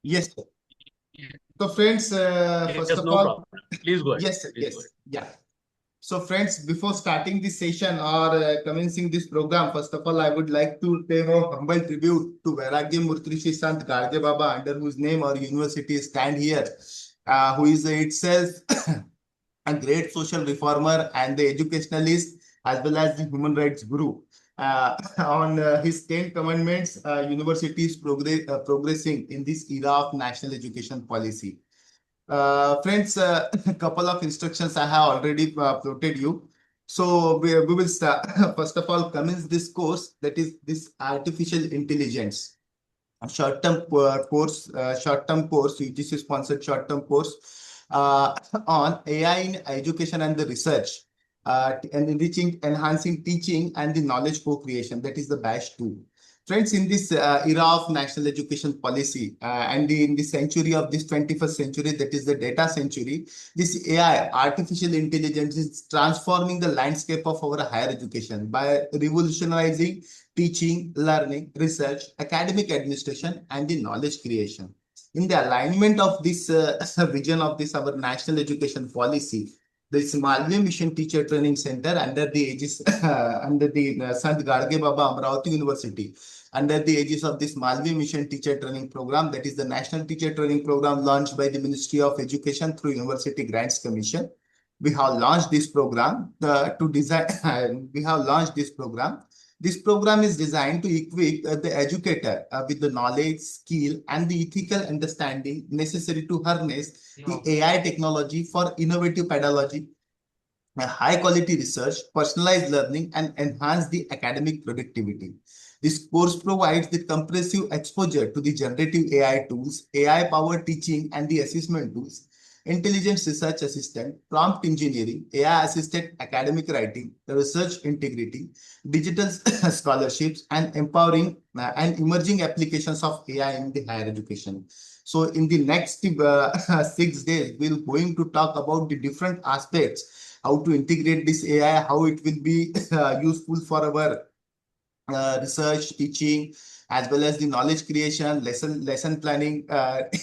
Yes, sir. So, friends, first Yes, of no all, problem. Please go ahead. yes, sir, Please go yes, ahead. yeah. So, friends, before starting this session or commencing this program, first of all, I would like to pay a humble tribute to Vairagya Murtri Sant Garge Baba, under whose name our university stand here, who is itself a great social reformer and the educationalist as well as the human rights guru. On his 10 commandments, university is progressing in this era of national education policy. Friends, a couple of instructions I have already plotted you. So we will start. First of all, commence this course, that is this artificial intelligence short-term course, UGC sponsored short-term course on AI in education and the research, and enhancing teaching and the knowledge co-creation. That is the batch 2. Friends, in this era of national education policy and in the century of this 21st century, that is the data century, this AI, artificial intelligence, is transforming the landscape of our higher education by revolutionizing teaching, learning, research, academic administration, and the knowledge creation. In the alignment of this vision of this our national education policy, this Malvi Mission Teacher Training Center under the aegis under the Sant Garge Baba Amravati University, under the aegis of this Malvi Mission Teacher Training Program, that is the National Teacher Training Program launched by the Ministry of Education through University Grants Commission. We have launched this program to design. We have launched this program. This program is designed to equip the educator with the knowledge, skill, and the ethical understanding necessary to harness the AI technology for innovative pedagogy, high quality research, personalized learning, and enhance the academic productivity. This course provides the comprehensive exposure to the generative AI tools, AI powered teaching and the assessment tools, intelligence research assistant, prompt engineering, AI assisted academic writing, research integrity, digital scholarships, and empowering and emerging applications of AI in the higher education. So, in the next 6 days, we're going to talk about the different aspects, how to integrate this AI, how it will be useful for our research, teaching, as well as the knowledge creation, lesson planning,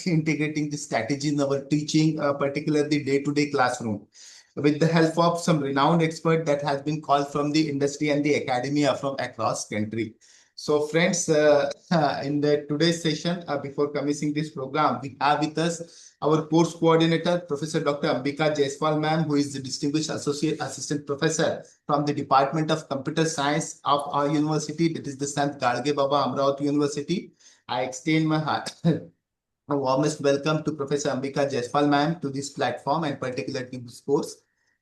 integrating the strategy in our teaching, particularly day-to-day classroom, with the help of some renowned expert that has been called from the industry and the academia from across country. So, friends, in the today's session, before commencing this program, we have with us our course coordinator, Professor Dr. Ambika Jaiswal, ma'am, who is the distinguished associate assistant professor from the Department of Computer Science of our university, that is the Sant Garge Baba Amravati University. I extend my heart. A warmest welcome to Professor Ambika Jaiswal, ma'am, to this platform and particularly this course.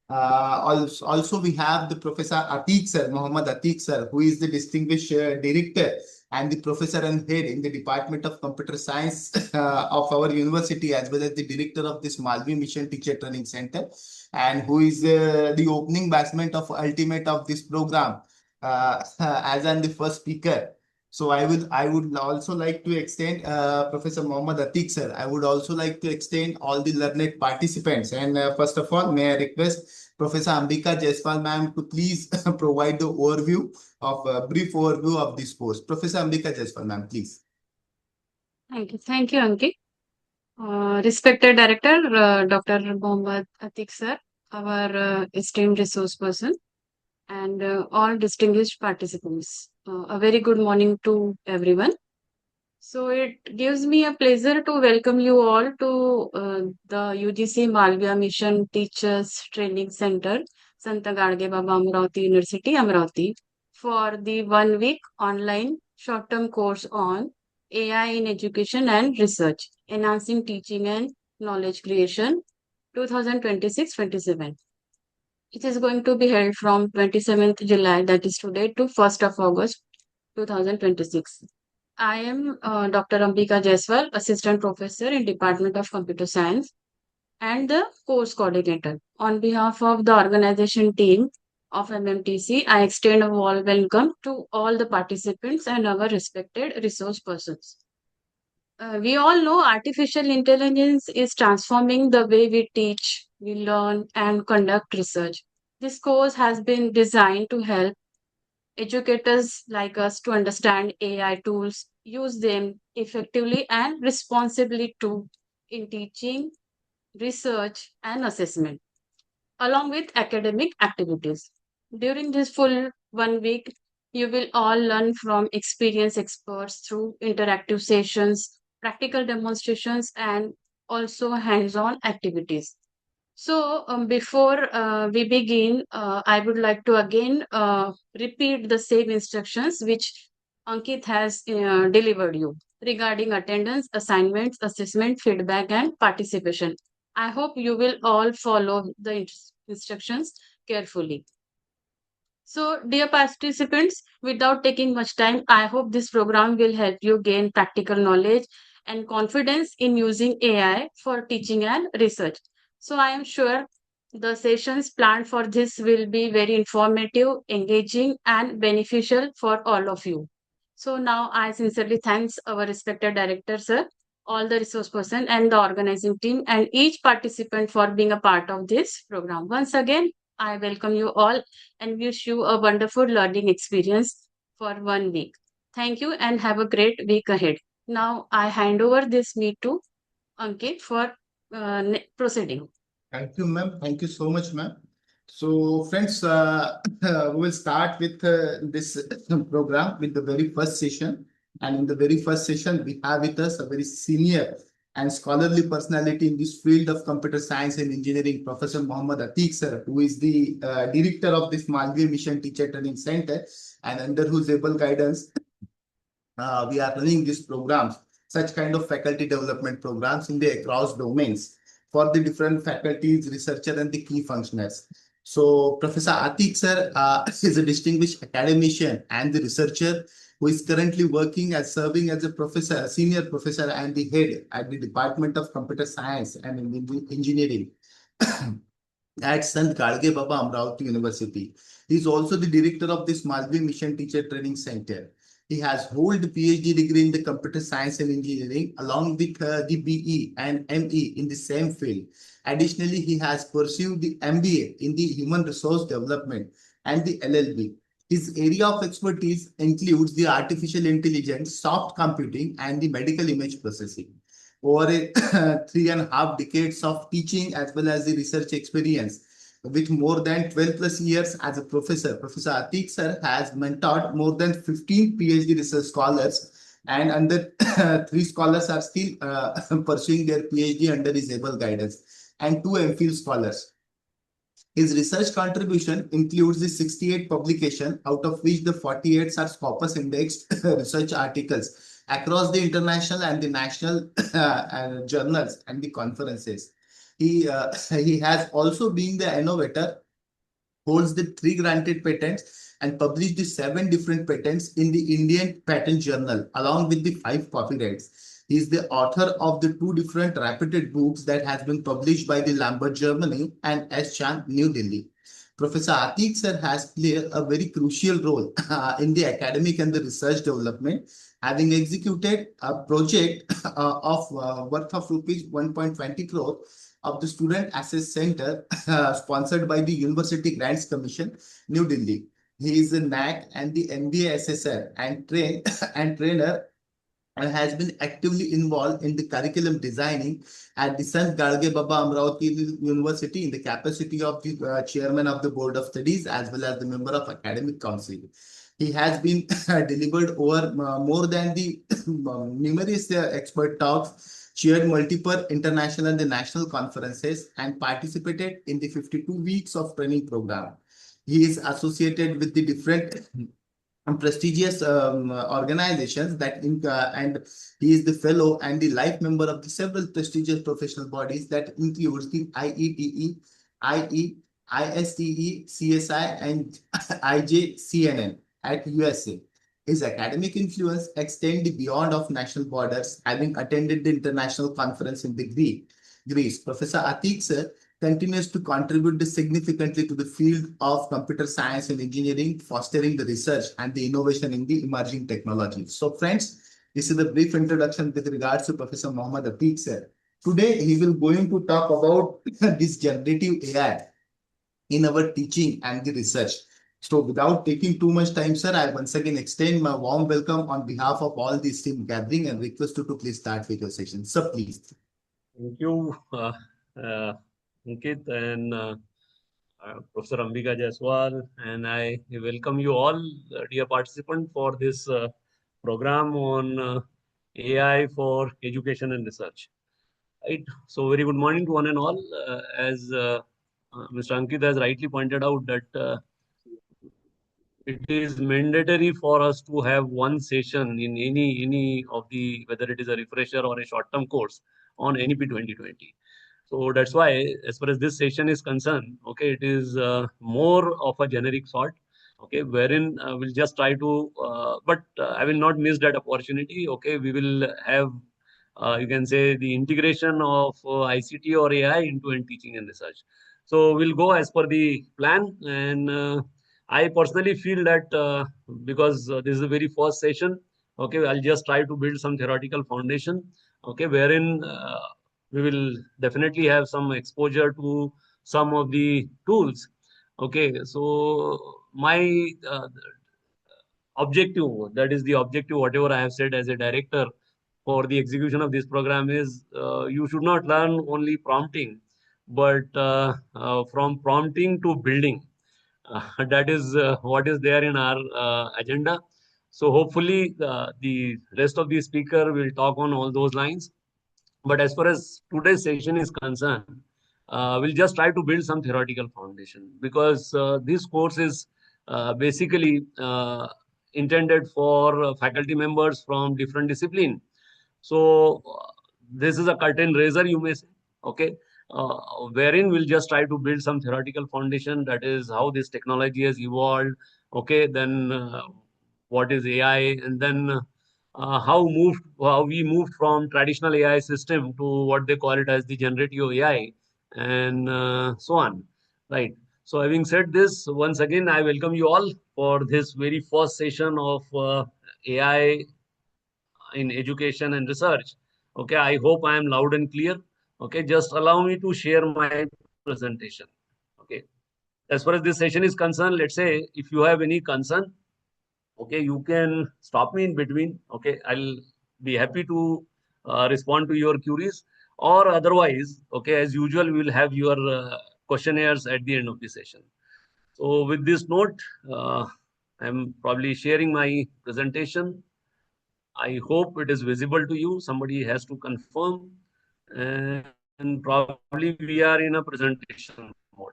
Also, we have the Professor Atiq sir, Muhammad Atiq sir, who is the distinguished director and the professor and head in the Department of Computer Science of our university, as well as the director of this Malvi Mission Teacher Training Center, and who is the opening batsman of ultimate of this program, as and the first speaker. So I would also like to extend Professor Mohammad Atiq sir. I would also like to extend all the learned participants. And first of all, may I request Professor Ambika Jaiswal ma'am to please provide the overview of a brief overview of this course. Professor Ambika Jaiswal ma'am, please. Thank you. Thank you, Ankit. Respected Director, Dr. Mohammad Atiq sir, our esteemed resource person, and all distinguished participants. A very good morning to everyone. So it gives me a pleasure to welcome you all to the UGC Malviya Mission Teachers Training Center, Santa Gadge Baba Amravati University, Amravati, for the 1 week online short-term course on AI in education and research, enhancing teaching and knowledge creation, 2026-27. It is going to be held from 27th July, that is today, to 1st of August 2026. I am Dr. Ambika Jaiswal, Assistant Professor in Department of Computer Science and the course coordinator. On behalf of the organization team of MMTC, I extend a warm welcome to all the participants and our respected resource persons. We all know artificial intelligence is transforming the way we teach, we learn, and conduct research. This course has been designed to help educators like us to understand AI tools, use them effectively and responsibly too in teaching, research, and assessment, along with academic activities. During this full 1 week, you will all learn from experienced experts through interactive sessions, practical demonstrations, and also hands on activities. So, before we begin, I would like to again repeat the same instructions which Ankit has delivered you regarding attendance, assignments, assessment, feedback, and participation. I hope you will all follow the instructions carefully. So, dear participants, without taking much time, I hope this program will help you gain practical knowledge and confidence in using AI for teaching and research. So, I am sure the sessions planned for this will be very informative, engaging, and beneficial for all of you. So, now I sincerely thanks our respected director, sir, all the resource person, and the organizing team, and each participant for being a part of this program. Once again, I welcome you all and wish you a wonderful learning experience for 1 week. Thank you and have a great week ahead. Now I hand over this meet to Ankit for proceeding. Thank you, ma'am. Thank you so much, ma'am. So, friends, we will start with this program with the very first session. And in the very first session, we have with us a very senior and scholarly personality in this field of computer science and engineering, Professor Mohammad Atiq sir, who is the director of this Maldives Mission Teacher Training Center, and under whose able guidance we are running these programs, such kind of faculty development programs in the across domains for the different faculties, researcher, and the key functionaries. So Professor Atiq sir is a distinguished academician and the researcher who is currently working as serving as a professor, a senior professor, and the head at the Department of Computer Science and Engineering at Sant Gadge Baba Amravati University. He is also the director of this Maldives Mission Teacher Training Center. He has hold PhD degree in the computer science and engineering along with the BE and ME in the same field. Additionally, he has pursued the MBA in the human resource development and the LLB. His area of expertise includes the artificial intelligence, soft computing, and the medical image processing. Over a 3.5 decades of teaching as well as the research experience, with more than 12 plus years as a professor, Professor Atiq sir has mentored more than 15 PhD research scholars, and under 3 scholars are still pursuing their PhD under his able guidance, and 2 MPhil scholars. His research contribution includes the 68 publications, out of which the 48 are Scopus indexed research articles across the international and the national journals and the conferences. He has also been the innovator, holds the 3 granted patents, and published the 7 different patents in the Indian Patent Journal, along with the 5 copyrights. He is the author of the 2 different reputed books that has been published by the Lambert, Germany, and S. Chan, New Delhi. Professor Atiq sir has played a very crucial role in the academic and the research development, having executed a project of worth of rupees 1.20 crore of the Student Access Center sponsored by the University Grants Commission, New Delhi. He is a NAC and the MBA assessor and trainer, and has been actively involved in the curriculum designing at the Sant Gadge Baba Amravati University in the capacity of the chairman of the Board of Studies as well as the member of Academic Council. He has been delivered over more than the numerous expert talks, chaired multiple international and the national conferences, and participated in the 52 weeks of training program. He is associated with the different prestigious organizations and he is the fellow and the life member of the several prestigious professional bodies that includes the IETE, IE, ISTE, CSI, and IJCNN at USA. His academic influence extends beyond of national borders, having attended the international conference in the Greece. Professor Atiq sir continues to contribute significantly to the field of computer science and engineering, fostering the research and the innovation in the emerging technologies. So friends, this is a brief introduction with regards to Professor Mohammad Atiq sir. Today, he will going to talk about this generative AI in our teaching and the research. So without taking too much time, sir, I once again extend my warm welcome on behalf of all the esteemed gathering and request you to please start with your session. Sir, please. Thank you, uh, Ankit and Professor Ambika Jaiswal, and I welcome you all, dear participants, for this program on AI for education and research. Right. So, very good morning to one and all. As Mr. Ankit has rightly pointed out, that it is mandatory for us to have one session in any of the, whether it is a refresher or a short-term course on NEP 2020. So that's why, as far as this session is concerned, okay, it is more of a generic sort, okay, wherein we'll just try to, but I will not miss that opportunity. Okay, we will have, you can say, the integration of ICT or AI into teaching and research. So we'll go as per the plan, and I personally feel that because this is the very first session, okay, I'll just try to build some theoretical foundation, okay, wherein we will definitely have some exposure to some of the tools. Okay, so my objective, that is the objective, whatever I have said as a director for the execution of this program is you should not learn only prompting, but from prompting to building. That is what is there in our agenda. So hopefully the rest of the speaker will talk on all those lines. But as far as today's session is concerned, we'll just try to build some theoretical foundation, because this course is basically intended for faculty members from different discipline. So this is a curtain raiser, you may say, okay, wherein we'll just try to build some theoretical foundation. That is how this technology has evolved. Okay, then what is AI, and then how we moved from traditional AI system to what they call it as the generative AI, and so on. Right. So having said this, once again, I welcome you all for this very first session of AI in education and research. Okay, I hope I am loud and clear. Okay, just allow me to share my presentation. Okay, as far as this session is concerned, let's say if you have any concern, okay, you can stop me in between. Okay, I'll be happy to respond to your queries, or otherwise, okay, as usual, we will have your questionnaires at the end of the session. So with this note, I'm probably sharing my presentation. I hope it is visible to you. Somebody has to confirm. And probably we are in a presentation mode.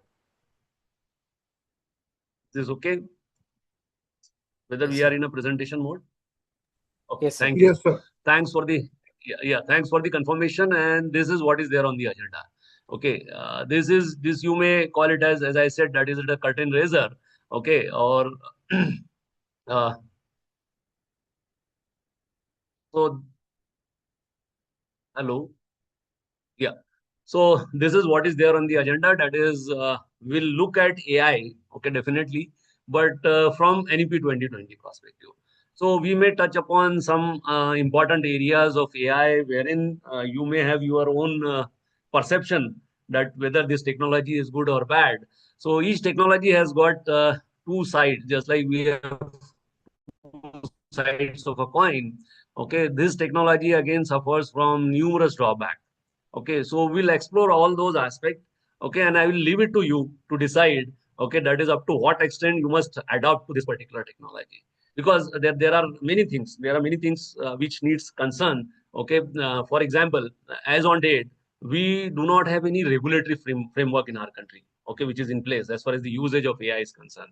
Is this okay? Whether we are in a presentation mode? Okay, thank you. Yes, sir. Thanks for the thanks for the confirmation. And this is what is there on the agenda. Okay, this you may call it as I said, that is the curtain raiser. Okay, or uh, so hello. Yeah. So this is what is there on the agenda. That is, we'll look at AI. Okay, definitely, but from NEP 2020 perspective. So we may touch upon some important areas of AI, wherein you may have your own perception that whether this technology is good or bad. So each technology has got two sides, just like we have two sides of a coin. Okay, this technology again suffers from numerous drawbacks. Okay, so we'll explore all those aspects. Okay, and I will leave it to you to decide. Okay, that is up to what extent you must adopt to this particular technology, because there are many things. There are many things which needs concern. Okay, for example, as on date, we do not have any regulatory framework in our country. Okay, which is in place as far as the usage of AI is concerned.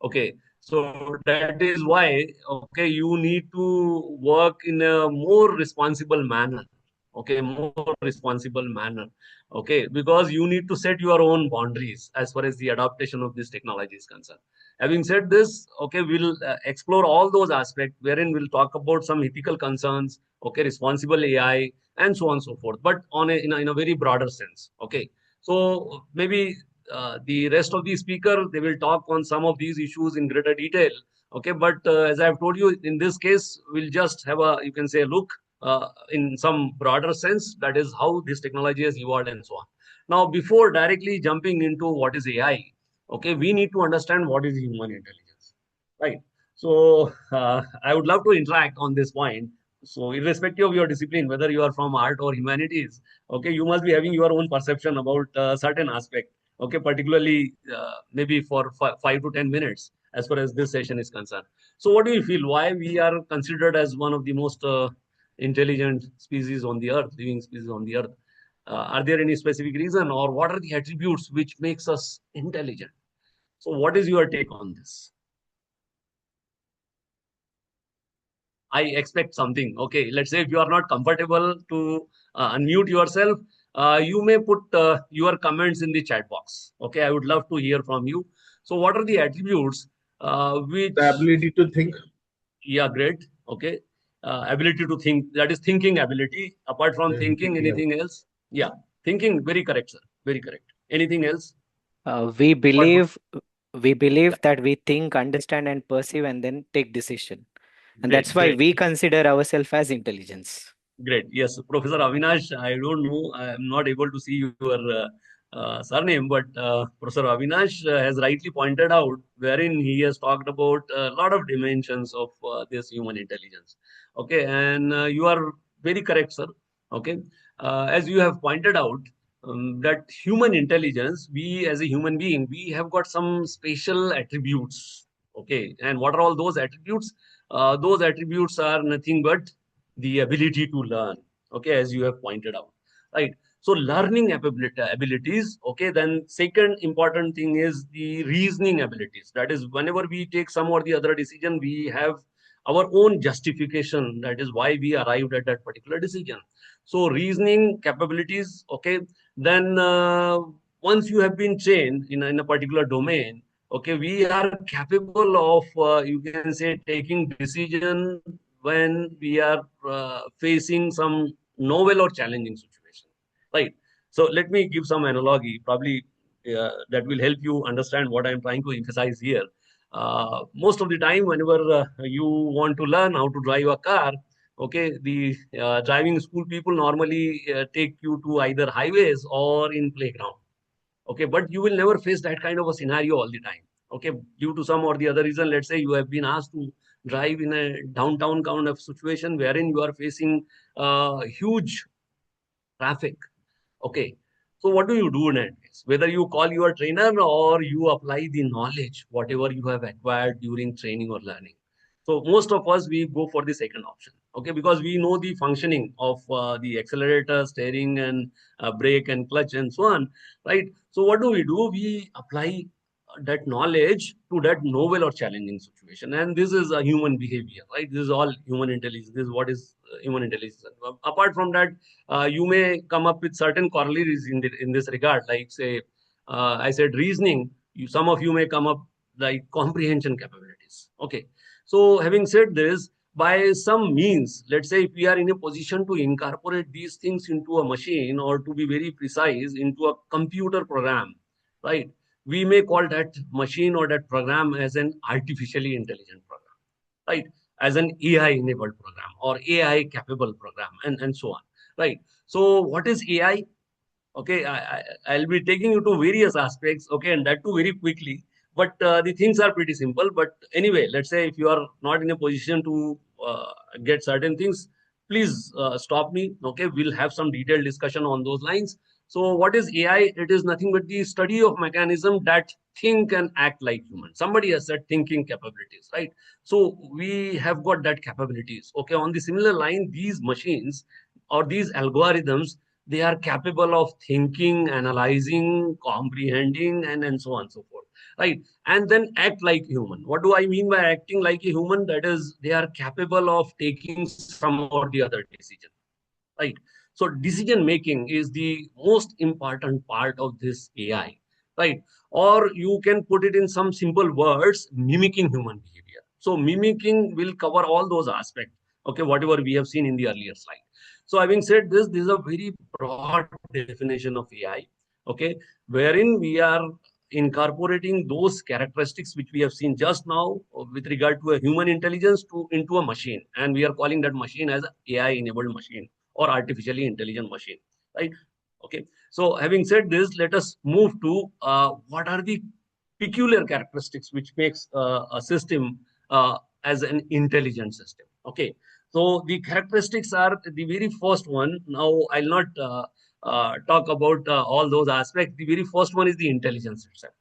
Okay, so that is why, okay, you need to work in a more responsible manner. Okay, more responsible manner. Okay, because you need to set your own boundaries as far as the adaptation of this technology is concerned. Having said this, okay, we'll explore all those aspects, wherein we'll talk about some ethical concerns, okay, responsible AI, and so on and so forth, but on in a very broader sense. Okay, so maybe the rest of the speaker, they will talk on some of these issues in greater detail. Okay, but as I've told you, in this case, we'll just have a, you can say, a look in some broader sense, that is how this technology has evolved and so on. Now, before directly jumping into what is AI, Okay, we need to understand what is human intelligence, right? So I would love to interact on this point. So irrespective of your discipline, whether you are from art or humanities, okay, you must be having your own perception about certain aspect. Okay, particularly maybe for 5 to 10 minutes, as far as this session is concerned. So what do you feel? Why we are considered as one of the most intelligent species on the earth, living species on the earth? Are there any specific reason, or what are the attributes which makes us intelligent? So what is your take on this? I expect something. Okay, let's say if you are not comfortable to unmute yourself, you may put your comments in the chat box. Okay, I would love to hear from you. So what are the attributes which, The ability to think. yeah, great. Okay, ability to think, that is thinking ability. Apart from thinking, Yeah. anything else? Yeah, thinking, very correct, sir. Very correct. Anything else? We Apart from, believe that we think, understand, and perceive, and then take decision, and great, that's why great. we consider ourselves as intelligence. Great. Yes, Professor Avinash, I don't know, I am not able to see your surname, but Professor Avinash has rightly pointed out, wherein he has talked about a lot of dimensions of this human intelligence. Okay, and you are very correct, sir. Okay, as you have pointed out, that human intelligence, we as a human being, we have got some special attributes. Okay, and what are all those attributes? Those attributes are nothing but the ability to learn, okay, as you have pointed out, right? So learning abilities, okay, then second important thing is the reasoning abilities. That is, whenever we take some or the other decision, we have our own justification, that is why we arrived at that particular decision. So reasoning capabilities, okay, then once you have been trained in a particular domain, okay, we are capable of you can say taking decision when we are facing some novel or challenging situation, right? So let me give some analogy, probably that will help you understand what I'm trying to emphasize here. Most of the time, whenever you want to learn how to drive a car, okay, the driving school people normally take you to either highways or in playground. Okay, but you will never face that kind of a scenario all the time. Okay, due to some or the other reason, let's say you have been asked to drive in a downtown kind of situation wherein you are facing huge traffic. Okay. So what do you do in that case? Whether you call your trainer or you apply the knowledge, whatever you have acquired during training or learning. So most of us, we go for the second option. Okay, because we know the functioning of the accelerator, steering, and brake and clutch and so on, right? So what do? We apply that knowledge to that novel or challenging situation, and this is a human behavior, right? This is all human intelligence. This is what is human intelligence. Apart from that, you may come up with certain corollaries in this regard, like say, I said reasoning. Some of you may come up like comprehension capabilities. Okay, so having said this, by some means, let's say if we are in a position to incorporate these things into a machine, or to be very precise, into a computer program, right? We may call that machine or that program as an artificially intelligent program, right? As an AI enabled program or AI capable program, and so on, right? So what is AI? Okay, I'll be taking you to various aspects, okay, and that too very quickly. But the things are pretty simple. But anyway, let's say if you are not in a position to get certain things, please stop me. Okay, we'll have some detailed discussion on those lines. So what is AI? It is nothing but the study of mechanism that think and act like human. Somebody has said thinking capabilities, right? So we have got that capabilities. Okay, on the similar line, these machines or these algorithms, they are capable of thinking, analyzing, comprehending, and so on and so forth, right? And then act like human. What do I mean by acting like a human? That is, they are capable of taking some or the other decision, right? So decision making is the most important part of this AI, right? Or you can put it in some simple words, mimicking human behavior. So mimicking will cover all those aspects, okay, whatever we have seen in the earlier slide. So having said this is a very broad definition of AI, okay, wherein we are incorporating those characteristics which we have seen just now with regard to a human intelligence to into a machine, and we are calling that machine as AI enabled machine or artificially intelligent machine, right? Okay, so having said this, let us move to what are the peculiar characteristics which makes a system as an intelligent system. Okay, so the characteristics are the very first one. Now I'll not talk about all those aspects. The very first one is the intelligence itself.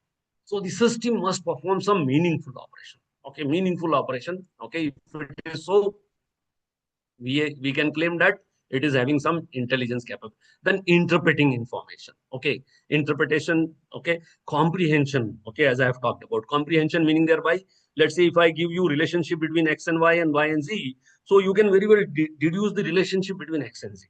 So the system must perform some meaningful operation. Okay, meaningful operation. Okay, if it is so, we can claim that it is having some intelligence capable. Then interpreting information. Okay, interpretation. Okay, comprehension. Okay, as I have talked about comprehension, meaning thereby, let's say if I give you relationship between X and Y and Z, so you can very well deduce the relationship between X and Z,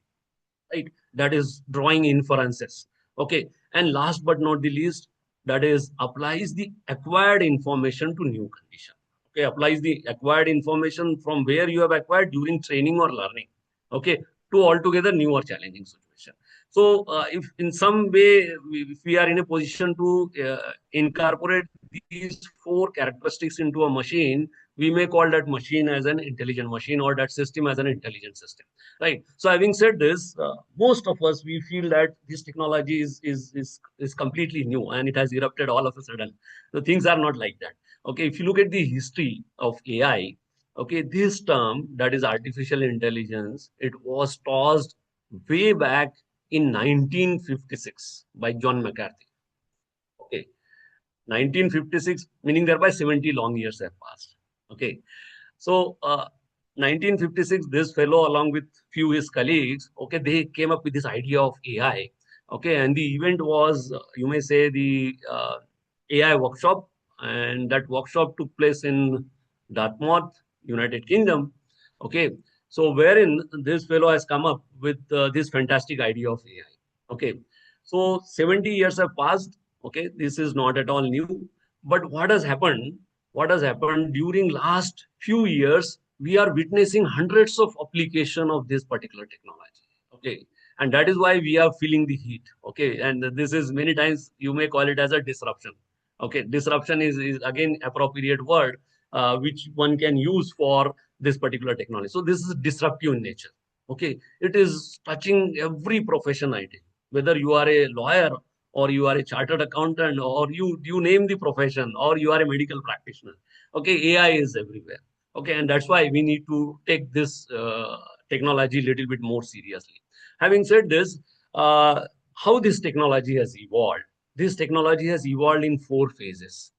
right? That is drawing inferences. Okay, and last but not the least, that is applies the acquired information to new condition. Okay, applies the acquired information from where you have acquired during training or learning. Okay, to altogether new or challenging situation. So if in some way if we are in a position to incorporate these four characteristics into a machine, we may call that machine as an intelligent machine or that system as an intelligent system, right? So having said this, most of us, we feel that this technology is completely new and it has erupted all of a sudden. So things are not like that. Okay, if you look at the history of AI, okay, this term, that is artificial intelligence, it was tossed way back in 1956 by John McCarthy. Okay, 1956, meaning thereby 70 long years have passed. Okay, so 1956, this fellow along with few his colleagues, okay, they came up with this idea of AI. Okay, and the event was, you may say, the AI workshop, and that workshop took place in Dartmouth, United Kingdom. Okay, so wherein this fellow has come up with this fantastic idea of AI. Okay, so 70 years have passed. Okay, this is not at all new. But what has happened? What has happened during last few years? We are witnessing hundreds of application of this particular technology. Okay, and that is why we are feeling the heat. Okay, and this is many times you may call it as a disruption. Okay, disruption is again appropriate word which one can use for this particular technology. So this is disruptive in nature. Okay, it is touching every profession I think, whether you are a lawyer or you are a chartered accountant or you name the profession or you are a medical practitioner. Okay, AI is everywhere. Okay, and that's why we need to take this technology a little bit more seriously. Having said this, how this technology has evolved? This technology has evolved in four phases.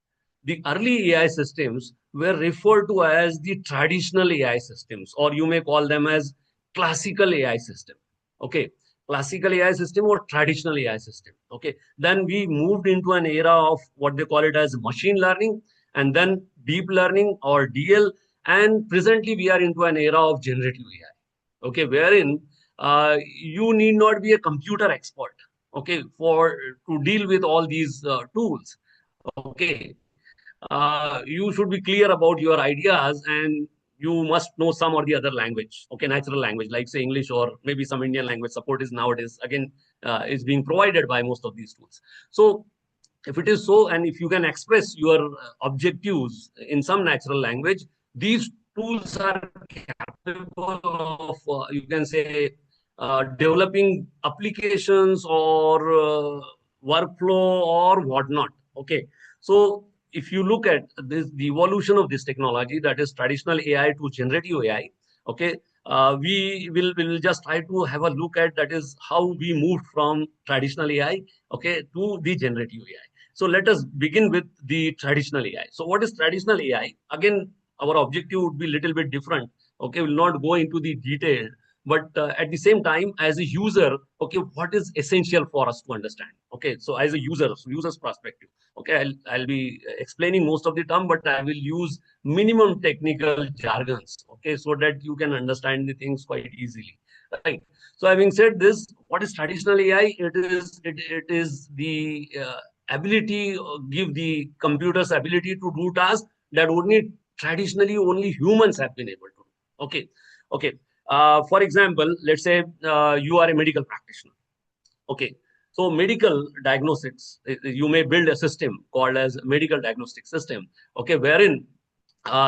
The early AI systems were referred to as the traditional AI systems, or you may call them as classical AI system. Okay, classical AI system or traditional AI system. Okay, then we moved into an era of what they call it as machine learning, and then deep learning or DL, and presently we are into an era of generative AI. Okay, wherein you need not be a computer expert. Okay, for to deal with all these tools. Okay, you should be clear about your ideas and you must know some or the other language. Okay, natural language like say English or maybe some Indian language support is nowadays again is being provided by most of these tools. So if it is so, and if you can express your objectives in some natural language, these tools are capable of you can say developing applications or workflow or whatnot. Okay, so if you look at this, the evolution of this technology, that is traditional AI to generative AI. Okay, we will just try to have a look at that is how we moved from traditional AI, okay, to the generative AI. So let us begin with the traditional AI. So what is traditional AI? Again, our objective would be a little bit different. Okay, we'll not go into the detail, but at the same time, as a user, okay, what is essential for us to understand? Okay, so as a user, so user's perspective, okay, I'll be explaining most of the term, but I will use minimum technical jargons, okay, so that you can understand the things quite easily, right? So having said this, what is traditional AI? It is the ability, give the computers ability to do tasks that traditionally only humans have been able to do. Okay, okay. For example, let's say you are a medical practitioner. Okay, so medical diagnostics, you may build a system called as medical diagnostic system. Okay, wherein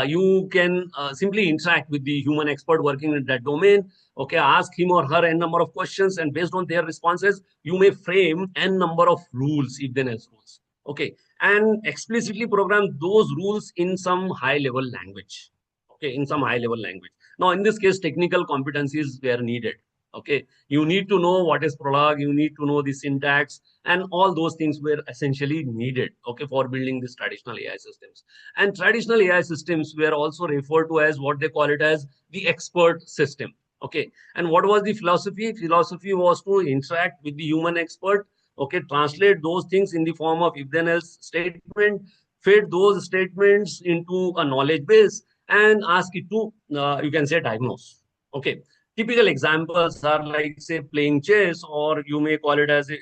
you can simply interact with the human expert working in that domain. Okay, ask him or her n number of questions, and based on their responses, you may frame n number of rules if then as rules. Okay, and explicitly program those rules in some high level language. Okay, in some high level language. Now, in this case, technical competencies were needed. Okay, you need to know what is Prolog, you need to know the syntax, and all those things were essentially needed, okay, for building these traditional AI systems. And traditional AI systems were also referred to as what they call it as the expert system. Okay, and what was the philosophy? Philosophy was to interact with the human expert, okay, translate those things in the form of if then else statement, feed those statements into a knowledge base, and ask it to, you can say, diagnose. Okay, typical examples are like, say, playing chess, or you may call it as a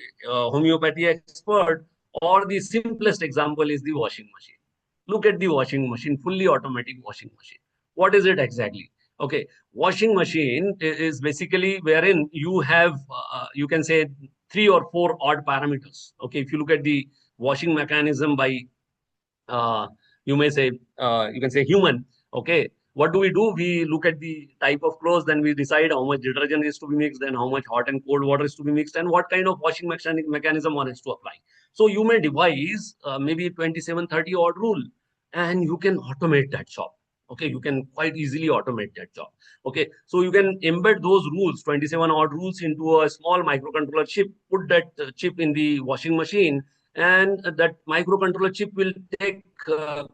homeopathy expert, or the simplest example is the washing machine. Look at the washing machine, fully automatic washing machine. What is it exactly? Okay, washing machine is basically wherein you have, you can say, 3 or 4 odd parameters. Okay, if you look at the washing mechanism by, uh, you may say, you can say human. Okay, what do? We look at the type of clothes, then we decide how much detergent is to be mixed, then how much hot and cold water is to be mixed, and what kind of washing mechanism one is to apply. So you may devise maybe 27-30 odd rule, and you can automate that job. Okay, you can quite easily automate that job. Okay, so you can embed those rules, 27 odd rules, into a small microcontroller chip, put that chip in the washing machine, and that microcontroller chip will take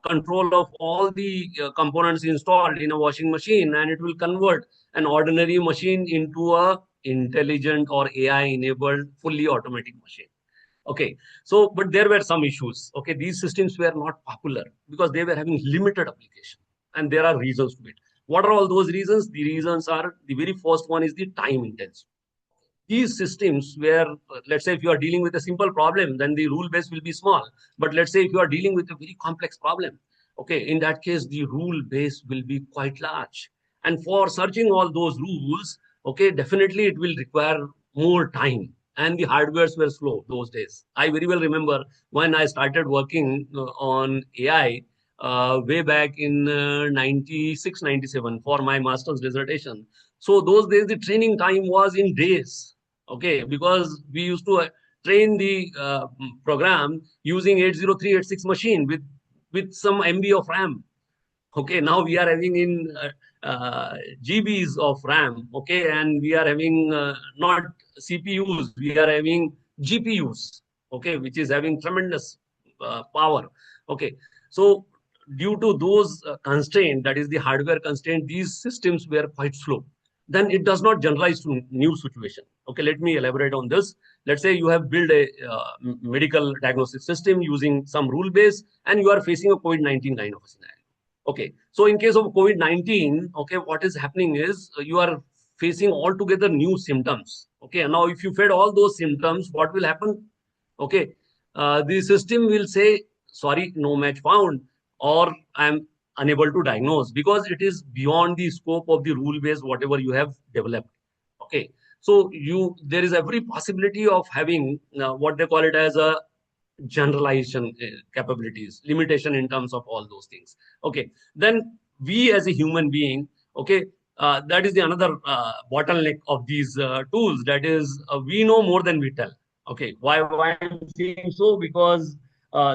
control of all the components installed in a washing machine, and it will convert an ordinary machine into a intelligent or AI enabled fully automatic machine. Okay, so but there were some issues. Okay, these systems were not popular because they were having limited application, and there are reasons to it. What are all those reasons? The reasons are, the very first one is the time intensive. These systems where, let's say, if you are dealing with a simple problem, then the rule base will be small. But let's say if you are dealing with a very complex problem, okay, in that case, the rule base will be quite large. And for searching all those rules, okay, definitely it will require more time. And the hardwares were slow those days. I very well remember when I started working on AI way back in 96, 97 for my master's dissertation. So those days, the training time was in days. Okay, because we used to train the program using 80386 machine with some MB of RAM. Okay, now we are having in GBs of RAM. Okay, and we are having not CPUs, we are having GPUs. Okay, which is having tremendous power. Okay, so due to those constraints, that is the hardware constraint, these systems were quite slow. Then it does not generalize to new situation. Okay, let me elaborate on this. Let's say you have built a medical diagnostic system using some rule base, and you are facing a COVID-19 kind of a scenario. Okay, so in case of COVID-19, okay, what is happening is you are facing altogether new symptoms. Okay, and now if you fed all those symptoms, what will happen? Okay, the system will say, sorry, no match found, or I'm unable to diagnose because it is beyond the scope of the rule base, whatever you have developed. Okay, so there is every possibility of having what they call it as a generalization capabilities, limitation in terms of all those things. Okay, then we as a human being, okay, that is the another bottleneck of these tools. That is, we know more than we tell. Okay, why I'm saying so? Because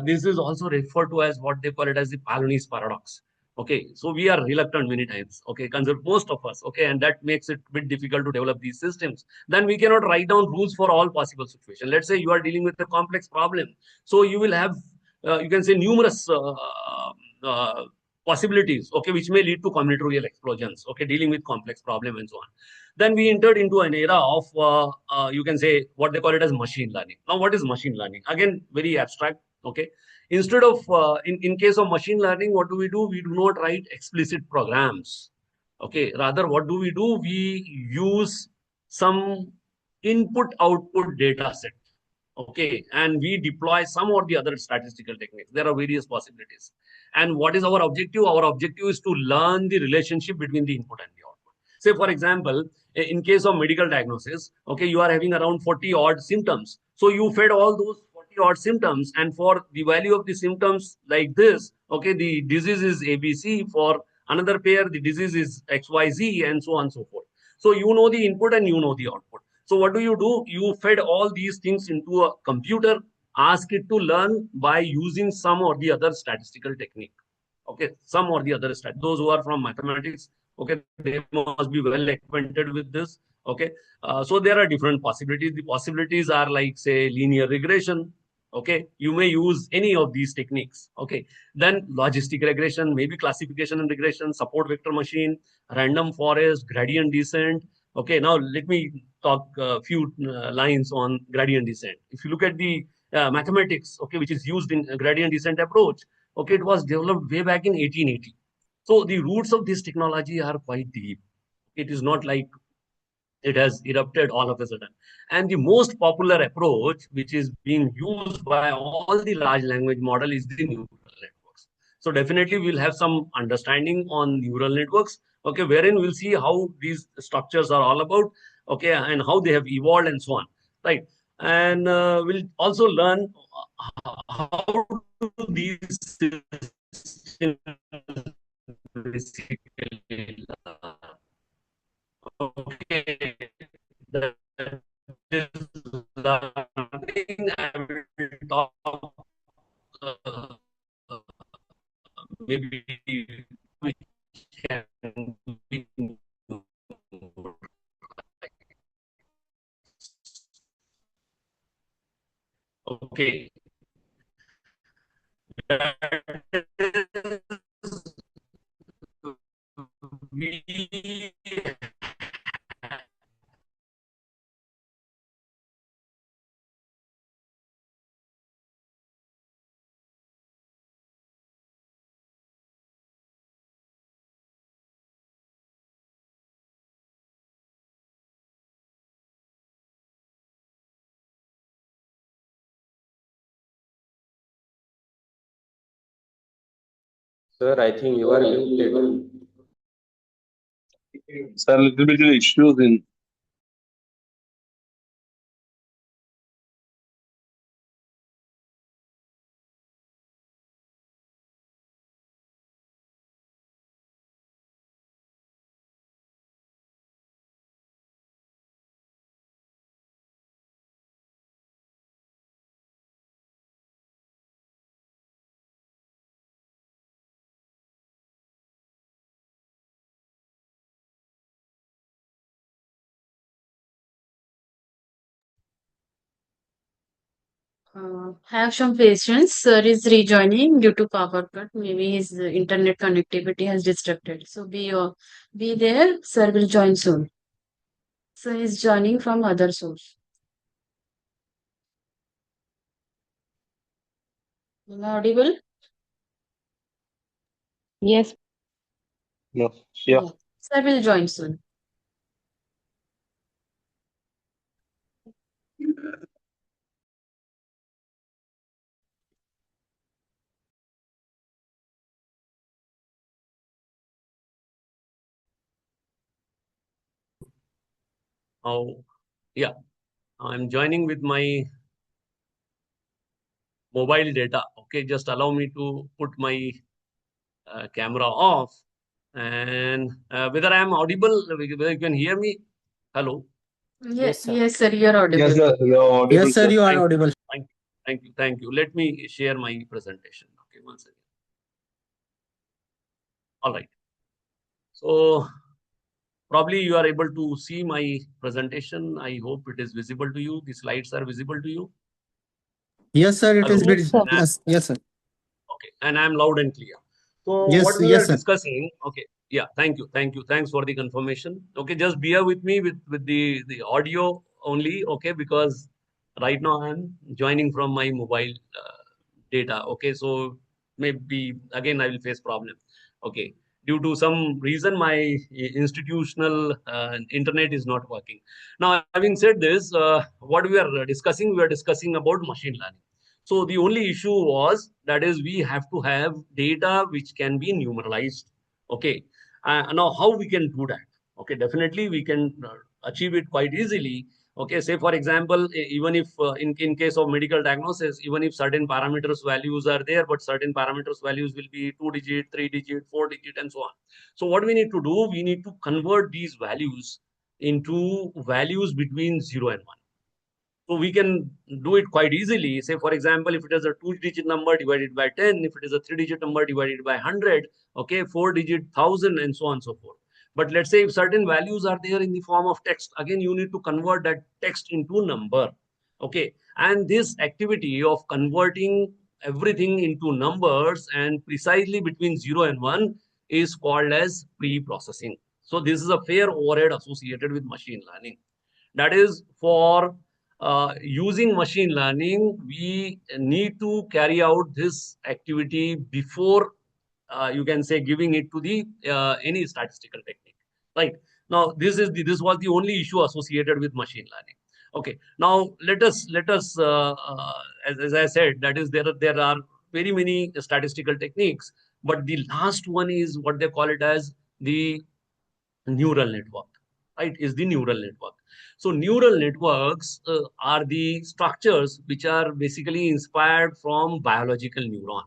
this is also referred to as what they call it as the Palonese paradox. Okay, so we are reluctant many times. Okay, most of us. Okay, and that makes it a bit difficult to develop these systems. Then we cannot write down rules for all possible situations. Let's say you are dealing with a complex problem, so you will have, you can say, numerous uh, possibilities. Okay, which may lead to combinatorial explosions. Okay, dealing with complex problem and so on. Then we entered into an era of, you can say, what they call it as machine learning. Now, what is machine learning? Again, very abstract. Okay, instead of, in case of machine learning, what do? We do not write explicit programs. Okay, rather, what do? We use some input-output data set. Okay, and we deploy some or the other statistical techniques. There are various possibilities. And what is our objective? Our objective is to learn the relationship between the input and the output. Say, for example, in case of medical diagnosis, okay, you are having around 40 odd symptoms. So you fed all those 40 odd symptoms, and for the value of the symptoms like this, okay, the disease is ABC. For another pair, the disease is XYZ, and so on and so forth. So you know the input and you know the output. So what do? You fed all these things into a computer. ask it to learn by using some or the other statistical technique. Okay, some or the other those who are from mathematics, okay, they must be well acquainted with this. Okay, so there are different possibilities. The possibilities are like, say, linear regression. Okay, you may use any of these techniques. Okay, then logistic regression, maybe classification and regression, support vector machine, random forest, gradient descent. Okay, now let me talk a few lines on gradient descent. If you look at the mathematics, okay, which is used in gradient descent approach, okay, it was developed way back in 1880. So the roots of this technology are quite deep. It is not like it has erupted all of a sudden. And the most popular approach, which is being used by all the large language model, is the neural networks. So definitely we'll have some understanding on neural networks, okay, wherein we'll see how these structures are all about, okay, and how they have evolved and so on, right? And we'll also learn how do these systems basically learn. Okay, that is learning. I will talk uh, maybe we can be okay. We Sir, I think you are muted. Sir, little bit issues in. Have some patience. Sir is rejoining due to power cut. Maybe his internet connectivity has disrupted. So be there. Sir will join soon. Sir is joining from other source. Am I audible? Yes. No. Yeah. Yeah. Sir will join soon. Oh, yeah. I'm joining with my mobile data. Okay, just allow me to put my camera off. And whether I am audible, whether you can hear me. Hello. Yes, sir. Yes, sir, you are audible. Yes, sir. You're audible, Yes, sir, sir. you are Thank you. audible. Thank you. Thank you. Let me share my presentation. Okay, one second. All right. So probably you are able to see my presentation. I hope it is visible to you. The slides are visible to you. Yes, sir, it is Hello. Yes, sir. Yes, sir. Okay, and I'm loud and clear. So Yes, what we yes, are sir. discussing, okay, yeah, thank you, thanks for the confirmation. Okay, just bear with me with the audio only, okay, because right now I'm joining from my mobile data. Okay, so maybe again I will face problem. Okay, due to some reason my institutional internet is not working. Now, having said this, what we are discussing about machine learning. So the only issue was that is we have to have data which can be numeralized. Okay. Now how we can do that? Okay, definitely we can achieve it quite easily. Okay, say for example, even if in case of medical diagnosis, even if certain parameters values are there, but certain parameters values will be 2-digit, 3-digit, 4-digit, and so on. So what we need to do, we need to convert these values into values between 0 and 1. So we can do it quite easily. Say, for example, if it is a 2-digit number divided by 10, if it is a 3-digit number divided by 100, okay, 4-digit 1000, and so on and so forth. But let's say if certain values are there in the form of text, again, you need to convert that text into number. Okay. And this activity of converting everything into numbers and precisely between 0 and 1 is called as pre-processing. So this is a fair overhead associated with machine learning. That is, for using machine learning, we need to carry out this activity before you can say giving it to the any statistical technique. Right. Now, this was the only issue associated with machine learning. Okay. Now let us as I said, that is, there are very many statistical techniques, but the last one is what they call it as the neural network. Right, is the neural network. So neural networks are the structures which are basically inspired from biological neuron.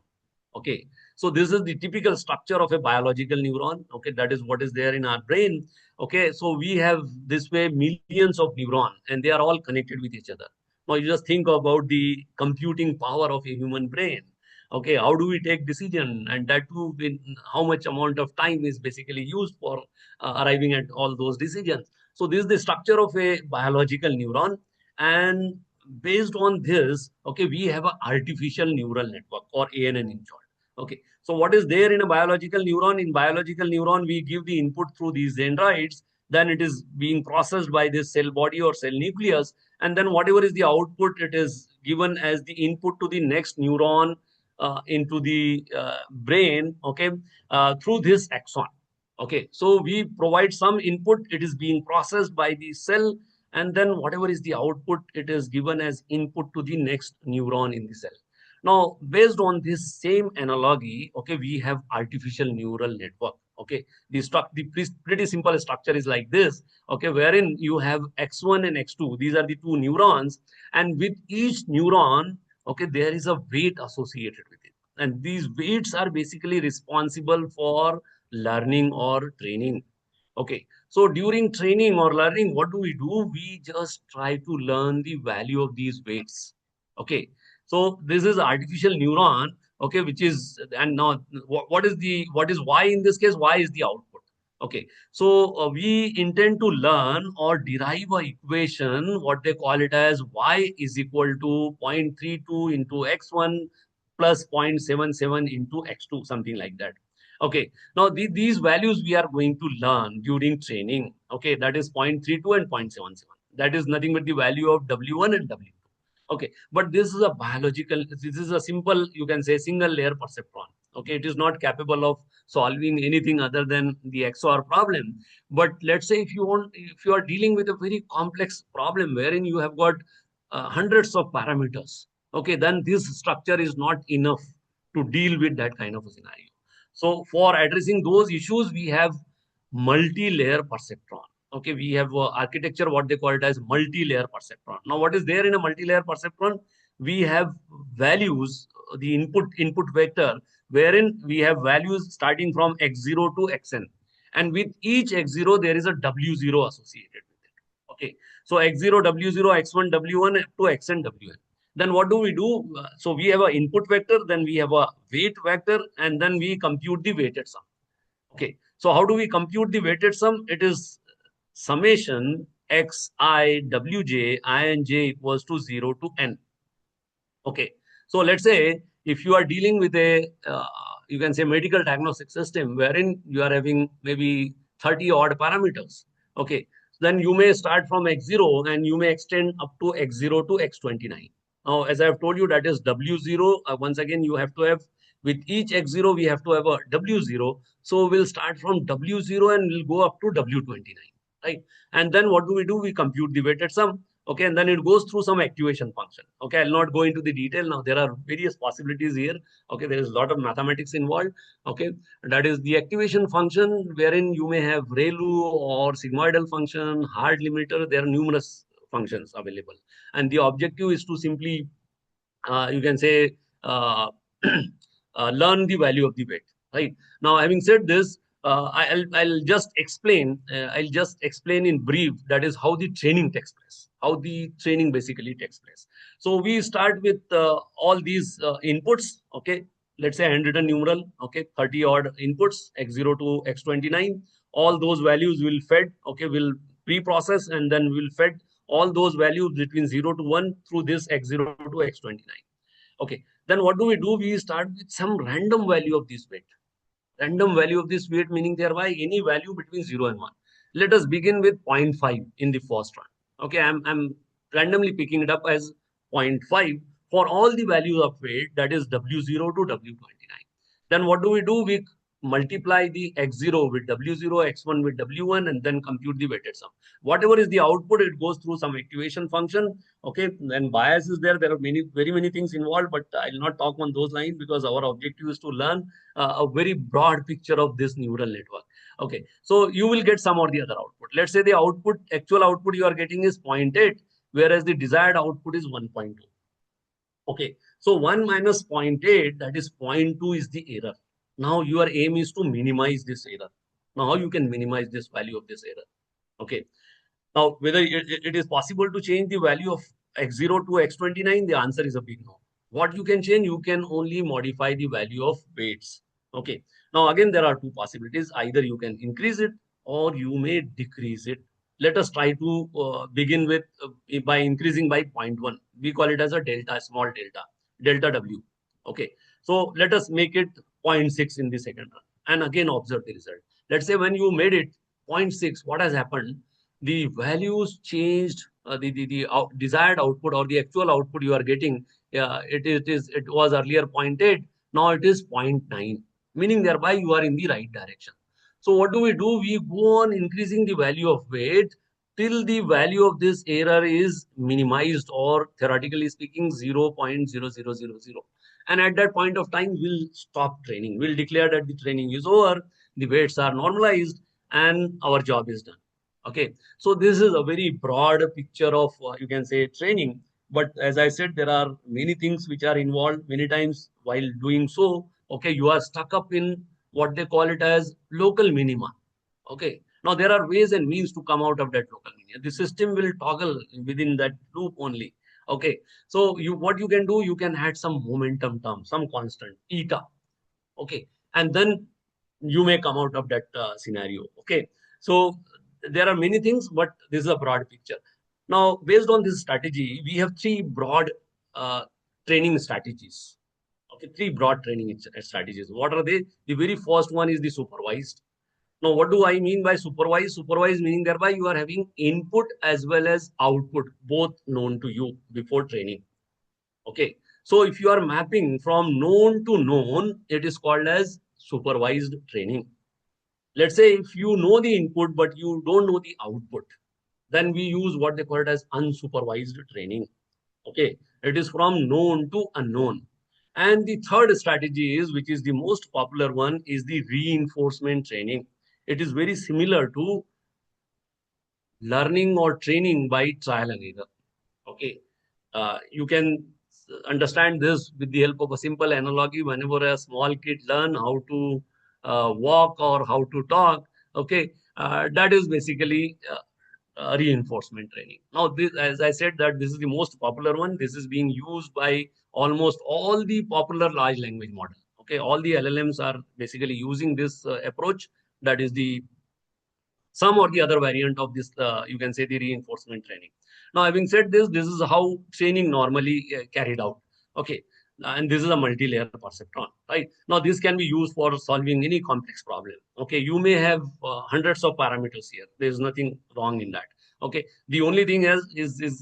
Okay, so this is the typical structure of a biological neuron. Okay, that is what is there in our brain. Okay, so we have this way millions of neurons, and they are all connected with each other. Now you just think about the computing power of a human brain. Okay, how do we take decision, and that too, in how much amount of time is basically used for arriving at all those decisions. So this is the structure of a biological neuron, and based on this, okay, we have an artificial neural network, or ANN in short. Okay, so what is there in a biological neuron? In biological neuron, we give the input through these dendrites, then it is being processed by this cell body or cell nucleus, and then whatever is the output, it is given as the input to the next neuron into the brain, okay, through this axon. Okay, so we provide some input, it is being processed by the cell, and then whatever is the output, it is given as input to the next neuron in the cell. Now, based on this same analogy, okay, we have artificial neural network. Okay, the pretty simple structure is like this. Okay, wherein you have X1 and X2. These are the two neurons, and with each neuron, okay, there is a weight associated with it, and these weights are basically responsible for learning or training. Okay, so during training or learning, what do? We just try to learn the value of these weights. Okay, so this is artificial neuron. Okay, which is, and now what is y in this case? Y is the output. Okay, so we intend to learn or derive a equation, what they call it as y is equal to 0.32 into x1 plus 0.77 into x2, something like that. Okay, now these values we are going to learn during training. Okay, that is 0.32 and 0.77. That is nothing but the value of W1 and W2. Okay, but this is a biological, this is a simple, you can say, single layer perceptron. Okay, it is not capable of solving anything other than the XOR problem. But let's say if you are dealing with a very complex problem wherein you have got hundreds of parameters, okay, then this structure is not enough to deal with that kind of a scenario. So for addressing those issues, we have multi-layer perceptron. Okay, we have architecture, what they call it as multi-layer perceptron. Now, what is there in a multi-layer perceptron? We have values, the input vector, wherein we have values starting from x0 to xn. And with each x0, there is a w0 associated with it. Okay, so x0, w0, x1, w1 up to xn, wn. Then what do? So we have an input vector, then we have a weight vector, and then we compute the weighted sum. Okay, so how do we compute the weighted sum? It is summation xi wj I and j equals to 0 to n. Okay, so let's say if you are dealing with a you can say medical diagnostic system wherein you are having maybe 30 odd parameters. Okay, then you may start from x0 and you may extend up to x0 to x29. Now, as I have told you, that is w0. Once again, you have to have, with each x0 we have to have a w0. So we'll start from w0 and we'll go up to w29. Right, and then what do? We compute the weighted sum. Okay, and then it goes through some activation function. Okay, I'll not go into the detail now. There are various possibilities here. Okay, there is a lot of mathematics involved. Okay, that is the activation function wherein you may have ReLU or sigmoidal function, hard limiter. There are numerous functions available, and the objective is to simply you can say learn the value of the weight. Right, now, having said this, I'll just explain. I'll just explain in brief. That is how the training takes place. how the training basically takes place. So we start with all these inputs. Okay, let's say handwritten numeral. Okay, 30 odd inputs, x0 to x29. All those values will fed. Okay, will pre-process and then will fed all those values between 0 to 1 through this x0 to x29. Okay, then what do? We start with some random value of this weight. Random value of this weight meaning thereby any value between 0 and 1. Let us begin with 0.5 in the first one. Okay, I'm randomly picking it up as 0.5 for all the values of weight, that is W0 to W29. Then what do? We multiply the x0 with W0, x1 with W1, and then compute the weighted sum. Whatever is the output, it goes through some activation function. Okay, then bias is there. There are very many things involved, but I'll not talk on those lines because our objective is to learn a very broad picture of this neural network. Okay, so you will get some or the other output. Let's say the output, actual output you are getting is 0.8, whereas the desired output is 1.2. Okay, so 1 minus 0.8, that is 0.2 is the error. Now your aim is to minimize this error. Now how you can minimize this value of this error? Okay, now whether it is possible to change the value of x0 to x29, the answer is a big no. What you can change, you can only modify the value of weights. Okay, now again there are two possibilities. Either you can increase it or you may decrease it. Let us try to begin with by increasing by 0.1. We call it as a delta, small delta W. Okay, so let us make it 0.6 in the second run and again observe the result. Let's say when you made it 0.6, what has happened? The values changed, the desired output or the actual output you are getting, it was earlier 0.8, now it is 0.9, meaning thereby you are in the right direction. So what do? We go on increasing the value of weight till the value of this error is minimized, or theoretically speaking 0.0000. And at that point of time, we'll stop training. We'll declare that the training is over, the weights are normalized, and our job is done. Okay, so this is a very broad picture of you can say training. But as I said, there are many things which are involved. Many times while doing so, okay, you are stuck up in what they call it as local minima. Okay, now there are ways and means to come out of that local minima. The system will toggle within that loop only. Okay, so what you can do, you can add some momentum term, some constant eta. Okay, and then you may come out of that scenario. Okay, so there are many things, but this is a broad picture. Now, based on this strategy, we have three broad training strategies. Okay, three broad training strategies. What are they? The very first one is the supervised. Now, what do I mean by supervised? Supervised meaning thereby you are having input as well as output, both known to you before training. Okay, so if you are mapping from known to known, it is called as supervised training. Let's say if you know the input, but you don't know the output, then we use what they call it as unsupervised training. Okay, it is from known to unknown. And the third strategy is, which is the most popular one, is the reinforcement training. It is very similar to learning or training by trial and error. Okay, you can understand this with the help of a simple analogy. Whenever a small kid learn how to walk or how to talk, okay, that is basically reinforcement training. Now, this, as I said, that this is the most popular one. This is being used by almost all the popular large language models. Okay, all the LLMs are basically using this approach. That is the some or the other variant of this, you can say the reinforcement training. Now, having said this, this is how training normally carried out. Okay, and this is a multi-layer perceptron, right? Now, this can be used for solving any complex problem. Okay, you may have hundreds of parameters here. There is nothing wrong in that. Okay, the only thing is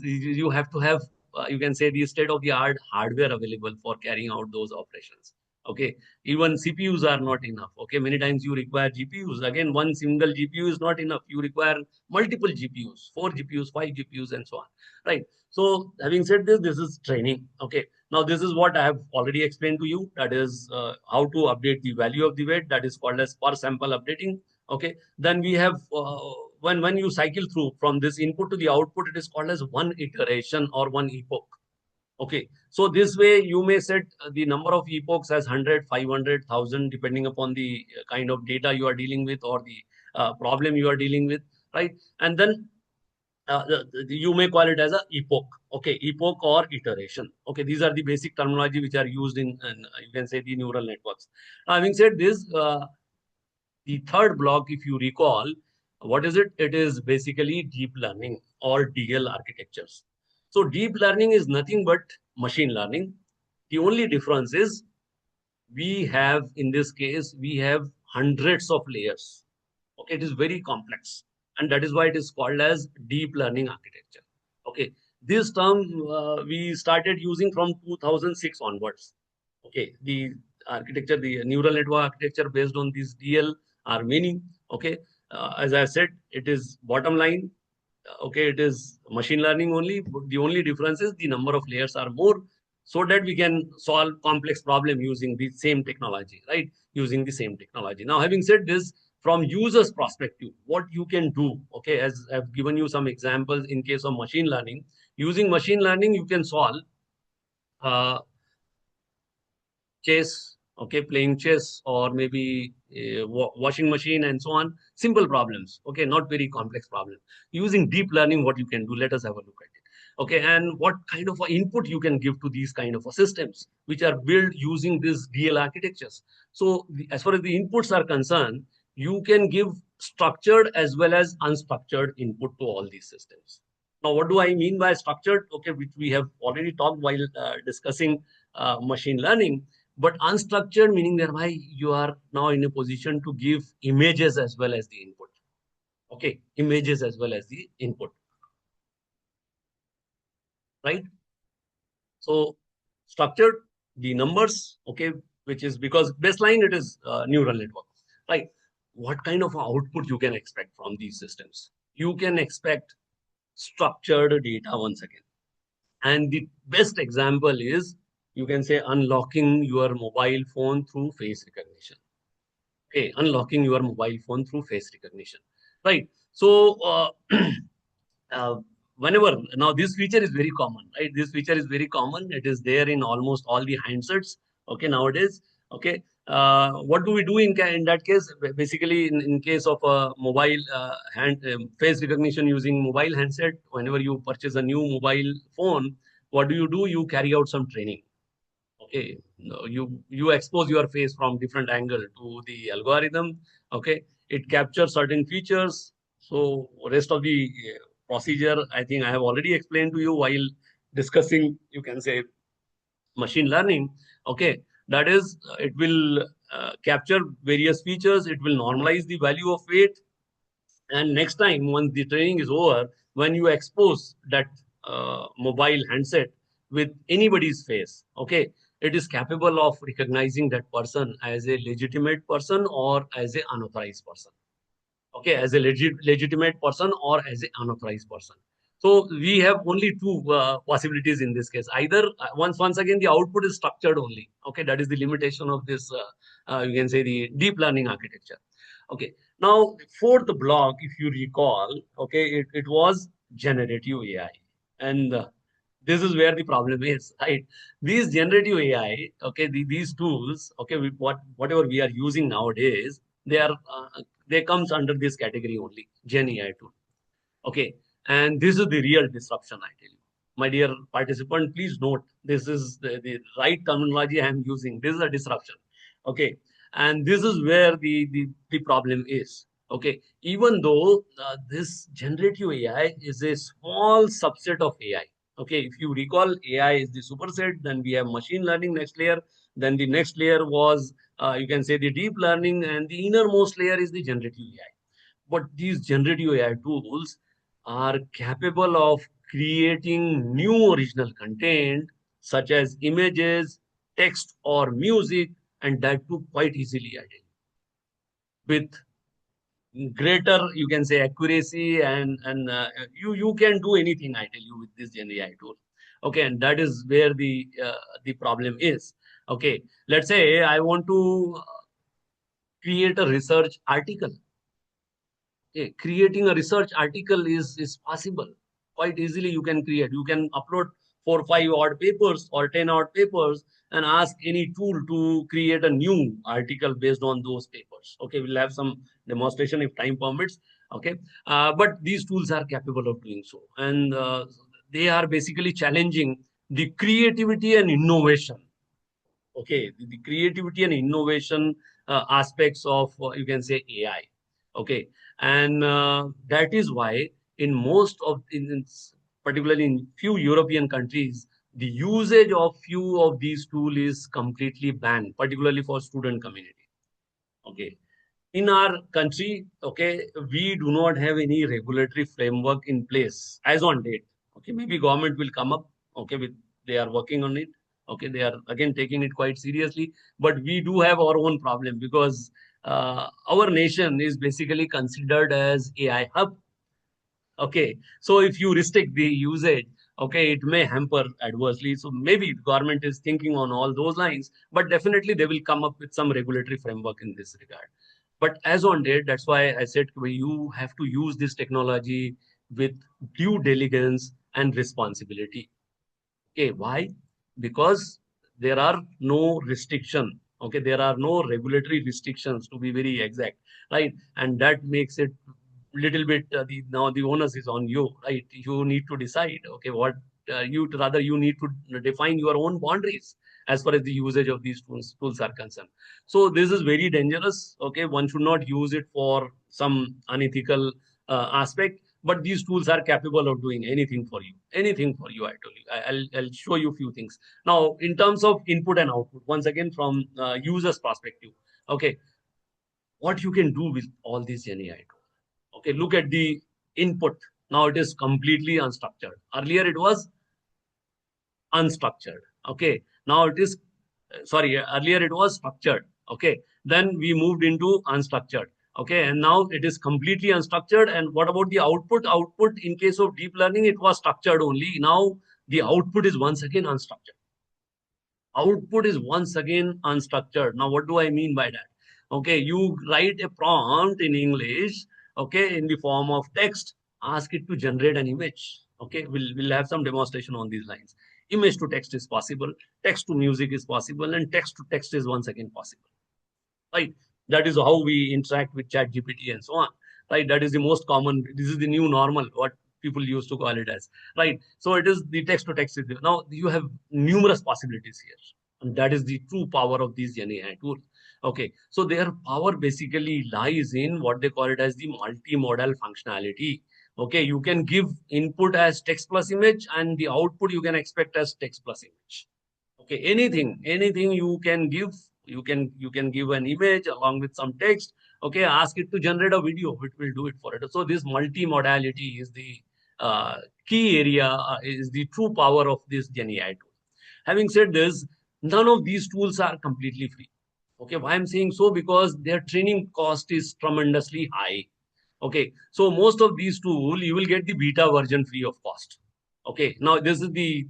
you have to have, you can say, the state-of-the-art hardware available for carrying out those operations. Okay, even CPUs are not enough. Okay, many times you require GPUs. Again, one single GPU is not enough. You require multiple GPUs, 4 GPUs, 5 GPUs, and so on. Right. So, having said this, this is training. Okay. Now, this is what I have already explained to you. That is how to update the value of the weight. That is called as per sample updating. Okay. Then we have when you cycle through from this input to the output, it is called as one iteration or one epoch. Okay, so this way you may set the number of epochs as 100, 500, 1000, depending upon the kind of data you are dealing with or the problem you are dealing with, right? And then you may call it as a epoch. Okay, epoch or iteration. Okay, these are the basic terminology which are used in you can say the neural networks. Now, having said this, the third block, if you recall, what is it? It is basically deep learning or DL architectures. So deep learning is nothing but machine learning. The only difference is we have, in this case, we have hundreds of layers. Okay, it is very complex, and that is why it is called as deep learning architecture. Okay, this term we started using from 2006 onwards. Okay, the architecture, the neural network architecture based on these DL are many. Okay, as I said, it is bottom line. Okay, it is machine learning only. But the only difference is the number of layers are more, so that we can solve complex problem using the same technology, right? Using the same technology. Now, having said this, from user's perspective, what you can do, okay, as I've given you some examples in case of machine learning. Using machine learning, you can solve chess, okay, playing chess, or maybe washing machine and so on. Simple problems, okay, not very complex problems. Using deep learning, what you can do, let us have a look at it. Okay, and what kind of input you can give to these kind of systems which are built using these DL architectures. So as far as the inputs are concerned, you can give structured as well as unstructured input to all these systems. Now, what do I mean by structured? Okay, which we have already talked while discussing machine learning. But unstructured meaning thereby you are now in a position to give images as well as the input. Okay, images as well as the input. Right? So structured, the numbers, okay, which is because baseline it is neural network. Right? What kind of output you can expect from these systems? You can expect structured data once again. And the best example is, you can say, unlocking your mobile phone through face recognition. Okay, unlocking your mobile phone through face recognition, right? So uh, whenever, now this feature is very common, right? This feature is very common. It is there in almost all the handsets, okay, nowadays. Okay, what do we do in that case? Basically, in case of a mobile face recognition using mobile handset, whenever you purchase a new mobile phone, what do? You carry out some training. Okay, no, you expose your face from different angle to the algorithm. Okay, it captures certain features. So rest of the procedure, I think I have already explained to you while discussing, you can say, machine learning. Okay, that is, it will capture various features. It will normalize the value of weight, and next time, once the training is over, when you expose that mobile handset with anybody's face, okay, it is capable of recognizing that person as a legitimate person or as a unauthorized person. Okay, as a legitimate person or as an unauthorized person. So we have only two possibilities in this case. Either once again the output is structured only. Okay, that is the limitation of this. You can say the deep learning architecture. Okay, now fourth block, if you recall, okay, it was generative AI, and this is where the problem is, right? These generative AI, okay, these tools, okay, whatever we are using nowadays, they comes under this category only, Gen AI tool. Okay, and this is the real disruption, I tell you. My dear participant, please note, this is the right terminology I am using. This is a disruption. Okay, and this is where the problem is. Okay, even though this generative AI is a small subset of AI. Okay, if you recall, AI is the superset, then we have machine learning next layer, then the next layer was, you can say, the deep learning, and the innermost layer is the generative AI. But these generative AI tools are capable of creating new original content, such as images, text, or music, and that too quite easily, I tell you, with greater, you can say, accuracy, and you can do anything, I tell you, with this Gen AI tool. Okay, and that is where the problem is. Okay, let's say I want to create a research article. Okay, creating a research article is possible. Quite easily you can create. You can upload 4 or 5 odd papers or 10 odd papers and ask any tool to create a new article based on those papers. Okay, we'll have some demonstration if time permits. Okay, but these tools are capable of doing so, and they are basically challenging the creativity and innovation. Okay, the creativity and innovation aspects of you can say AI. Okay, and that is why in most of particularly in few European countries, the usage of few of these tools is completely banned, particularly for student community. Okay, in our country, okay, we do not have any regulatory framework in place as on date. Okay, maybe government will come up. Okay, with they are working on it. Okay, they are again taking it quite seriously, but we do have our own problem because our nation is basically considered as AI hub. Okay, so if you restrict the usage, okay, it may hamper adversely. So maybe the government is thinking on all those lines, but definitely they will come up with some regulatory framework in this regard. But as on date, that's why I said you have to use this technology with due diligence and responsibility. Okay, why? Because there are no restriction. Okay, there are no regulatory restrictions to be very exact, right? And that makes it little bit now the onus is on you, right? You need to decide. Okay, what you need to define your own boundaries as far as the usage of these tools are concerned. So this is very dangerous. Okay, one should not use it for some unethical aspect, but these tools are capable of doing anything for you. Anything for you, I told you. I'll show you a few things. Now, in terms of input and output, once again, from user's perspective, okay, what you can do with all these GenAI tools. Okay, look at the input. Now it is completely unstructured. Earlier it was unstructured. Okay, now it is, sorry, earlier it was structured. Okay, then we moved into unstructured. Okay, and now it is completely unstructured. And what about the output? Output in case of deep learning, it was structured only. Now the output is once again unstructured. Output is once again unstructured. Now, what do I mean by that? Okay, you write a prompt in English, okay, in the form of text, ask it to generate an image. Okay, we'll have some demonstration on these lines. Image to text is possible, text to music is possible, and text to text is once again possible. Right? That is how we interact with ChatGPT and so on. Right? That is the most common. This is the new normal, what people used to call it as. Right? So it is the text to text. Now you have numerous possibilities here. And that is the true power of these GenAI tools. Okay. So their power basically lies in what they call it as the multimodal functionality. Okay. You can give input as text plus image, and the output you can expect as text plus image. Okay, anything you can give, you can give an image along with some text. Okay, ask it to generate a video, it will do it for it. So this multimodality is the key area, is the true power of this GenAI tool. Having said this, none of these tools are completely free. Okay, why I'm saying so? Because their training cost is tremendously high. Okay, so most of these tools you will get the beta version free of cost. Okay, now this is the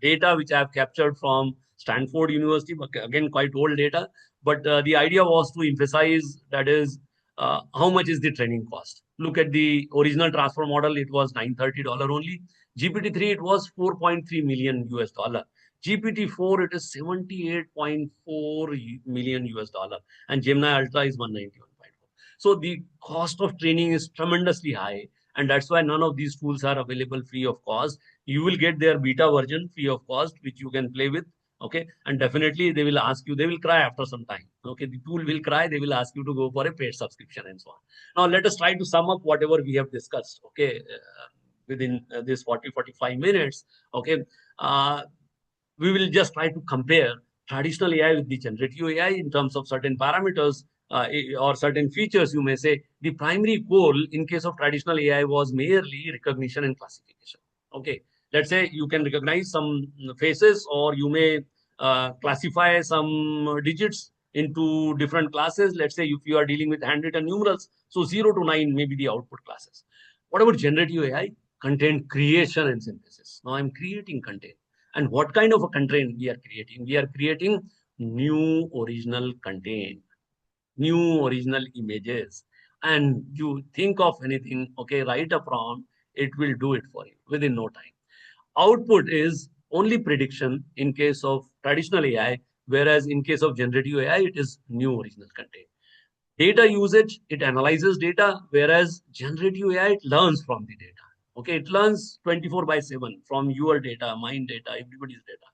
data which I have captured from Stanford University, but again quite old data. But the idea was to emphasize, that is, how much is the training cost. Look at the original transfer model; it was $930 only. GPT-3 it was 4.3 million US dollar. GPT-4 it is 78.4 million US dollar, and Gemini Ultra is 191.4. So the cost of training is tremendously high, and that's why none of these tools are available free of cost. You will get their beta version free of cost, which you can play with. Okay, and definitely they will ask you, they will cry after some time. Okay, the tool will cry, they will ask you to go for a paid subscription and so on. Now let us try to sum up whatever we have discussed. Okay, within this 40-45 minutes. Okay, we will just try to compare traditional AI with the generative AI in terms of certain parameters or certain features. You may say the primary goal in case of traditional AI was merely recognition and classification. Okay, let's say you can recognize some faces, or you may classify some digits into different classes. Let's say if you are dealing with handwritten numerals, so 0 to 9 may be the output classes. What about generative AI? Content creation and synthesis. Now I'm creating content. And what kind of a content we are creating? We are creating new original content, new original images. And you think of anything, okay, write a prompt, it will do it for you within no time. Output is only prediction in case of traditional AI, whereas in case of generative AI, it is new original content. Data usage, it analyzes data, whereas generative AI, it learns from the data. Okay, it learns 24/7 from your data, mine data, everybody's data.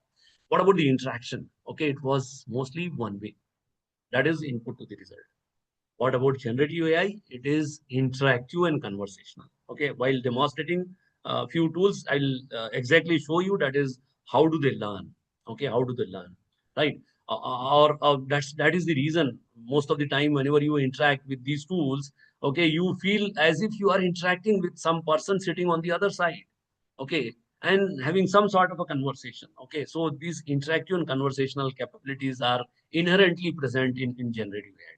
What about the interaction? Okay, it was mostly one way. That is input to the result. What about generative AI? It is interactive and conversational. Okay, while demonstrating a few tools, I'll exactly show you that is how do they learn. Okay, how do they learn, right? Or that is the reason most of the time whenever you interact with these tools, okay, you feel as if you are interacting with some person sitting on the other side, okay, and having some sort of a conversation. Okay, so these interactive and conversational capabilities are inherently present in generative AI.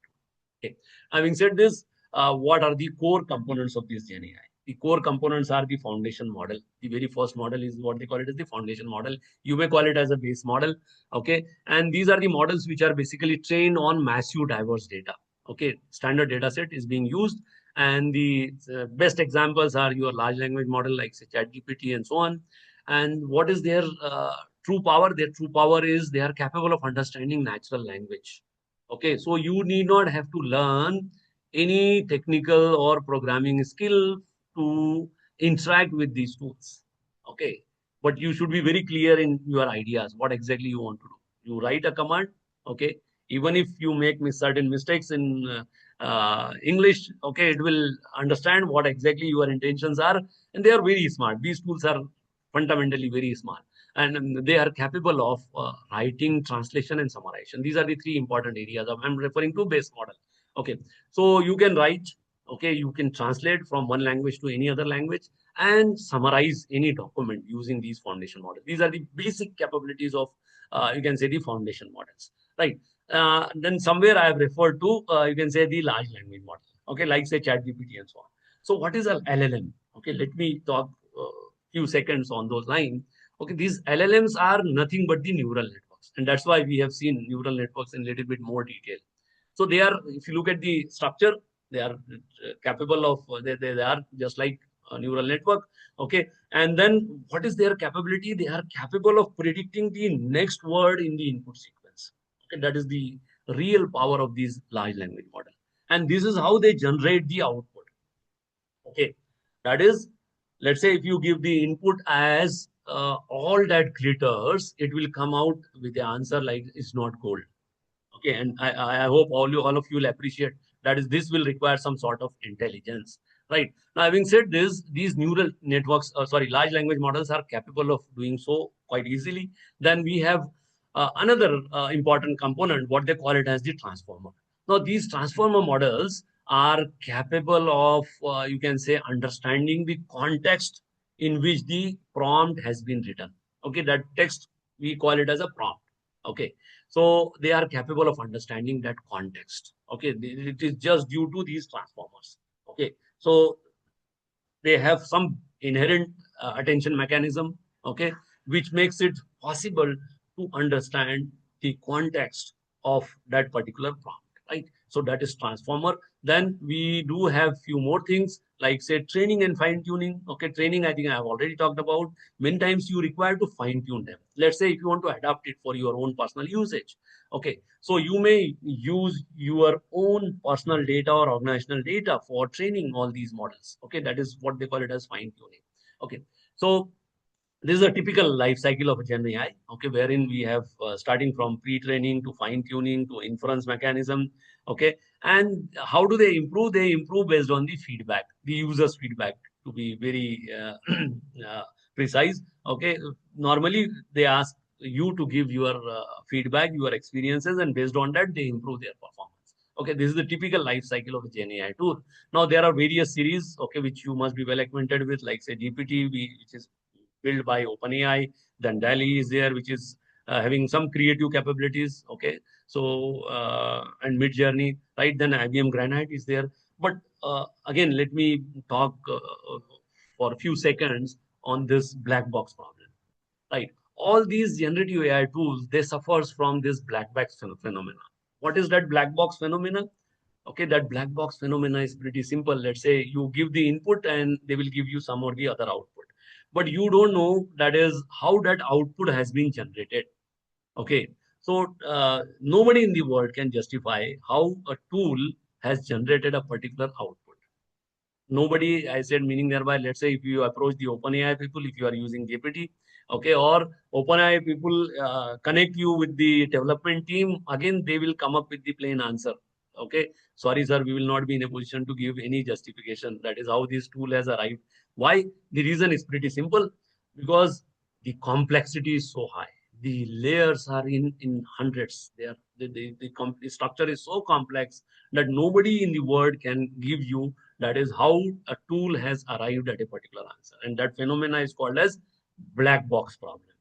Okay. Having said this, what are the core components of this Gen AI? The core components are the foundation model. The very first model is what they call it as the foundation model. You may call it as a base model. Okay. And these are the models which are basically trained on massive diverse data. Okay. Standard data set is being used. And the best examples are your large language model like say ChatGPT and so on. And what is their true power? Their true power is they are capable of understanding natural language. Okay, so you need not have to learn any technical or programming skill to interact with these tools. Okay, but you should be very clear in your ideas, what exactly you want to do. You write a command, okay, even if you make certain mistakes in English, okay, it will understand what exactly your intentions are, and they are very smart. These tools are fundamentally very smart, and they are capable of writing, translation, and summarization. These are the three important areas. I'm referring to base model. Okay, so you can write, okay, you can translate from one language to any other language and summarize any document using these foundation models. These are the basic capabilities of, you can say, the foundation models, right? Then somewhere I have referred to, you can say, the large language model, okay, like say ChatGPT and so on. So what is an LLM? Okay, let me talk few seconds on those lines. Okay, these LLMs are nothing but the neural networks, and that's why we have seen neural networks in a little bit more detail. So they are, if you look at the structure, they are capable of, they are just like a neural network. Okay, and then what is their capability? They are capable of predicting the next word in the input sequence. Okay, that is the real power of these large language model, and this is how they generate the output. Okay, that is, let's say if you give the input as all that glitters, it will come out with the answer like it's not gold. Okay, and I hope all of you will appreciate that is this will require some sort of intelligence, right? Now, having said this, these neural networks, sorry, large language models are capable of doing so quite easily. Then we have another important component, what they call it as the transformer. Now, these transformer models are capable of, you can say, understanding the context in which the prompt has been written. Okay, that text, we call it as a prompt. Okay, so they are capable of understanding that context. Okay, it is just due to these transformers. Okay, so they have some inherent attention mechanism, okay, which makes it possible to understand the context of that particular prompt, right? So that is transformer. Then we do have few more things like say training and fine tuning. Okay, training, I think I have already talked about. Many times you require to fine tune them. Let's say if you want to adapt it for your own personal usage. Okay, so you may use your own personal data or organizational data for training all these models. Okay, that is what they call it as fine tuning. Okay, so this is a typical life cycle of a Gen AI, okay, wherein we have starting from pre-training to fine-tuning to inference mechanism, okay, and how do they improve? They improve based on the feedback, the user's feedback, to be very precise, okay. Normally, they ask you to give your feedback, your experiences, and based on that, they improve their performance. Okay, this is the typical life cycle of a Gen AI tool. Now, there are various series, okay, which you must be well acquainted with, like say GPT, which is built by OpenAI. Then DALI is there, which is having some creative capabilities. Okay, so and Midjourney, right? Then IBM Granite is there. But again, let me talk for a few seconds on this black box problem, right? All these generative AI tools, they suffers from this black box phenomena. What is that black box phenomena? Okay, that black box phenomena is pretty simple. Let's say you give the input and they will give you some or the other output, but you don't know that is how that output has been generated. Okay, so nobody in the world can justify how a tool has generated a particular output. Nobody, I said, meaning thereby, let's say if you approach the OpenAI people, if you are using GPT, okay, or OpenAI people connect you with the development team, again, they will come up with the plain answer. Okay, sorry, sir, we will not be in a position to give any justification. That is how this tool has arrived. Why? The reason is pretty simple, because the complexity is so high. The layers are in hundreds. The structure is so complex that nobody in the world can give you. That is how a tool has arrived at a particular answer. And that phenomena is called as black box problem.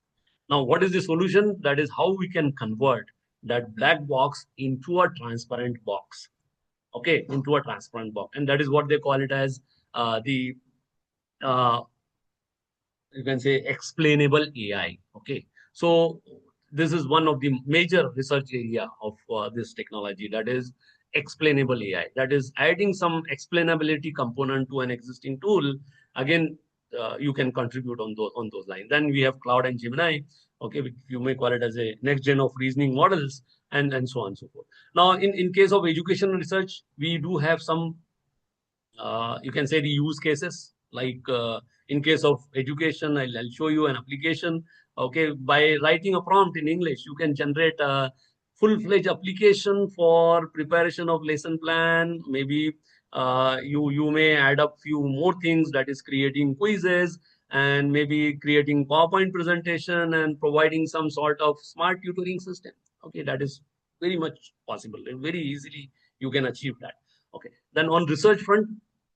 Now, what is the solution? That is how we can convert that black box into a transparent box. Okay, into a transparent box. And that is what they call it as the you can say explainable AI. Okay, so this is one of the major research area of this technology, that is explainable AI. That is adding some explainability component to an existing tool. Again, you can contribute on those lines. Then we have Cloud and Gemini. Okay, which you may call it as a next gen of reasoning models, and so on and so forth. Now, in case of education research, we do have some you can say the use cases, like in case of education, I'll show you an application. Okay, by writing a prompt in English, you can generate a full-fledged application for preparation of lesson plan. Maybe you may add up few more things, that is creating quizzes, and maybe creating PowerPoint presentation and providing some sort of smart tutoring system. Okay, that is very much possible, and very easily you can achieve that. Okay, then on research front,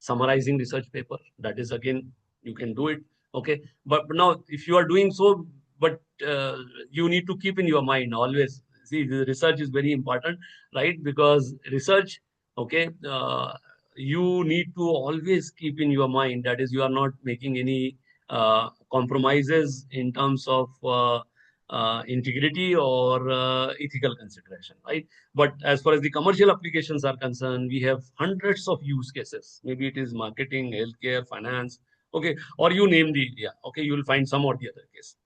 summarizing research paper, that is again, you can do it. Okay, but now if you are doing so, but you need to keep in your mind always, see, the research is very important, right? Because research, okay, you need to always keep in your mind, that is, you are not making any compromises in terms of integrity or ethical consideration, right? But as far as the commercial applications are concerned, we have hundreds of use cases. Maybe it is marketing, healthcare, finance, okay, or you name the area. Okay, you will find some or the other case.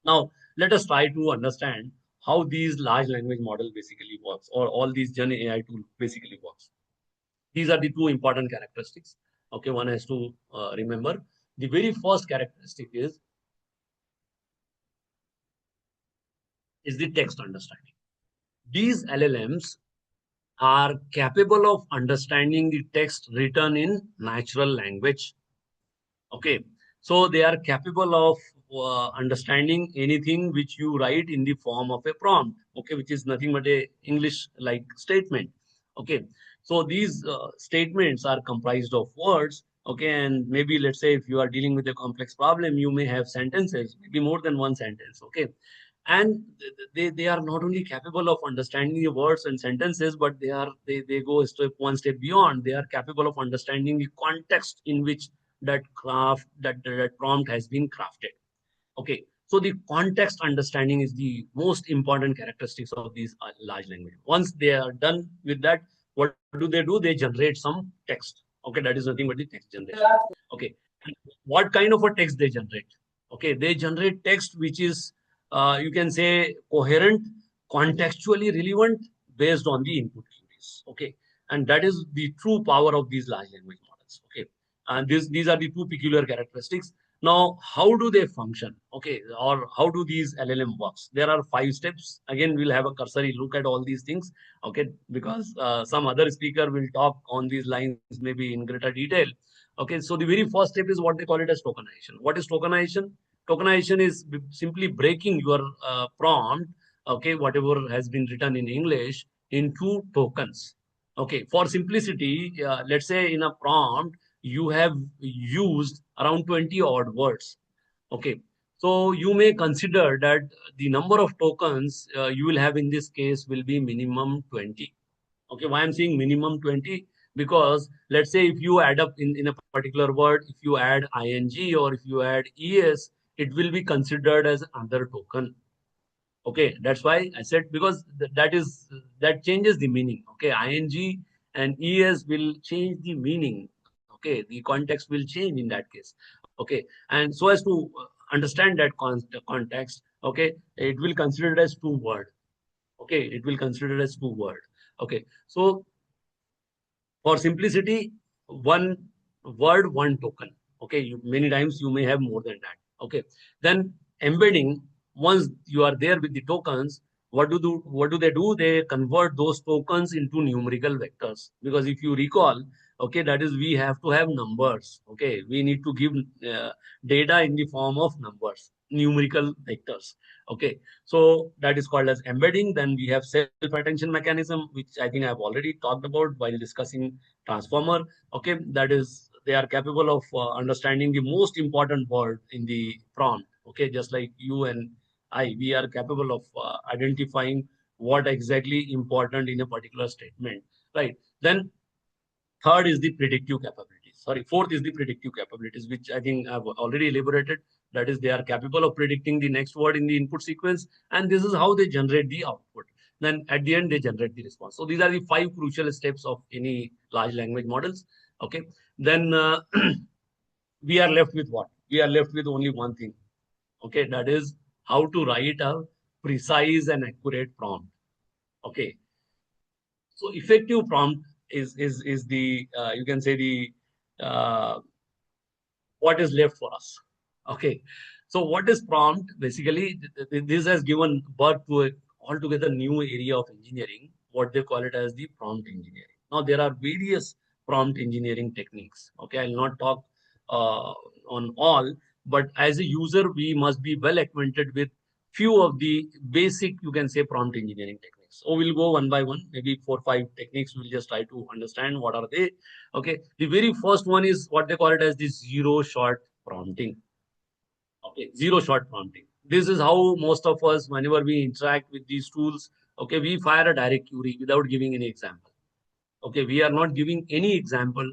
Now, let us try to understand how these large language model basically works, or all these Gen AI tool basically works. These are the two important characteristics. Okay, one has to remember. The very first characteristic is the text understanding. These LLMs are capable of understanding the text written in natural language. Okay, so they are capable of understanding anything which you write in the form of a prompt. Okay, which is nothing but a English-like statement. Okay, so these statements are comprised of words. Okay, and maybe let's say if you are dealing with a complex problem, you may have sentences, maybe more than one sentence. Okay, and they are not only capable of understanding the words and sentences, but they go one step beyond. They are capable of understanding the context in which that prompt has been crafted. Okay, so the context understanding is the most important characteristics of these large language. Once they are done with that, what do? They generate some text. Okay, that is nothing but the text generation. Okay, what kind of a text they generate? Okay, they generate text which is you can say coherent, contextually relevant, based on the input queries. Okay, and that is the true power of these large language models. Okay, and these are the two peculiar characteristics. Now, how do they function? Okay, or how do these LLM works? There are 5 steps. Again, we'll have a cursory look at all these things. Okay, because some other speaker will talk on these lines maybe in greater detail. Okay, so the very first step is what they call it as tokenization. What is tokenization? Tokenization is simply breaking your prompt, okay, whatever has been written in English, into tokens. Okay, for simplicity, let's say in a prompt, you have used around 20 odd words. Okay, so you may consider that the number of tokens you will have in this case will be minimum 20. Okay, why I'm saying minimum 20? Because let's say if you add up in a particular word, if you add ing or if you add es, it will be considered as another token. Okay, that's why I said, because that changes the meaning. Okay, ing and es will change the meaning. Okay, the context will change in that case. Okay, and so as to understand that context, okay, it will consider it as 2 word. Okay, it will consider it as 2 word. Okay, so For simplicity, one word, one token. Okay, many times you may have more than that. Okay, then embedding, once you are there with the tokens, what do they do? They convert those tokens into numerical vectors. Because if you recall, okay, that is, we have to have numbers. Okay, we need to give data in the form of numbers, numerical vectors. Okay, so that is called as embedding. Then we have self-attention mechanism, which I think I've already talked about while discussing transformer. Okay, that is, they are capable of understanding the most important word in the prompt. Okay, just like you and I, we are capable of identifying what exactly important in a particular statement, right? Then third is the predictive capabilities. Sorry, fourth is the predictive capabilities, which I think I've already elaborated. That is, they are capable of predicting the next word in the input sequence, and this is how they generate the output. Then at the end, they generate the response. So these are the 5 crucial steps of any large language models. Okay, then we are left with what? We are left with only one thing. Okay, that is how to write a precise and accurate prompt. Okay, so effective prompt is the you can say the uh, what is left for us. Okay, so what is prompt? Basically, this has given birth to a altogether new area of engineering, what they call it as the prompt engineering. Now, there are various prompt engineering techniques. Okay, I'll not talk uh, on all, but as a user, we must be well acquainted with few of the basic, you can say, prompt engineering techniques. So we'll go one by one, maybe 4 or 5 techniques. We'll just try to understand what are they. Okay, the very first one is what they call it as the zero shot prompting. Okay, zero shot prompting. This is how most of us, whenever we interact with these tools, okay, we fire a direct query without giving any example. Okay, we are not giving any example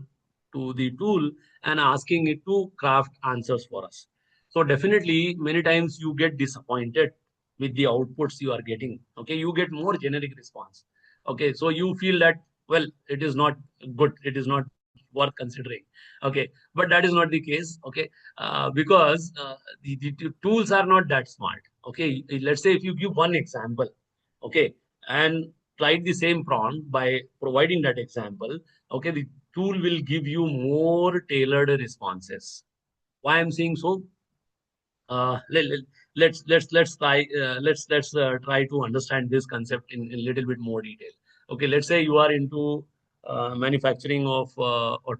to the tool and asking it to craft answers for us. So definitely, many times you get disappointed with the outputs you are getting. Okay, you get more generic response. Okay, so you feel that, well, it is not good, it is not worth considering. Okay, but that is not the case. Okay, because the tools are not that smart. Okay, let's say if you give one example, okay, and tried the same prompt by providing that example, okay, the tool will give you more tailored responses. Why I'm saying so? Let's try to understand this concept in a little bit more detail. Okay, let's say you are into manufacturing of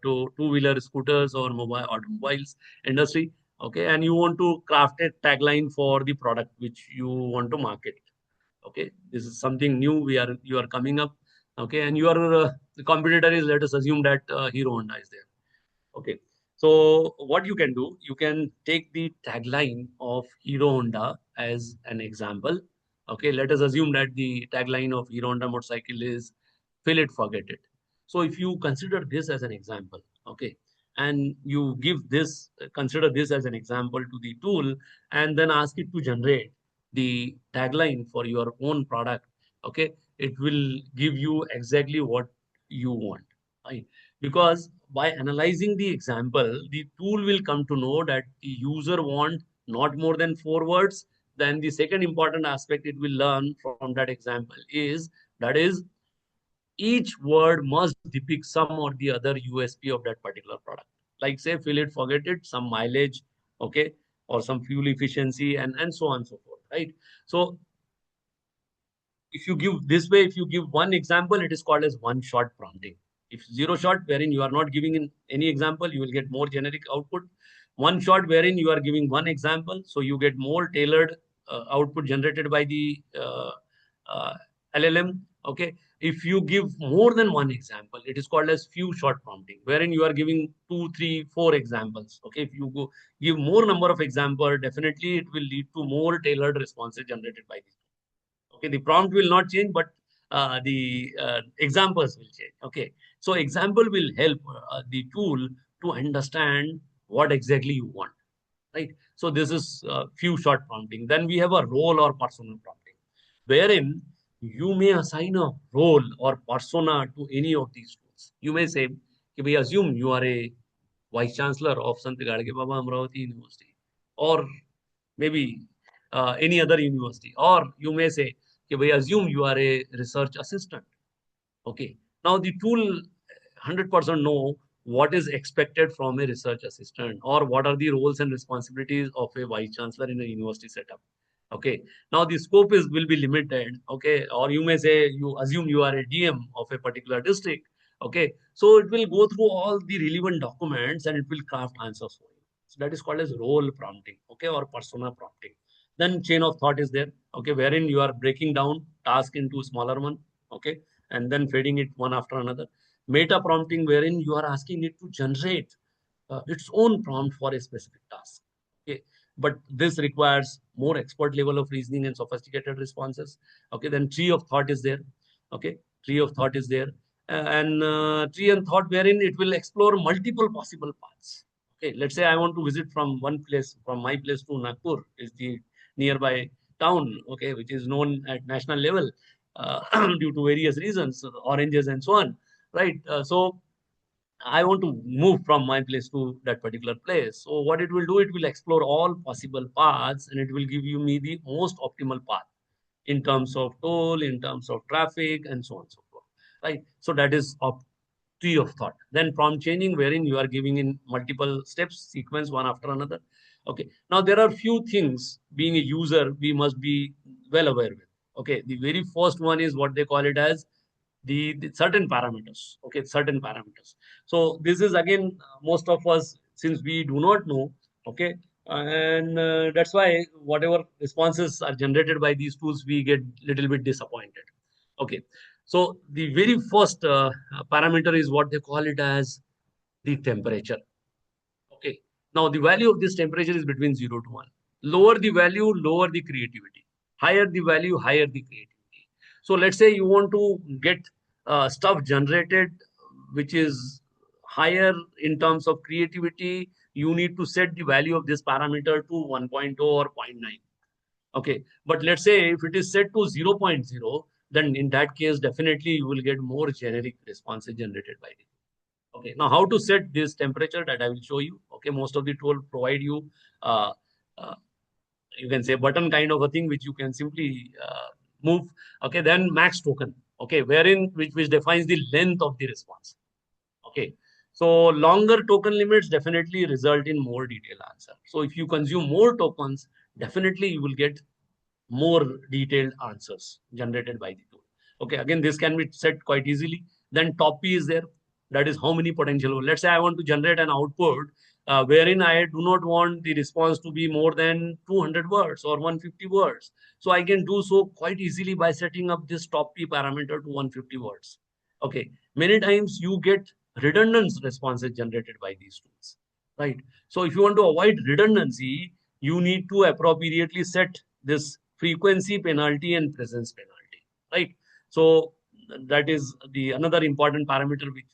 two-wheeler scooters or mobile automobiles industry. Okay, and you want to craft a tagline for the product which you want to market. Okay, this is something new you are coming up. Okay, and your the competitor is, let us assume that Hero Honda is there. Okay, so what you can do, you can take the tagline of Hero Honda as an example. Okay, let us assume that the tagline of Hero Honda motorcycle is "Fill it, forget it." So if you consider this as an example, okay, and you give this, consider this as an example to the tool, and then ask it to generate the tagline for your own product, okay, it will give you exactly what you want, right? Because by analyzing the example, the tool will come to know that the user want not more than 4 words. Then the second important aspect it will learn from that example is, that is, each word must depict some or the other USP of that particular product. Like say, fill it, forget it, some mileage, okay, or some fuel efficiency, and so on and so forth, right? So if you give this way, if you give one example, it is called as one shot prompting. If zero shot, wherein you are not giving in any example, you will get more generic output. One shot, wherein you are giving one example, so you get more tailored output generated by the uh, LLM. Okay, if you give more than one example, it is called as few shot prompting, wherein you are giving 2, 3, 4 examples. Okay, if you go give more number of example, definitely it will lead to more tailored responses generated by the. Okay, the prompt will not change, but the examples will change. Okay, so example will help the tool to understand what exactly you want, right? So this is few shot prompting. Then we have a role or persona prompting, wherein you may assign a role or persona to any of these tools. You may say, कि भाई, assume you are a vice chancellor of Sant Gadge Baba Amravati University, or maybe any other university, or you may say, कि भाई, assume you are a research assistant. Okay, now the tool 100% know what is expected from a research assistant or what are the roles and responsibilities of a vice chancellor in a university setup. Okay, now the scope will be limited. Okay, or you may say, you assume you are a DM of a particular district. Okay, so it will go through all the relevant documents and it will craft answers for you. So that is called as role prompting, okay, or persona prompting. Then chain of thought is there, okay, wherein you are breaking down task into smaller one, okay, and then feeding it one after another. Meta prompting, wherein you are asking it to generate its own prompt for a specific task. Okay, but this requires more expert level of reasoning and sophisticated responses. Okay, then tree of thought is there. Okay, tree of thought is there, and tree and thought, wherein it will explore multiple possible paths. Okay, let's say I want to visit from one place, from my place to Nagpur, is the nearby town, okay, which is known at national level due to various reasons, oranges and so on, right? So I want to move from my place to that particular place. So what it will do, it will explore all possible paths and it will give you me the most optimal path in terms of toll, in terms of traffic, and so on and so forth. Right. So that is tree of thought. Then prompt chaining, wherein you are giving in multiple steps, sequence one after another. Okay. Now there are few things being a user we must be well aware with. Okay. The very first one is what they call it as the certain parameters. Okay, certain parameters. So this is again most of us, since we do not know. Okay, and that's why whatever responses are generated by these tools, we get little bit disappointed. Okay, so the very first parameter is what they call it as the temperature. Okay, now the value of this temperature is between 0 to 1. Lower the value, lower the creativity. Higher the value, higher the creativity. So let's say you want to get stuff generated which is higher in terms of creativity, you need to set the value of this parameter to 1.0 or 0.9. Okay, but let's say if it is set to 0.0, then in that case, definitely you will get more generic responses generated by it. Okay, now how to set this temperature, that I will show you. Okay, most of the tool provide you, uh, uh, you can say button kind of a thing, which you can simply move. Okay, then max token. Okay, wherein which defines the length of the response. Okay, so longer token limits definitely result in more detailed answer. So if you consume more tokens, definitely you will get more detailed answers generated by the tool. Okay, again, this can be set quite easily. Then top P is there. That is how many potential. Let's say I want to generate an output wherein I do not want the response to be more than 200 words or 150 words. So I can do so quite easily by setting up this top P parameter to 150 words. Okay, many times you get redundant responses generated by these tools, right? So if you want to avoid redundancy, you need to appropriately set this frequency penalty and presence penalty, right? So that is the another important parameter which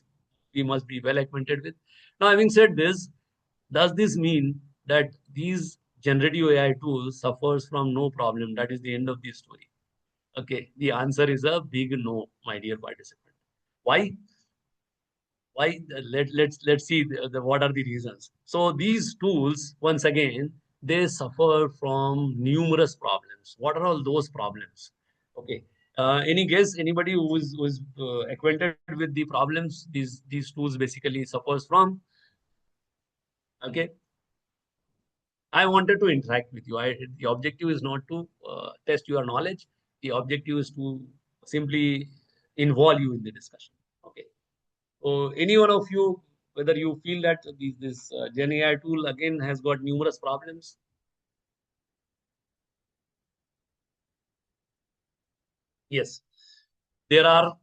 we must be well acquainted with. Now, having said this, does this mean that these generative AI tools suffers from no problem? That is the end of the story. Okay, the answer is a big no, my dear participant. Why? Why? Let's see what are the reasons. So these tools, once again, they suffer from numerous problems. What are all those problems? Okay, any guess? Anybody who is acquainted with the problems these tools basically suffers from? Okay, I wanted to interact with you. The objective is not to test your knowledge. The objective is to simply involve you in the discussion. Okay. So any one of you, whether you feel that this Gen AI tool again has got numerous problems? Yes, there are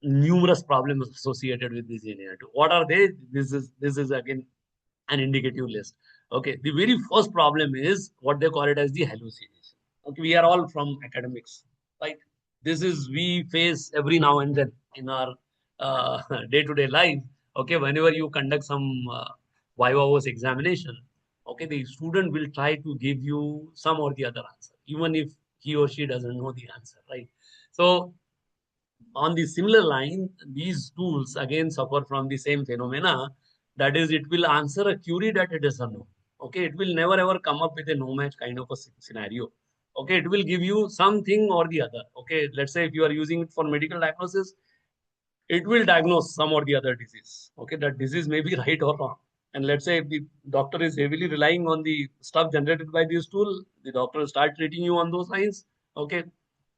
numerous problems associated with this Gen AI tool. What are they? This is again an indicative list. Okay, the very first problem is what they call it as the hallucination. Okay, we are all from academics, right? This is we face every now and then in our day-to-day life. Okay, whenever you conduct some viva examination, okay, the student will try to give you some or the other answer, even if he or she doesn't know the answer, right? So on the similar line, these tools again suffer from the same phenomena. That is, it will answer a query that it is a no. Okay, it will never ever come up with a no match kind of a scenario. Okay, it will give you something or the other. Okay, let's say if you are using it for medical diagnosis, it will diagnose some or the other disease. Okay, that disease may be right or wrong. And let's say if the doctor is heavily relying on the stuff generated by this tool, the doctor will start treating you on those lines. Okay,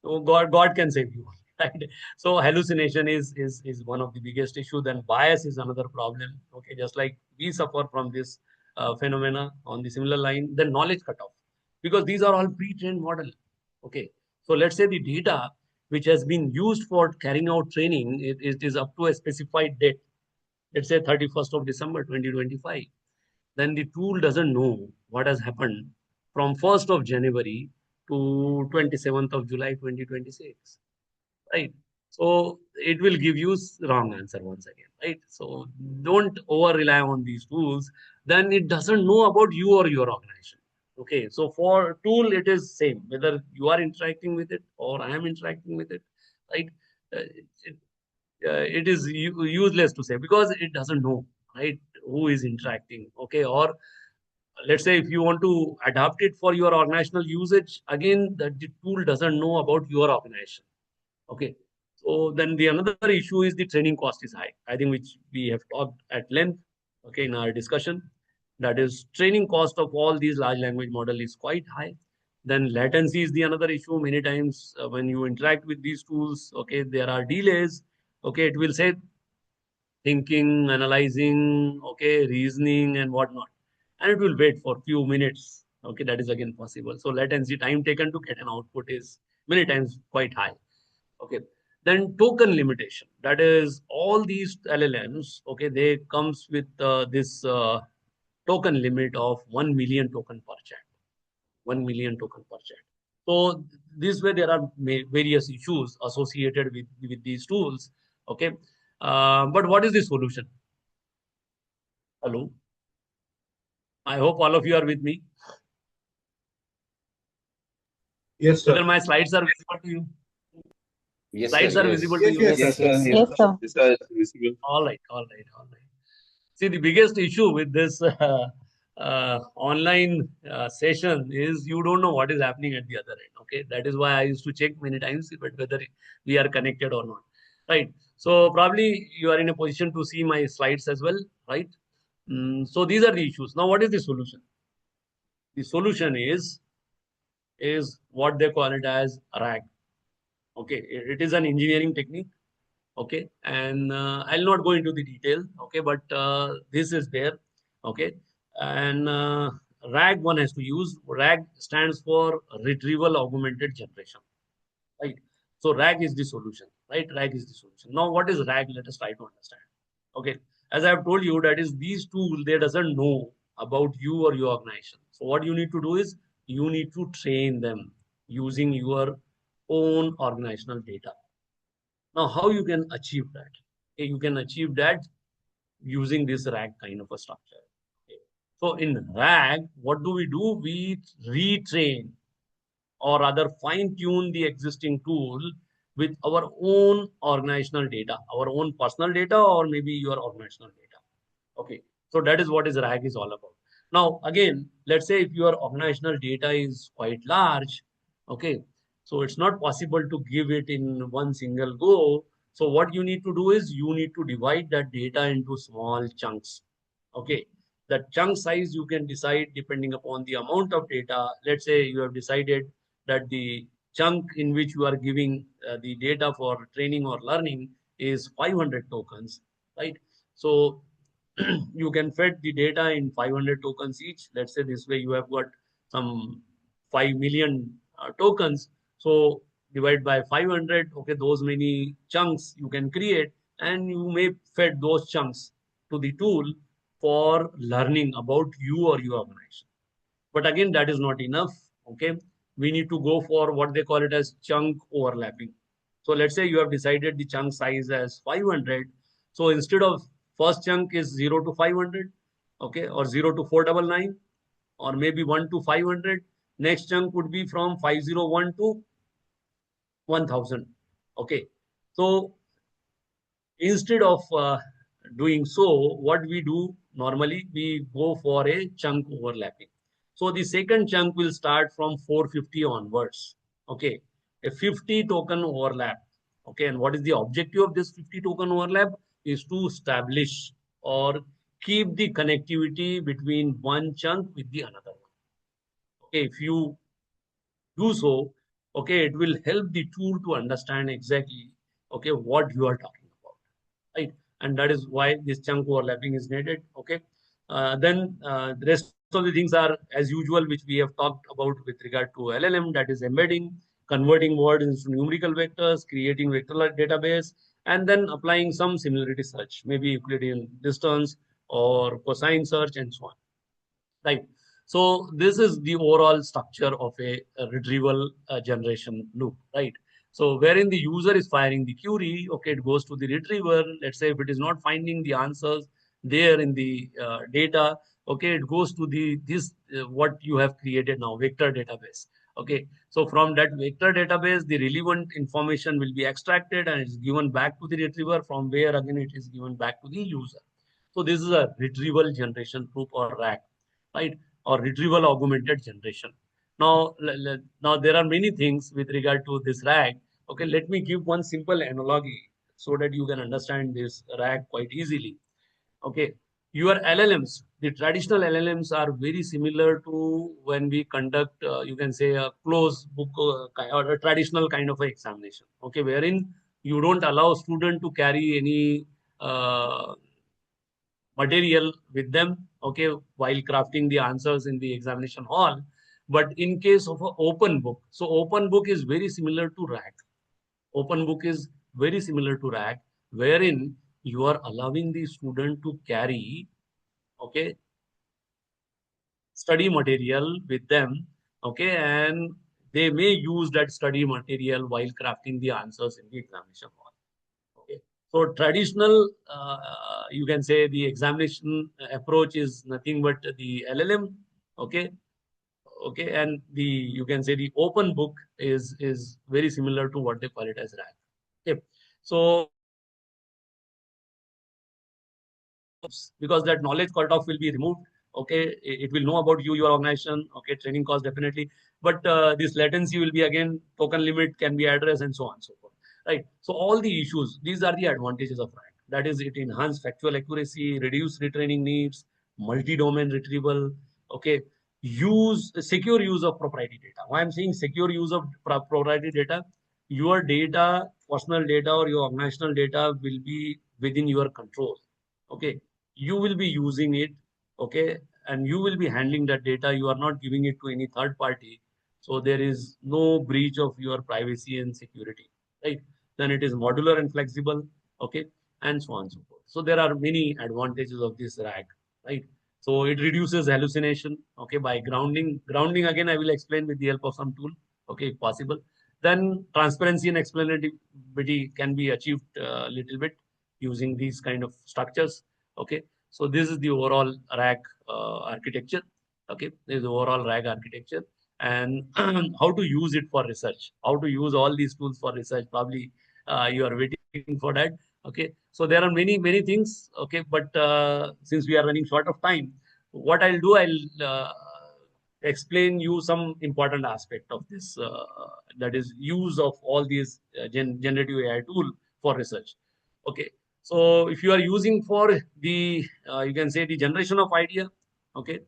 so God can save you. Right? So hallucination is one of the biggest issue. Then bias is another problem. Okay, just like we suffer from this phenomena on the similar line. Then knowledge cutoff, because these are all pre-trained model. Okay, so let's say the data which has been used for carrying out training, it is up to a specified date. Let's say 31st of December 2025. Then the tool doesn't know what has happened from 1st of January to 27th of July 2026. Right? So it will give you wrong answer once again. Right? So don't over rely on these tools. Then it doesn't know about you or your organization. Okay, so for tool, it is same whether you are interacting with it or I am interacting with it, right? It, it is useless to say because it doesn't know, right, who is interacting. Okay, or let's say if you want to adapt it for your organizational usage, again, that the tool doesn't know about your organization. Okay, so then the another issue is the training cost is high. I think which we have talked at length. Okay, in our discussion, that is training cost of all these large language model is quite high. Then latency is the another issue. Many times when you interact with these tools, okay, there are delays. Okay, it will say thinking, analyzing, okay, reasoning and whatnot, and it will wait for few minutes. Okay, that is again possible. So latency, time taken to get an output, is many times quite high. Okay, then token limitation, that is all these LLMs, okay, they comes with this token limit of 1 million token per chat. 1 million token per chat. So this way there are various issues associated with these tools. Okay, but what is the solution? Hello, I hope all of you are with me. Yes, sir. Whether my slides are visible to you? Yes, Slides sir. are Yes. visible to you? Yes, Yes, sir. yes. Yes, sir. Yes, sir. Visible. All right. See, the biggest issue with this online session is you don't know what is happening at the other end. Okay, that is why I used to check many times, but whether we are connected or not. Right. So probably you are in a position to see my slides as well. Right. So these are the issues. Now, what is the solution? The solution is what they call it as RAG. Okay, it is an engineering technique. Okay, and I'll not go into the detail. Okay, but this is there. Okay, and RAG one has to use. RAG stands for retrieval augmented generation. Right. So RAG is the solution. Right. RAG is the solution. Now, what is RAG? Let us try to understand. Okay, as I have told you, that is these tools, they doesn't know about you or your organization. So what you need to do is you need to train them using your own organizational data. Now, how you can achieve that? Okay, you can achieve that using this RAG kind of a structure. Okay. So in RAG, what do? We retrain or rather fine tune the existing tool with our own organizational data, our own personal data, or maybe your organizational data. Okay, so that is what is RAG is all about. Now, again, let's say if your organizational data is quite large, okay, so it's not possible to give it in one single go. So what you need to do is you need to divide that data into small chunks. Okay, the chunk size you can decide depending upon the amount of data. Let's say you have decided that the chunk in which you are giving the data for training or learning is 500 tokens, right? So you can fed the data in 500 tokens each. Let's say this way you have got some 5 million tokens. So divide by 500, okay, those many chunks you can create, and you may fed those chunks to the tool for learning about you or your organization. But again, that is not enough. Okay, we need to go for what they call it as chunk overlapping. So let's say you have decided the chunk size as 500. So instead of first chunk is 0 to 500, okay, or 0 to 499, or maybe 1 to 500. Next chunk would be from 501 to 1000. Okay, so instead of doing so, what we do normally, we go for a chunk overlapping. So the second chunk will start from 450 onwards. Okay, a 50 token overlap. Okay, and what is the objective of this 50 token overlap? Is to establish or keep the connectivity between one chunk with the another one. Okay, if you do so, okay, it will help the tool to understand exactly, okay, what you are talking about, right? And that is why this chunk overlapping is needed. Okay, then the rest of the things are as usual, which we have talked about with regard to LLM, that is embedding, converting words into numerical vectors, creating vector database, and then applying some similarity search, maybe Euclidean distance or cosine search and so on, right? So this is the overall structure of a retrieval generation loop, right? So wherein the user is firing the query, okay, it goes to the retriever. Let's say if it is not finding the answers there in the data, okay, it goes to this what you have created now, vector database. Okay, so from that vector database, the relevant information will be extracted and is given back to the retriever, from where again it is given back to the user. So this is a retrieval generation loop, or RAG, right? Or retrieval augmented generation. Now, now there are many things with regard to this RAG. Okay, let me give one simple analogy so that you can understand this RAG quite easily. Okay, your LLMs, the traditional LLMs are very similar to when we conduct, you can say, a closed book or a traditional kind of a examination. Okay, wherein you don't allow student to carry any material with them, okay, while crafting the answers in the examination hall. But in case of an open book, so open book is very similar to RAG. Open book is very similar to RAG, wherein you are allowing the student to carry, okay, study material with them, okay, and they may use that study material while crafting the answers in the examination hall. Okay. So traditional, you can say the examination approach is nothing but the LLM. Okay. Okay. And the, you can say the open book is very similar to what they call it as RAG. Okay. So because that knowledge cutoff will be removed. Okay, it will know about you, your organization. Okay, training cost definitely, but this latency will be again, token limit can be addressed and so on and so forth. Right. So all the issues, these are the advantages of RAG. That is, it enhance factual accuracy, reduce retraining needs, multi-domain retrieval. Okay, secure use of proprietary data. Why I'm saying secure use of proprietary data? Your data, personal data or your organizational data will be within your control. Okay, you will be using it, okay, and you will be handling that data. You are not giving it to any third party, so there is no breach of your privacy and security, right? Then it is modular and flexible, okay, and so on and so forth. So there are many advantages of this RAG, right? So it reduces hallucination, okay, by grounding again I will explain with the help of some tool, okay, if possible. Then transparency and explainability can be achieved a little bit using these kind of structures. Okay, so this is the overall RAG architecture. Okay, this is the overall RAG architecture, and how to use it for research, how to use all these tools for research. Probably you are waiting for that. Okay, so there are many things. Okay, but since we are running short of time, what I'll do, I'll explain you some important aspect of this, that is use of all these generative AI tool for research. Okay, so if you are using for the, you can say the generation of idea, okay,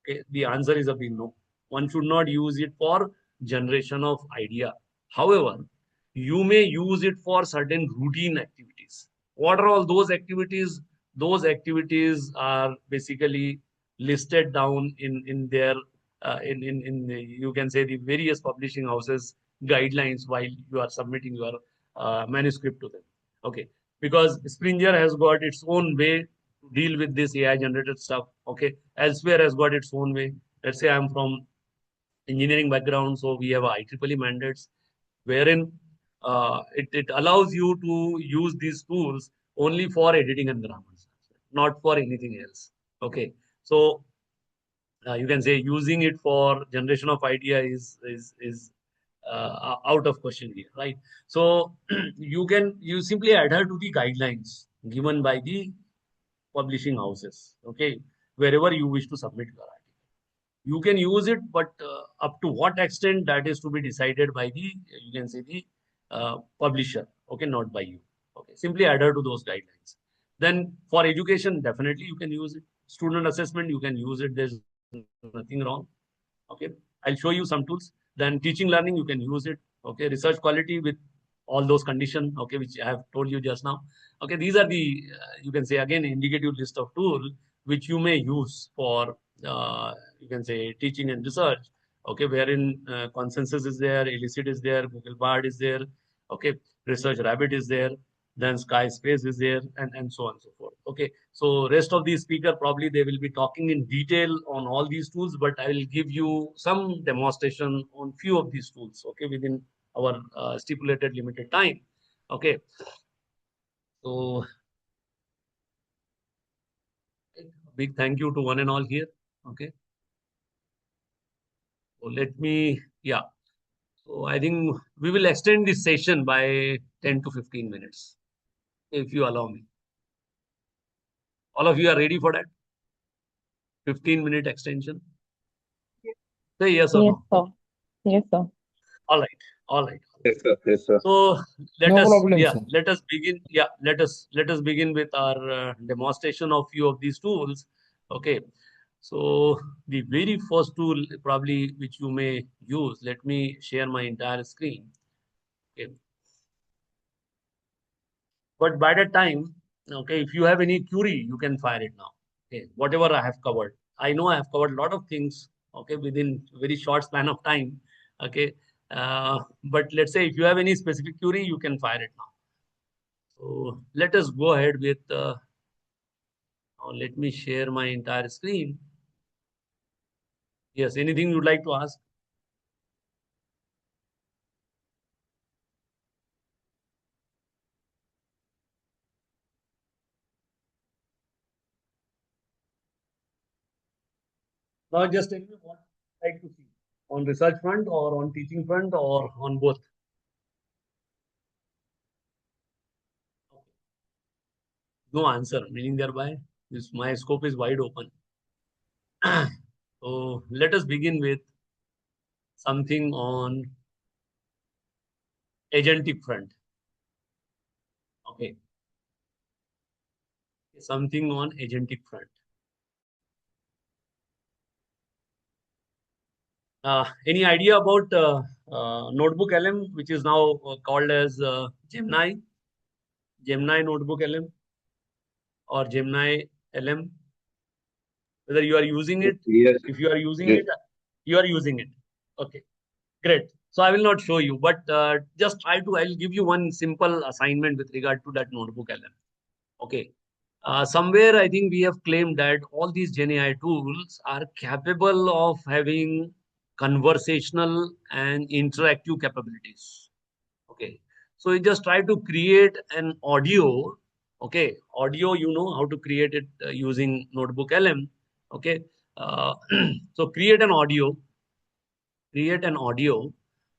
okay, the answer is a big no. One should not use it for generation of idea. However, you may use it for certain routine activities. What are all those activities? Those activities are basically listed down in their in the, you can say the various publishing houses guidelines while you are submitting your manuscript to them. Okay, because Springer has got its own way to deal with this AI generated stuff. Okay, elsewhere has got its own way. Let's say I'm from engineering background, so we have IEEE mandates wherein it allows you to use these tools only for editing and grammar, not for anything else. Okay, so you can say using it for generation of idea is out of question here, right? So you simply adhere to the guidelines given by the publishing houses, okay, wherever you wish to submit your article. You can use it, but up to what extent, that is to be decided by the, you can say, the publisher, okay, not by you. Okay, simply adhere to those guidelines. Then for education, definitely you can use it. Student assessment, you can use it. There's nothing wrong. Okay, I'll show you some tools. Then teaching learning, you can use it. Okay, research quality with all those conditions, okay, which I have told you just now. Okay, these are the you can say again indicative list of tools which you may use for you can say teaching and research. Okay, wherein consensus is there, Elicit is there, Google Bard is there. Okay, Research Rabbit is there, then Sky Space is there, and so on and so forth. Okay, so rest of the speaker probably they will be talking in detail on all these tools, but I will give you some demonstration on few of these tools, okay, within our stipulated limited time. Okay, so big thank you to one and all here. Okay, so let me, yeah. So I think we will extend this session by 10 to 15 minutes, if you allow me. All of you are ready for that? 15-minute extension? Say yes or no. sir. Yes, sir. All right. All right. Yes, sir. Yes, sir. So let No us, problem, yeah, sir. let us begin. Yeah, let us begin with our demonstration of few of these tools. Okay. So the very first tool probably which you may use, let me share my entire screen. Okay. But by that time, okay, if you have any query, you can fire it now. Okay, whatever I have covered. I know I have covered a lot of things, okay, within very short span of time. Okay. But let's say if you have any specific query, you can fire it now. So let us go ahead with, let me share my entire screen. Yes, anything you'd like to ask? Now just tell me what you'd like to see on research front or on teaching front or on both. No answer, meaning thereby this my scope is wide open. So let us begin with something on agentic front. Okay. Something on agentic front. Any idea about Notebook LM, which is now called as Gemini? Gemini Notebook LM or Gemini LM? Whether you are using it? Yes. If you are using Yes. it, you are using it. Okay, great. So I will not show you, but just try to, I'll give you one simple assignment with regard to that Notebook LM. Okay. Somewhere I think we have claimed that all these Gen AI tools are capable of having conversational and interactive capabilities. Okay. So you just try to create an audio. Okay. Audio, you know how to create it using Notebook LM. Okay. So create an audio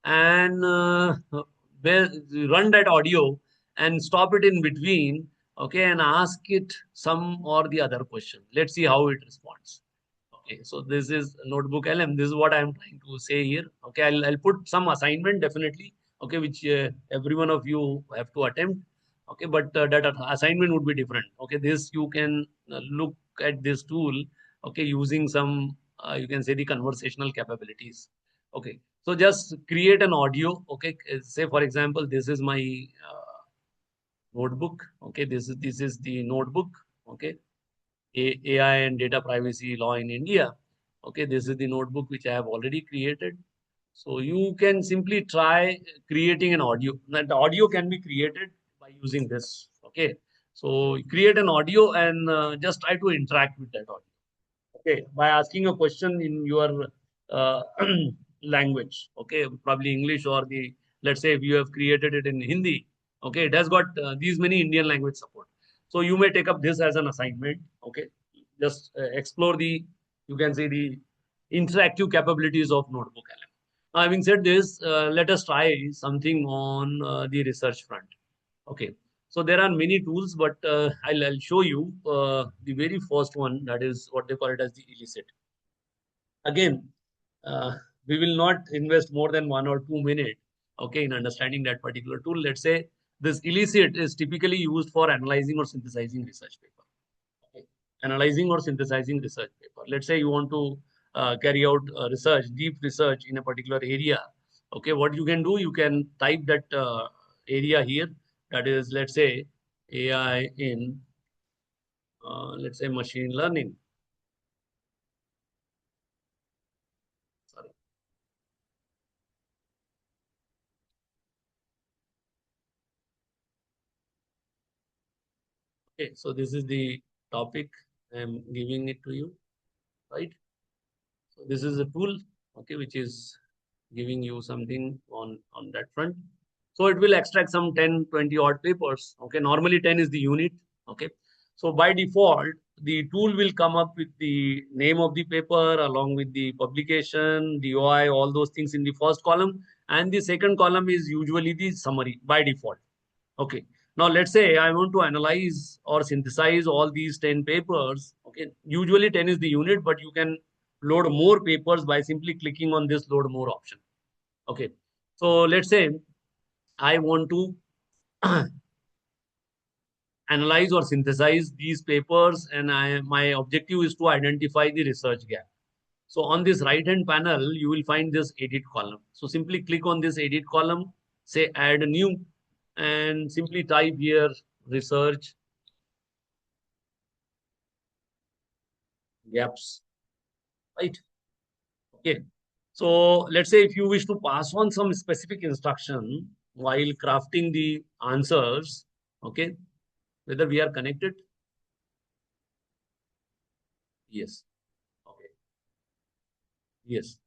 and run that audio and stop it in between, okay, and ask it some or the other question. Let's see how it responds. Okay, so this is Notebook LM. This is what I'm trying to say here. Okay, I'll put some assignment definitely, okay, which every one of you have to attempt. Okay, but that assignment would be different. Okay, this you can look at this tool, okay, using some you can say the conversational capabilities. Okay, so just create an audio. Okay, say for example, this is my notebook. Okay, this is the notebook. Okay, AI and data privacy law in India. Okay, this is the notebook which I have already created. So you can simply try creating an audio. That audio can be created by using this. Okay, so create an audio and just try to interact with that audio. Okay, by asking a question in your language. Okay, probably English or the, let's say if you have created it in Hindi. Okay, it has got these many Indian language support. So you may take up this as an assignment. Okay, just explore the, you can say the interactive capabilities of Notebook LM. Now, having said this, let us try something on the research front. Okay, so there are many tools, but I'll show you the very first one, that is what they call it as the Elicit. Again, we will not invest more than 1 or 2 minutes. okay, in understanding that particular tool. Let's say this elicit is typically used for analyzing or synthesizing research paper. Okay. Analyzing or synthesizing research paper. Let's say you want to carry out research, deep research in a particular area. Okay, what you can do, you can type that area here. That is, let's say AI in, let's say machine learning. Sorry. Okay, so this is the topic I am giving it to you, right? So this is a tool, okay, which is giving you something on that front. So it will extract some 10, 20 odd papers. Okay, normally 10 is the unit. Okay, so by default, the tool will come up with the name of the paper along with the publication, DOI, all those things in the first column, and the second column is usually the summary by default. Okay. Now let's say I want to analyze or synthesize all these 10 papers. Okay. Usually 10 is the unit, but you can load more papers by simply clicking on this load more option. Okay. So let's say I want to analyze or synthesize these papers, and my objective is to identify the research gap. So on this right hand panel, you will find this edit column. So simply click on this edit column, say add new, and simply type here research gaps, right? Okay. So let's say if you wish to pass on some specific instruction while crafting the answers, okay, whether we are connected. Yes. Okay. Yes.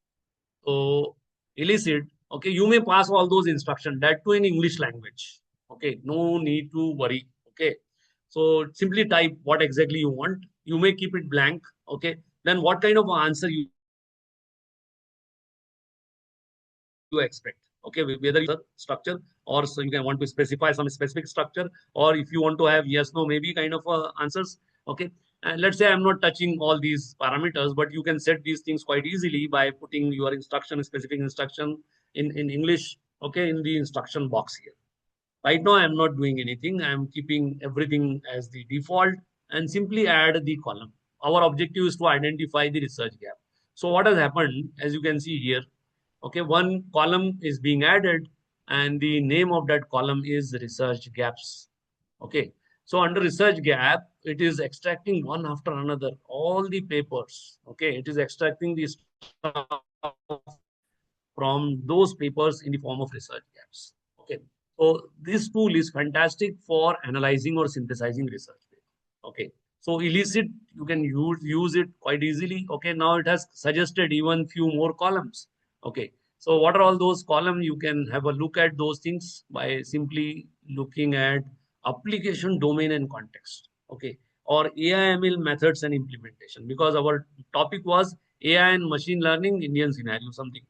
So elicit, okay, you may pass all those instructions, that too in English language. Okay, no need to worry. Okay. So simply type what exactly you want. You may keep it blank. Okay. Then what kind of answer you expect? Okay, whether you structure, or so you can want to specify some specific structure, or if you want to have yes, no, maybe kind of answers. Okay. And let's say I'm not touching all these parameters, but you can set these things quite easily by putting your instruction, specific instruction in English, okay, in the instruction box here. Right now, I'm not doing anything. I'm keeping everything as the default and simply add the column. Our objective is to identify the research gap. So what has happened, as you can see here, okay, one column is being added and the name of that column is research gaps. Okay. So under research gap, it is extracting one after another, all the papers. Okay. It is extracting the stuff from those papers in the form of research gaps. Okay. So this tool is fantastic for analyzing or synthesizing research paper. Okay. So elicit, you can use it quite easily. Okay. Now it has suggested even few more columns. Okay. So what are all those columns? You can have a look at those things by simply looking at application, domain, and context. Okay. Or AI/ML methods and implementation, because our topic was AI and machine learning Indian scenario, something.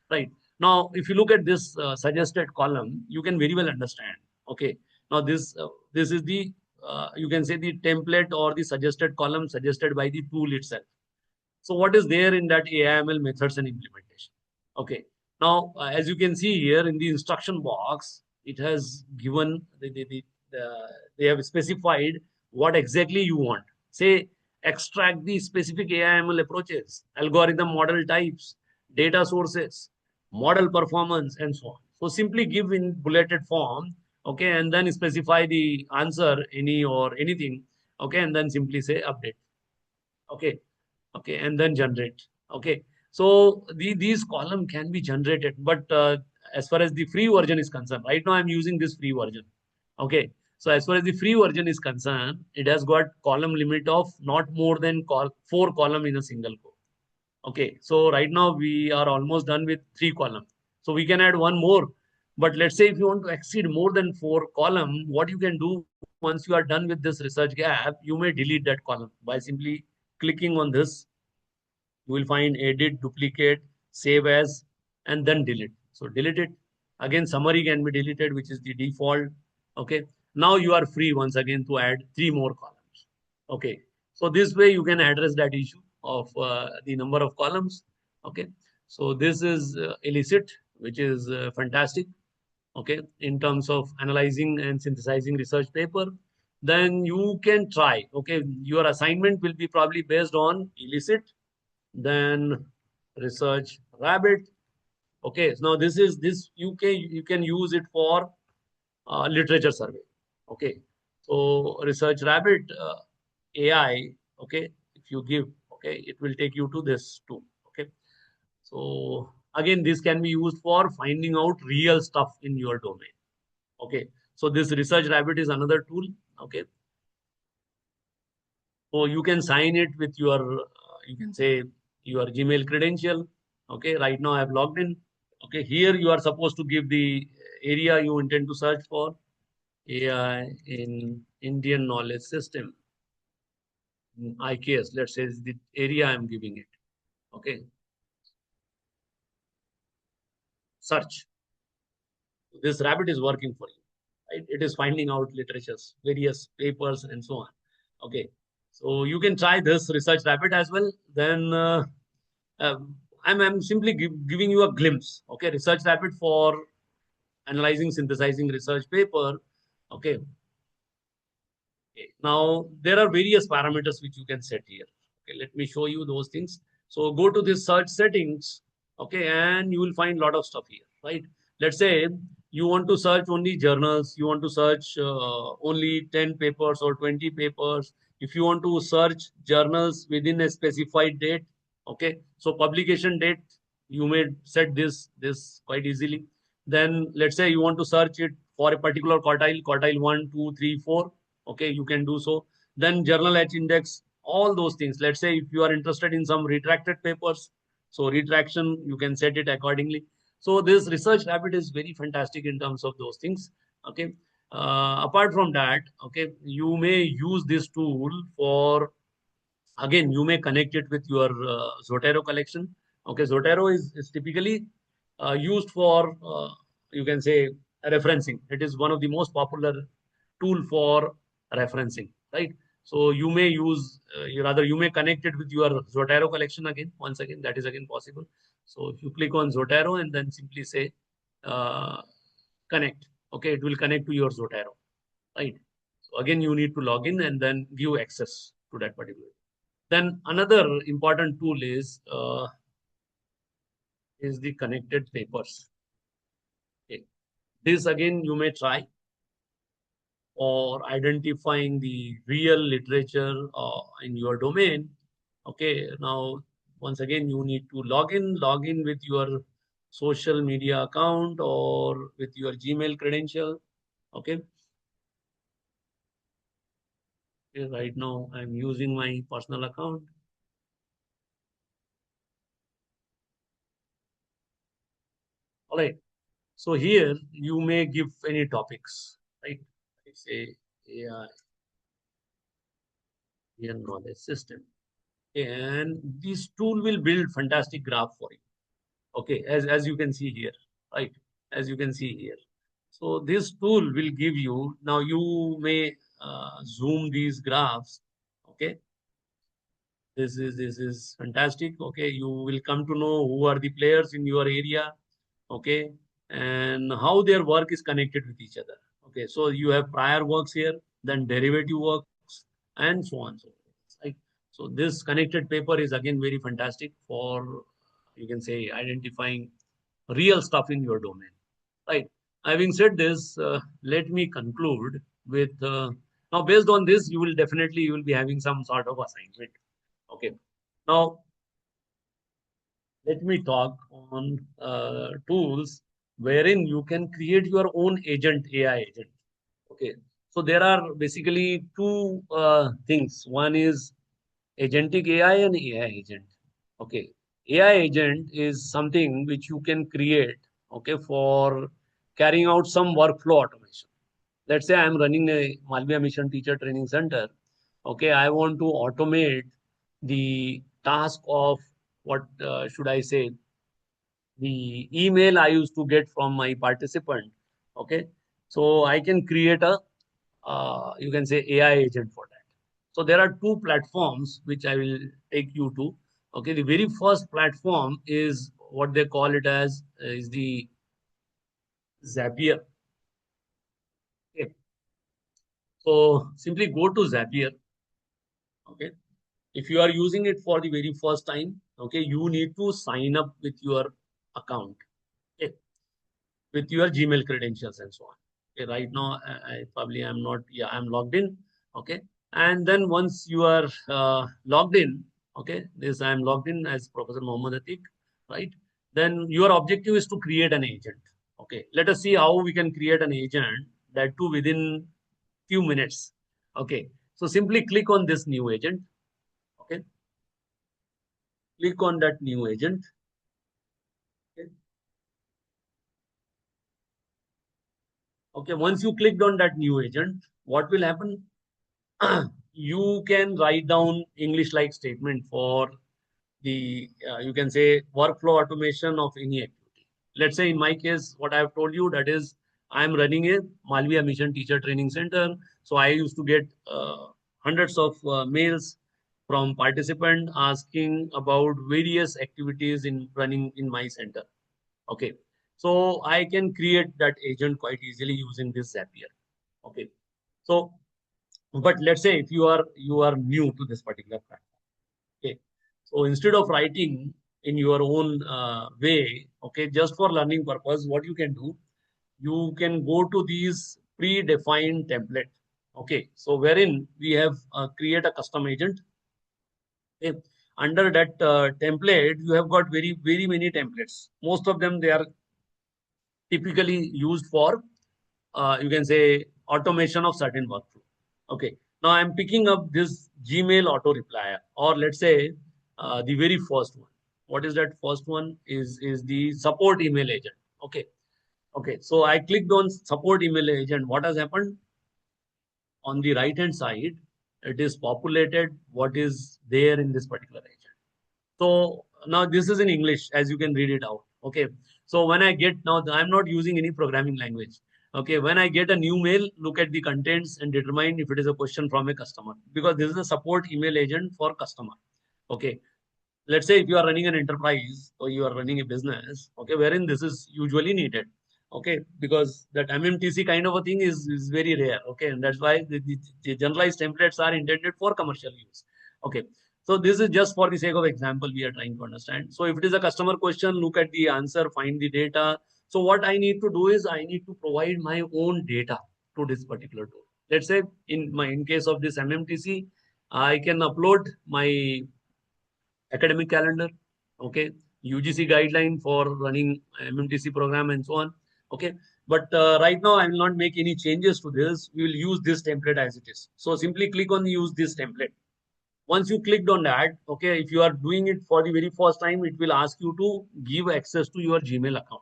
Right. Now, if you look at this suggested column, you can very well understand. Okay. Now, this is the you can say the template or the suggested column suggested by the tool itself. So, what is there in that AI/ML methods and implementation? Okay. Now, as you can see here in the instruction box, it has given they have specified what exactly you want. Say, extract the specific AI/ML approaches, algorithm model types, data sources, model performance, and so on. So simply give in bulleted form, okay, and then specify the answer, any or anything, okay, and then simply say update, okay, okay, and then generate, okay. So these column can be generated, but as far as the free version is concerned, right now I'm using this free version, okay. So as far as the free version is concerned, it has got column limit of not more than 4 column in a single code. Okay, so right now we are almost done with 3 column. So we can add one more. But let's say if you want to exceed more than 4 column, what you can do once you are done with this research gap, you may delete that column by simply clicking on this. You will find edit, duplicate, save as, and then delete. So delete it. Again, summary can be deleted, which is the default. Okay. Now you are free once again to add 3 more columns. Okay. So this way you can address that issue of the number of columns. Okay. So this is elicit, which is fantastic. okay, in terms of analyzing and synthesizing research paper, then you can try. Okay, your assignment will be probably based on illicit, then research rabbit. Okay, so now this you can use it for literature survey. Okay, so research rabbit AI. Okay, if you give, okay, it will take you to this too. Okay, so again, this can be used for finding out real stuff in your domain. Okay, so this research rabbit is another tool. Okay, so you can sign it with your you can say your Gmail credential. Okay, right now I have logged in. Okay, here you are supposed to give the area you intend to search for. AI in Indian knowledge system. IKS, let's say, is the area I'm giving it. Okay, search. This rabbit is working for you. Right? It is finding out literatures, various papers, and so on. Okay, so you can try this research rabbit as well. Then I'm simply giving you a glimpse. Okay, research rabbit for analyzing, synthesizing research paper. Okay. Now there are various parameters which you can set here. Okay, let me show you those things. So go to this search settings. Okay, and you will find a lot of stuff here, right? Let's say you want to search only journals, you want to search only 10 papers or 20 papers. If you want to search journals within a specified date, okay, so publication date, you may set this quite easily. Then let's say you want to search it for a particular quartile 1, 2, 3, 4. Okay, you can do so. Then journal H index, all those things. Let's say if you are interested in some retracted papers, so retraction, you can set it accordingly. So this research rabbit is very fantastic in terms of those things. Okay. Apart from that, okay, you may use this tool for, again, you may connect it with your Zotero collection. Okay, Zotero is typically used for, you can say, referencing. It is one of the most popular tool for referencing, right? So you may use, you may connect it with your Zotero collection again. Once again, that is again possible. So if you click on Zotero and then simply say connect, okay, it will connect to your Zotero, right? So again, you need to log in and then give access to that particular. Then another important tool is the connected papers. Okay. This again you may try or identifying the real literature in your domain. Okay, now once again you need to log in with your social media account or with your Gmail credential. Okay. Okay, right now I'm using my personal account. All right. So here you may give any topics, right? Let's say AI knowledge system. And this tool will build fantastic graph for you. Okay, as you can see here, right? As you can see here. So this tool will give you, now you may zoom these graphs. Okay. This is fantastic. Okay, you will come to know who are the players in your area. Okay, and how their work is connected with each other. Okay, so you have prior works here, then derivative works, and so on. So forth. Right. So this connected paper is again very fantastic for, you can say, identifying real stuff in your domain. Right. Having said this, let me conclude with now based on this, you will be having some sort of assignment. Okay. Now let me talk on tools wherein you can create your own agent, AI agent. Okay. So there are basically two things. One is agentic AI and AI agent. Okay. AI agent is something which you can create, okay, for carrying out some workflow automation. Let's say I'm running a Malviya Mission Teacher Training Center. Okay, I want to automate the task of what should I say, the email I used to get from my participant. Okay, so I can create a you can say AI agent for that. So there are two platforms which I will take you to. Okay, the very first platform is what they call it as is the Zapier. Okay. So simply go to Zapier. Okay. If you are using it for the very first time, okay, you need to sign up with your account, okay, with your Gmail credentials and so on. Okay, right now I probably am not, yeah, I'm logged in. Okay. And then once you are logged in, okay, this I'm logged in as Professor Mohammed Atik, right? Then your objective is to create an agent. Okay. Let us see how we can create an agent, that too within few minutes. Okay. So simply click on this new agent. Okay. Click on that new agent. Okay. Okay. Once you clicked on that new agent, what will happen? You can write down English-like statement for the, you can say, workflow automation of any activity. Let's say in my case, what I have told you, that is, I'm running a Malviya Mission Teacher Training Center. So I used to get hundreds of mails from participants asking about various activities in running in my center. Okay. So I can create that agent quite easily using this Zapier. Okay. So, but let's say if you are new to this particular platform. Okay. So instead of writing in your own way, okay, just for learning purpose, what you can do, you can go to these predefined template. Okay. So wherein we have create a custom agent. Okay. Under that template, you have got very many templates. Most of them, they are typically used for, you can say, automation of certain workflow. Okay. Now I'm picking up this Gmail auto replier, or let's say the very first one. What is that first one? Is the support email agent. Okay. Okay. So I clicked on support email agent. What has happened? On the right hand side, it is populated what is there in this particular agent. So now this is in English, as you can read it out. Okay. So when I get, now I'm not using any programming language. Okay. When I get a new mail, look at the contents and determine if it is a question from a customer, because this is a support email agent for customer. Okay. Let's say if you are running an enterprise or you are running a business, okay, wherein this is usually needed. Okay. Because that MMTC kind of a thing is very rare. Okay. And that's why the generalized templates are intended for commercial use. Okay. So this is just for the sake of example we are trying to understand. So if it is a customer question, look at the answer, find the data. So what I need to do is I need to provide my own data to this particular tool. Let's say in case of this MMTC, I can upload my academic calendar, okay, UGC guideline for running MMTC program and so on. Okay. But right now I will not make any changes to this. We will use this template as it is. So simply click on use this template. Once you clicked on that, okay, if you are doing it for the very first time, it will ask you to give access to your Gmail account.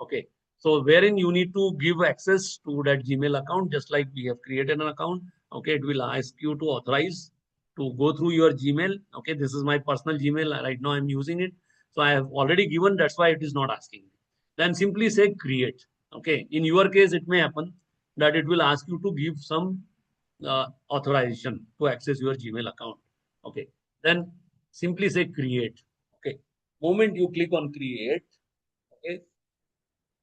Okay. So wherein you need to give access to that Gmail account, just like we have created an account. Okay. It will ask you to authorize to go through your Gmail. Okay. This is my personal Gmail. Right now I'm using it. So I have already given, that's why it is not asking me. Then simply say create. Okay. In your case, it may happen that it will ask you to give some authorization to access your Gmail account. Okay. Then simply say create. Okay. Moment you click on create. Okay.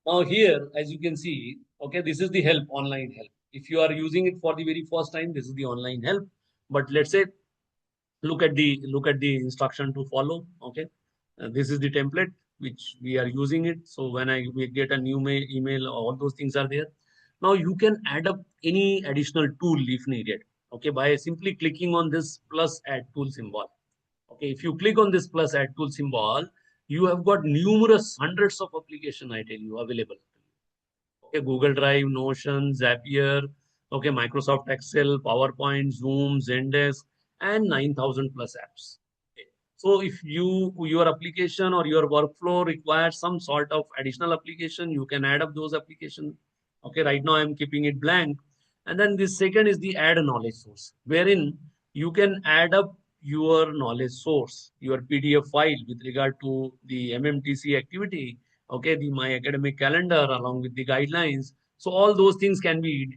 Now here, as you can see, okay, this is the help, online help. If you are using it for the very first time, this is the online help. But let's say, look at the instruction to follow. Okay. This is the template which we are using it. So when we get a new email, all those things are there. Now you can add up any additional tool if needed. Okay, by simply clicking on this plus add tool symbol. Okay, if you click on this plus add tool symbol, you have got numerous hundreds of applications, I tell you, available. Okay, Google Drive, Notion, Zapier, okay, Microsoft Excel, PowerPoint, Zoom, Zendesk, and 9,000 plus apps. Okay. So if your application or your workflow requires some sort of additional application, you can add up those applications. Okay, right now I'm keeping it blank. And then this second is the add a knowledge source, wherein you can add up your knowledge source, your PDF file with regard to the MMTC activity. Okay, my academic calendar along with the guidelines. So all those things can be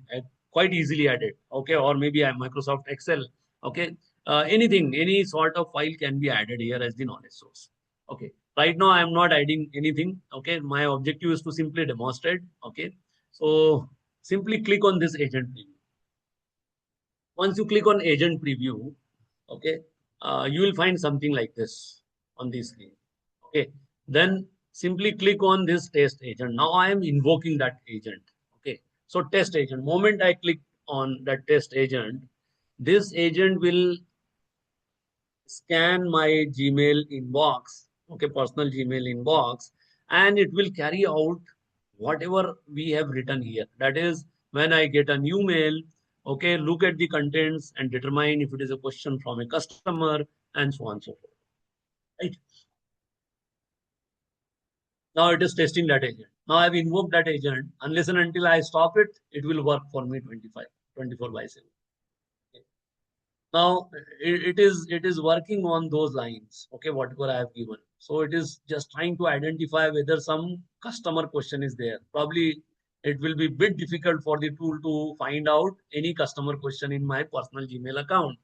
quite easily added. Okay, or maybe Microsoft Excel. Okay, anything, any sort of file can be added here as the knowledge source. Okay, Right now, I am not adding anything. Okay, my objective is to simply demonstrate. Okay, so simply click on this agent preview. Once you click on agent preview, okay, you will find something like this on the screen. Okay, then simply click on this test agent. Now I am invoking that agent. Okay, so test agent. Moment I click on that test agent, this agent will scan my Gmail inbox, okay, personal Gmail inbox, and it will carry out whatever we have written here. That is, when I get a new mail, okay, look at the contents and determine if it is a question from a customer and so on and so forth. Right? Now it is testing that agent. Now I've invoked that agent. Unless and until I stop it, it will work for me 24/7. Now it is working on those lines, okay, whatever I have given. So it is just trying to identify whether some customer question is there. Probably it will be a bit difficult for the tool to find out any customer question in my personal Gmail account.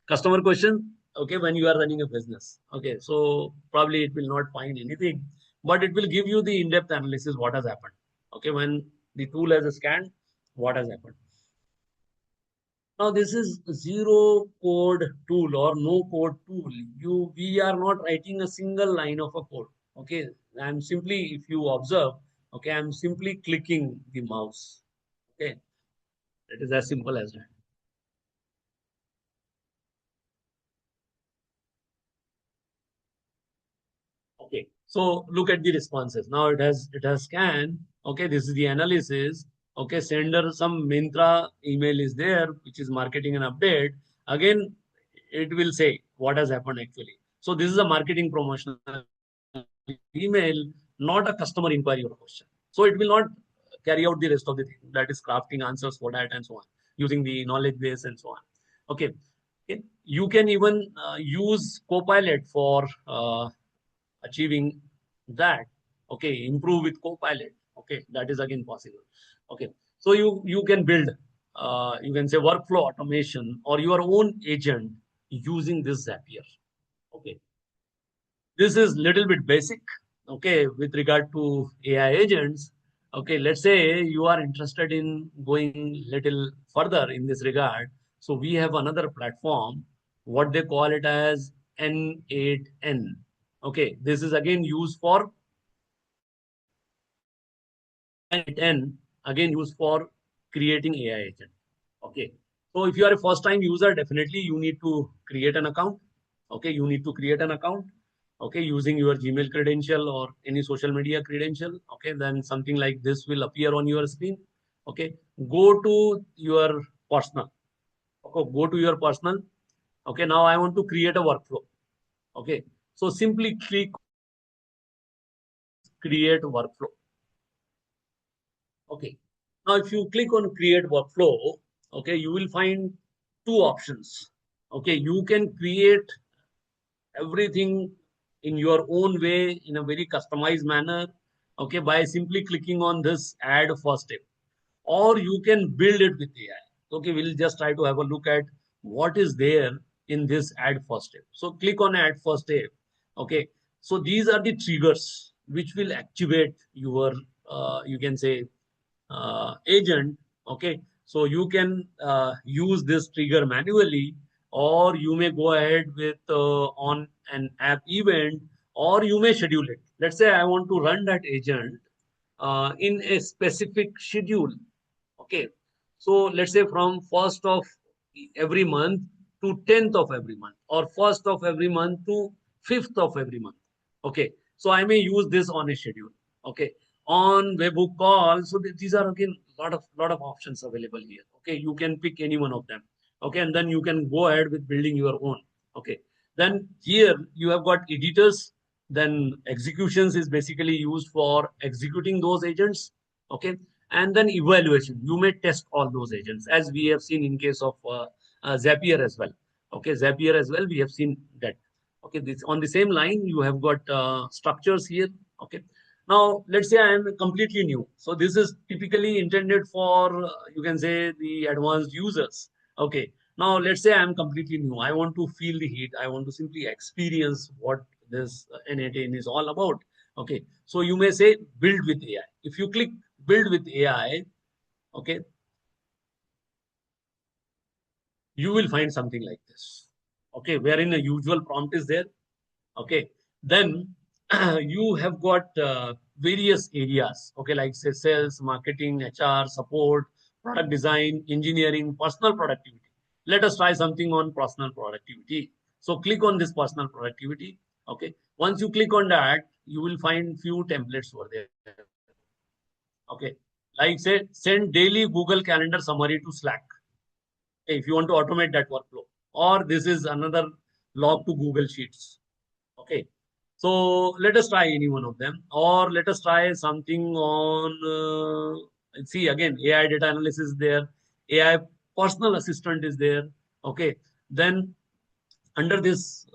Customer question, okay, when you are running a business. Okay, so probably it will not find anything, but it will give you the in-depth analysis what has happened. Okay, when the tool has scanned, what has happened. Now this is zero code tool or no code tool. We are not writing a single line of a code. Okay, I'm simply, if you observe, okay, I'm simply clicking the mouse. Okay, it is as simple as that. Okay, so look at the responses. Now it has scanned. Okay, this is the analysis. Okay, sender some Myntra email is there, which is marketing and update. Again, it will say what has happened actually. So this is a marketing promotional email, not a customer inquiry or question. So it will not carry out the rest of the thing, that is crafting answers for that and so on, using the knowledge base and so on. Okay, you can even use Copilot for achieving that. Okay, improve with Copilot. Okay, that is again possible. Okay, so you can build, you can say workflow automation or your own agent using this Zapier. Okay, this is little bit basic. Okay, with regard to AI agents. Okay, let's say you are interested in going little further in this regard. So we have another platform, what they call it as N8N. Okay, this is again used for N8N, again used for creating AI agent. Okay, so if you are a first time user, definitely you need to create an account. Okay, you need to create an account. Okay, using your Gmail credential or any social media credential. Okay, then something like this will appear on your screen. Okay, go to your personal. Okay, go to your personal. Okay, now I want to create a workflow. Okay, so simply click create workflow. Okay, now if you click on create workflow, okay, you will find two options. Okay, you can create everything in your own way in a very customized manner. Okay, by simply clicking on this add first step, or you can build it with AI. Okay, we'll just try to have a look at what is there in this add first step. So click on add first step. Okay, so these are the triggers which will activate your, you can say, agent. Okay, so you can use this trigger manually, or you may go ahead with on an app event, or you may schedule it. Let's say I want to run that agent in a specific schedule. Okay, so let's say from 1st of every month to 10th of every month, or 1st of every month to 5th of every month. Okay, so I may use this on a schedule. Okay, on webhook call. So these are again lot of options available here. Okay, you can pick any one of them. Okay, and then you can go ahead with building your own. Okay, then here you have got editors. Then executions is basically used for executing those agents. Okay, and then evaluation. You may test all those agents, as we have seen in case of Zapier as well. Okay, Zapier as well, we have seen that. Okay, this on the same line, you have got structures here. Okay, now let's say I am completely new. So this is typically intended for, you can say, the advanced users. Okay, now let's say I am completely new. I want to feel the heat. I want to simply experience what this N18 is all about. Okay, so you may say build with AI. If you click build with AI, okay, you will find something like this. Okay, wherein a usual prompt is there. Okay, then you have got various areas. Okay, like say sales, marketing, HR, support, product design, engineering, personal productivity. Let us try something on personal productivity. So click on this personal productivity. Okay, once you click on that, you will find few templates over there. Okay, like say send daily Google Calendar summary to Slack. Okay, if you want to automate that workflow, or this is another log to Google Sheets. Okay, so let us try any one of them, or let us try something on, see again, AI data analysis is there, AI personal assistant is there. Okay, then under this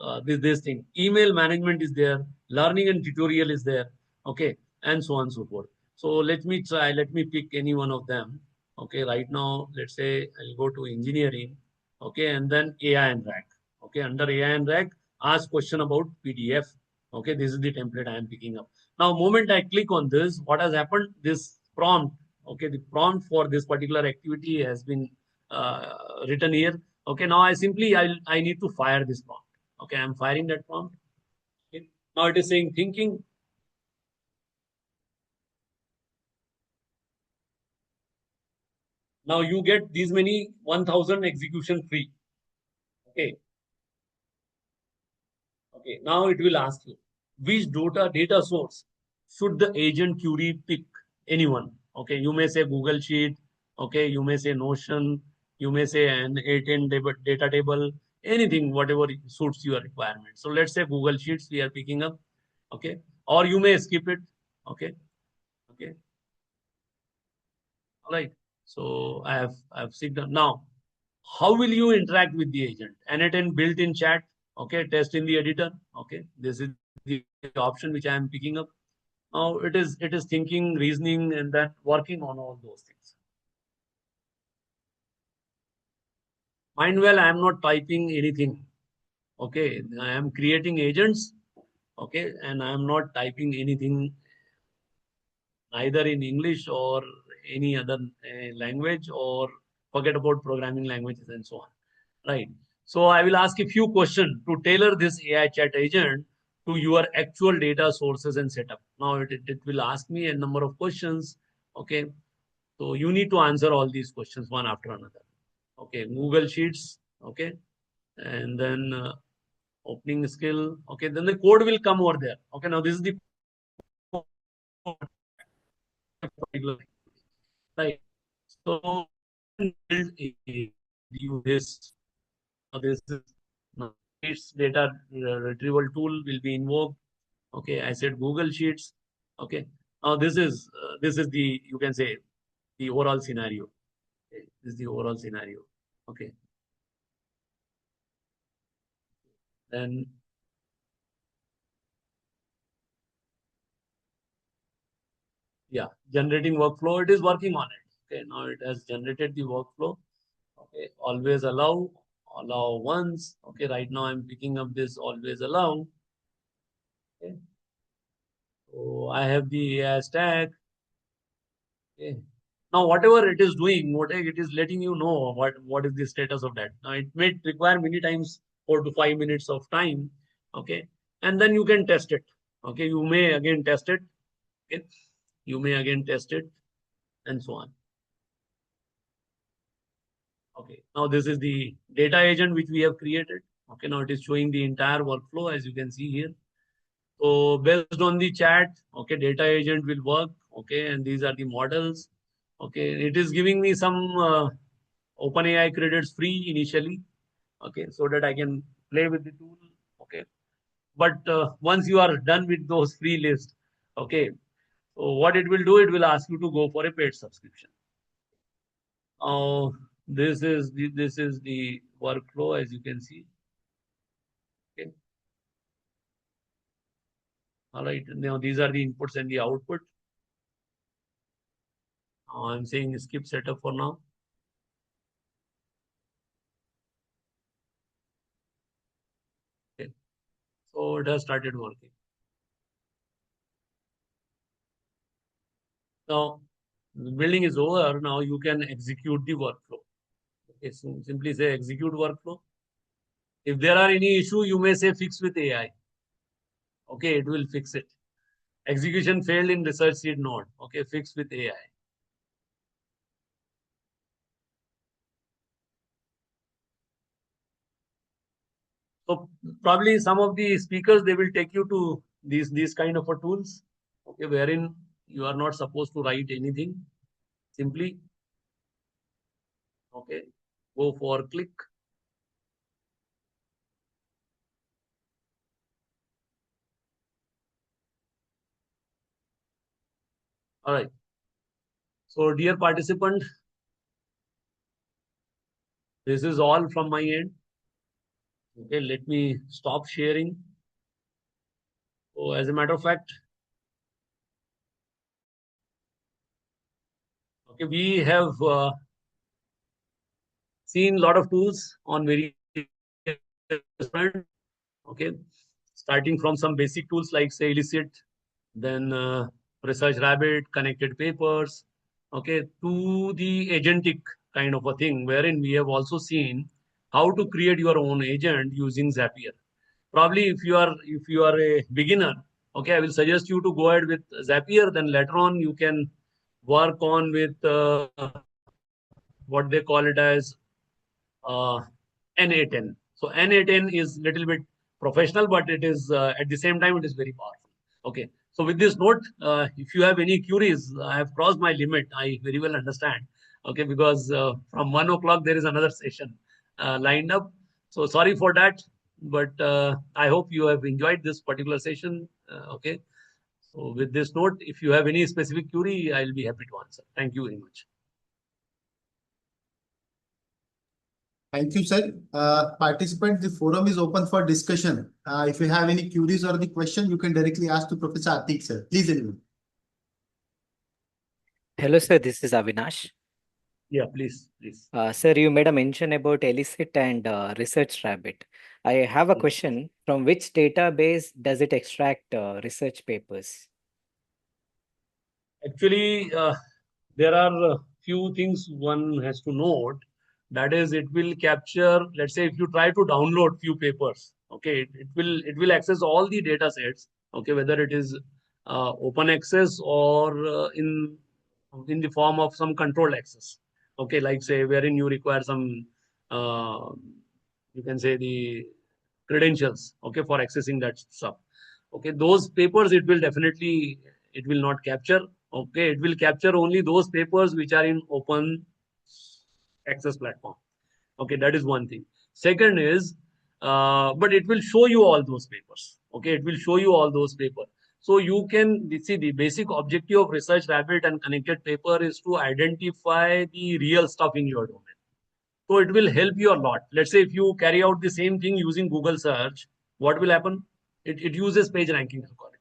thing, email management is there, learning and tutorial is there. Okay, and so on and so forth. So let me pick any one of them. Okay, right now, let's say I'll go to engineering. Okay, and then AI and RAG. Okay, under AI and RAG, ask question about PDF. Okay, this is the template I am picking up. Now, moment I click on this, what has happened? This prompt, okay, the prompt for this particular activity has been written here. Okay, now I need to fire this prompt. Okay, I'm firing that prompt. Okay. Now it is saying thinking. Now you get these many 1000 execution free. Okay. Okay, now it will ask you which data source should the agent query pick? Anyone. Okay, you may say Google Sheet. Okay, you may say Notion. You may say an A10 data table. Anything, whatever suits your requirement. So let's say Google Sheets we are picking up. Okay, or you may skip it. Okay, okay, all right. So I've signed up. Now, how will you interact with the agent? N8N built-in chat. Okay, test in the editor. Okay, this is the option which I am picking up. Now it is thinking, reasoning, and then working on all those things. Mind well, I am not typing anything. Okay, I am creating agents. Okay, and I am not typing anything either in English or any other language, or forget about programming languages and so on. Right. So I will ask a few questions to tailor this AI chat agent to your actual data sources and setup. Now it will ask me a number of questions. Okay. So you need to answer all these questions one after another. Okay. Google Sheets. Okay. And then opening skill. Okay. Then the code will come over there. Okay. Now this is the right. So build this. This is its data retrieval tool will be invoked. Okay, I said Google Sheets. Okay, now this is the, you can say, the overall scenario. Okay. This is the overall scenario. Okay, then yeah, generating workflow. It is working on it. Okay, now it has generated the workflow. Okay, always allow once. Okay, right now I'm picking up this always allow. Okay, so I have the AI stack. Okay. Now, whatever it is doing, whatever it is letting you know what is the status of that. Now, it may require many times 4 to 5 minutes of time. Okay, and then you can test it. Okay, you may again test it. Okay, you may again test it, and so on. Okay, now this is the data agent which we have created. Okay, now it is showing the entire workflow as you can see here. So based on the chat, okay, data agent will work. Okay, and these are the models. Okay, it is giving me some OpenAI credits free initially. Okay, so that I can play with the tool. Okay, but once you are done with those free lists, okay, so what it will do, it will ask you to go for a paid subscription. This is the workflow as you can see. Okay. All right. Now these are the inputs and the output. I'm saying skip setup for now. Okay. So it has started working. Now, the building is over. Now you can execute the workflow. Okay, so simply say execute workflow. If there are any issue, you may say fix with AI. Okay, it will fix it. Execution failed in research seed node. Okay, fix with AI. So probably some of the speakers, they will take you to these kind of a tools, okay, wherein you are not supposed to write anything. Simply, okay, go for click. All right. So dear participant, this is all from my end. Okay, let me stop sharing. So as a matter of fact, okay, we have seen a lot of tools on various front. Okay, starting from some basic tools like say Elicit, then Research Rabbit, connected papers, okay, to the agentic kind of a thing, wherein we have also seen how to create your own agent using Zapier. Probably if you are a beginner, okay, I will suggest you to go ahead with Zapier. Then later on you can work on with what they call it as NA10. So NA10 is little bit professional, but it is at the same time it is very powerful. Okay. So with this note, if you have any queries, I have crossed my limit. I very well understand. Okay, because from 1 o'clock there is another session lined up. So sorry for that, but I hope you have enjoyed this particular session. Okay. So with this note, if you have any specific query, I'll be happy to answer. Thank you very much. Thank you, sir. Participants, the forum is open for discussion. If you have any queries or the question, you can directly ask to Professor Atik, sir. Please, anyone. Hello, sir. This is Avinash. Yeah, please, please. Sir, you made a mention about Elicit and Research Rabbit. I have a question. From which database does it extract research papers? Actually, there are a few things one has to note. That is, it will capture, let's say, if you try to download few papers, okay, it will access all the data sets, okay, whether it is open access or in the form of some controlled access, okay, like say wherein you require some, you can say the credentials, okay, for accessing that stuff. Okay, those papers it will definitely, it will not capture. Okay, it will capture only those papers which are in open access platform. Okay, that is one thing. Second is, but it will show you all those papers. Okay, it will show you all those papers. So you can see the basic objective of Research Rabbit and connected paper is to identify the real stuff in your domain. So it will help you a lot. Let's say if you carry out the same thing using Google search, what will happen? It uses page ranking algorithm.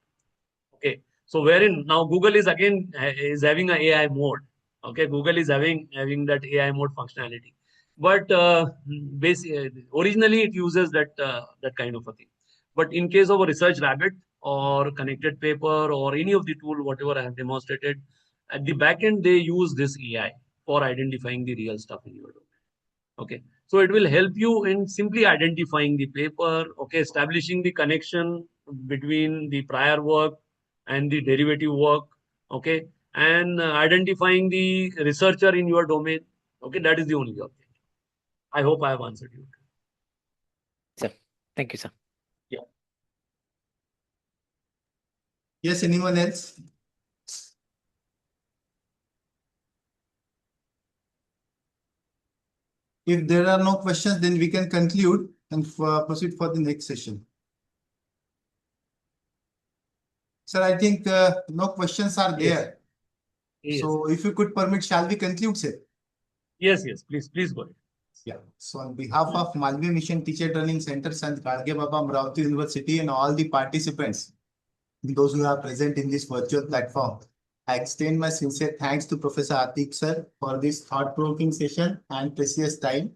Okay. So wherein now Google is again is having an AI mode. Okay. Google is having that AI mode functionality. But originally it uses that kind of a thing. But in case of a Research Rabbit or connected paper or any of the tool, whatever I have demonstrated, at the back end, they use this AI for identifying the real stuff in your domain. Okay, so it will help you in simply identifying the paper, okay, establishing the connection between the prior work and the derivative work, okay, and identifying the researcher in your domain. Okay, that is the only objective. I hope I have answered you. Sir, thank you, sir. Yeah. Yes, anyone else? If there are no questions, then we can conclude and proceed for the next session. Sir, I think no questions are there. Yes. So if you could permit, shall we conclude, sir? Yes, please go ahead. Yeah. So on behalf of Malvi Mission Teacher Training Centers and Gadge Baba Amravati University and all the participants, those who are present in this virtual platform, I extend my sincere thanks to Professor Atik sir for this thought-provoking session and precious time.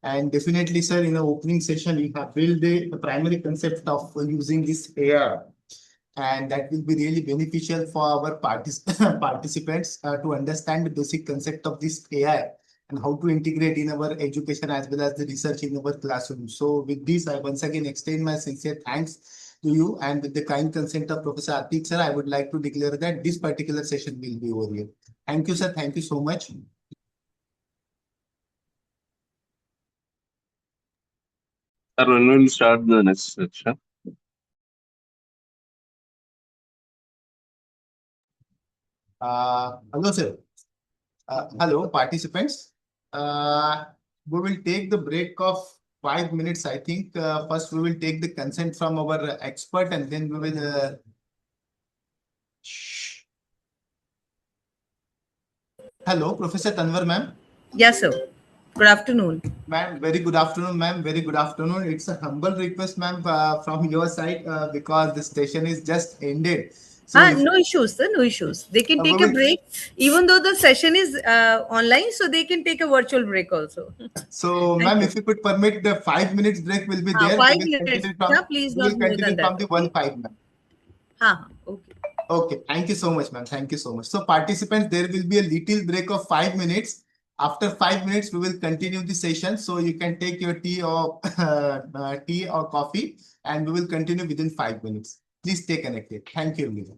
And definitely, sir, in the opening session, you have built the primary concept of using this AI. And that will be really beneficial for our participants to understand the basic concept of this AI and how to integrate in our education as well as the research in our classroom. So with this, I once again extend my sincere thanks to you, and with the kind consent of Professor Atik sir, I would like to declare that this particular session will be over here. Thank you, sir. Thank you so much. Sir, when will start the next section? Hello, sir. Hello, participants. We will take the break of 5 minutes. I think first we will take the consent from our expert, and then we will. Hello, Professor Tanwar, ma'am. Yes, sir. Good afternoon. Ma'am, very good afternoon, ma'am. Very good afternoon. It's a humble request, ma'am, from your side, because the session is just ended. So if No issues, sir. No issues. They can we take a will, break, even though the session is online, so they can take a virtual break also. so, Thank ma'am, you. if you could permit, the 5 minutes break will be there. 5 minutes. Yeah, please We not will more continue than from that. the Okay. 1 5, ma'am. Okay. Okay, thank you so much, ma'am. Thank you so much. So, participants, there will be a little break of 5 minutes. After 5 minutes, we will continue the session. So you can take your tea or tea or coffee, and we will continue within 5 minutes. Please stay connected. Thank you, everyone.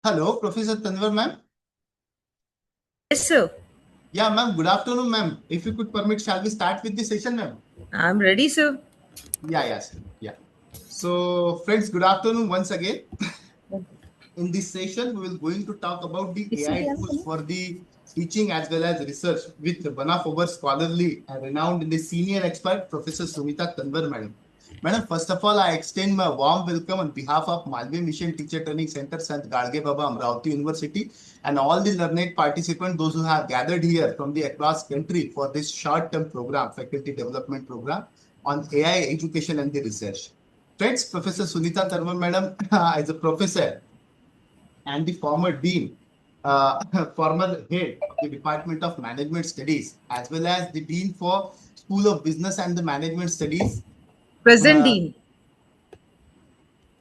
Hello, Professor Tanwar, ma'am. Yes, sir. Yeah, ma'am. Good afternoon, ma'am. If you could permit, shall we start with the session, ma'am? I'm ready, sir. Yeah, yes, yeah. So, friends, good afternoon once again. In this session, we will going to talk about the AI tools for the teaching as well as research with one of our scholarly and renowned and senior expert, Professor Sumita Tanwar, madam. Madam, first of all, I extend my warm welcome on behalf of Malvi Mission Teacher Training Center, Sant Gadge Baba, Amravati University, and all the learned participants, those who have gathered here from the across country for this short-term program, faculty development program on AI education and the research. Friends, Professor Sunita Tanwar, madam, is a professor and the former dean, former head of the Department of Management Studies, as well as the dean for School of Business and the Management Studies, Present uh, Dean.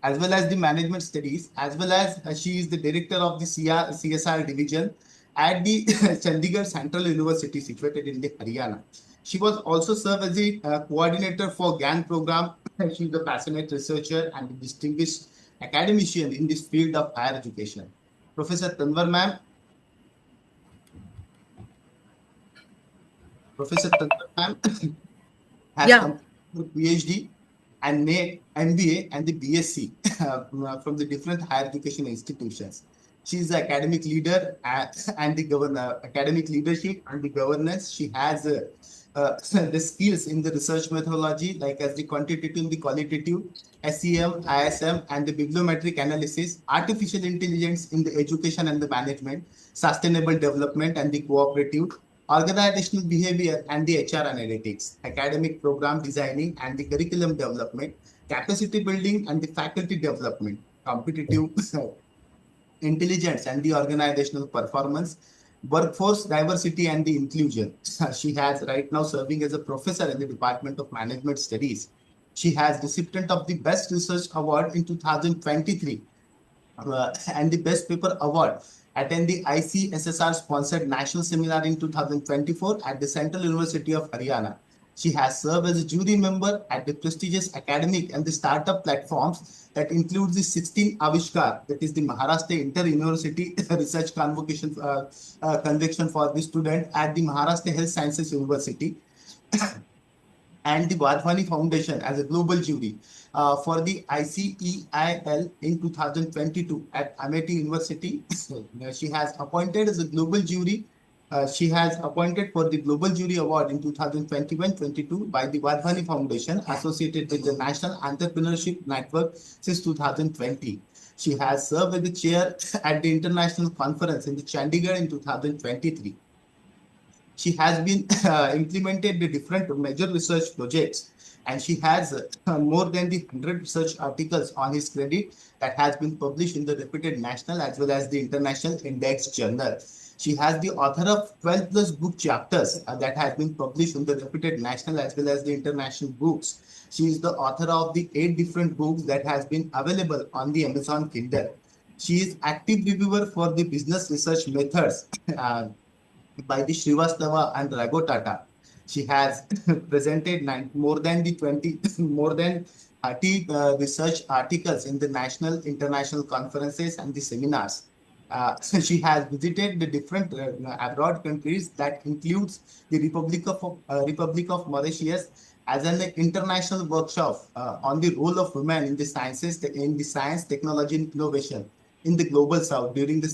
as well as the Management Studies, as well as she is the director of the CSR division at the Chandigarh Central University, situated in the Haryana. She was also served as the coordinator for GAN program. She is a passionate researcher and a distinguished academician in this field of higher education. Professor Tanwar ma'am, Professor Tanwar ma'am has Yeah. completed PhD and NET, MBA, and the BSc from the different higher education institutions. She is the academic leader and the academic leadership and the governance. She has the skills in the research methodology, like as the quantitative and the qualitative, SEM, ISM, and the bibliometric analysis, artificial intelligence in the education and the management, sustainable development and the cooperative, organizational behavior and the HR analytics, academic program designing and the curriculum development, capacity building and the faculty development, competitive intelligence and the organizational performance, workforce diversity and the inclusion. She has right now serving as a professor in the Department of Management Studies. She has recipient of the Best Research Award in 2023 and the Best Paper Award. Attend the ICSSR sponsored national seminar in 2024 at the Central University of Haryana. She has served as a jury member at the prestigious academic and the startup platforms that includes the 16 Avishkar, that is the Maharashtra Inter-University Research Convection for the student at the Maharashtra Health Sciences University, and the Wadhwani Foundation as a global jury for the ICEIL in 2022 at Amity University. She has appointed as a global jury. She has appointed for the Global Jury Award in 2021-22 by the Wadhwani Foundation, associated with the National Entrepreneurship Network since 2020. She has served as the chair at the International Conference in the Chandigarh in 2023. She has been implemented the different major research projects, and she has more than the 100 research articles on his credit that has been published in the reputed national as well as the international index journal. She has the author of 12 plus book chapters that has been published in the reputed national as well as the international books. She is the author of the 8 different books that has been available on the Amazon Kindle. She is active reviewer for the business research methods by the Srivastava and Ragotata. She has presented more than the 20, more than 30 research articles in the national, international conferences and the seminars. She has visited the different abroad countries that includes the Republic of Mauritius as an international workshop on the role of women in the science, technology, and innovation in the global south during the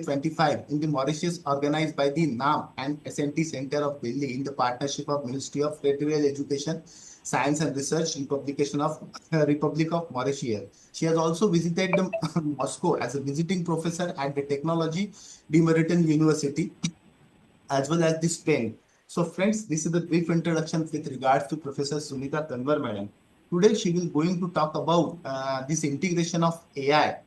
25 in the Mauritius, organized by the NAM and SNT Center of Delhi in the partnership of Ministry of Territorial Education, Science and Research, Republic of Mauritius. She has also visited Moscow as a visiting professor at the Technology Demeriton University as well as the Spain. So friends, this is the brief introduction with regards to Professor Sunita Tanwar madam. Today she will going to talk about this integration of AI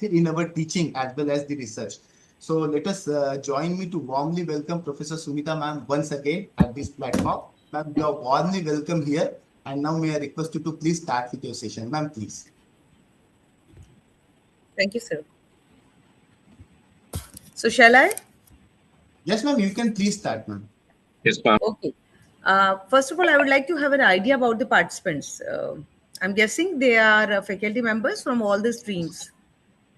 in our teaching as well as the research. So let us join me to warmly welcome Professor Sumita ma'am once again at this platform. Ma'am, you are warmly welcome here. And now may I request you to please start with your session. Ma'am, please. Thank you, sir. So shall I? Yes, ma'am, you can please start, ma'am. Yes, ma'am. Okay. First of all, I would like to have an idea about the participants. I'm guessing they are faculty members from all the streams.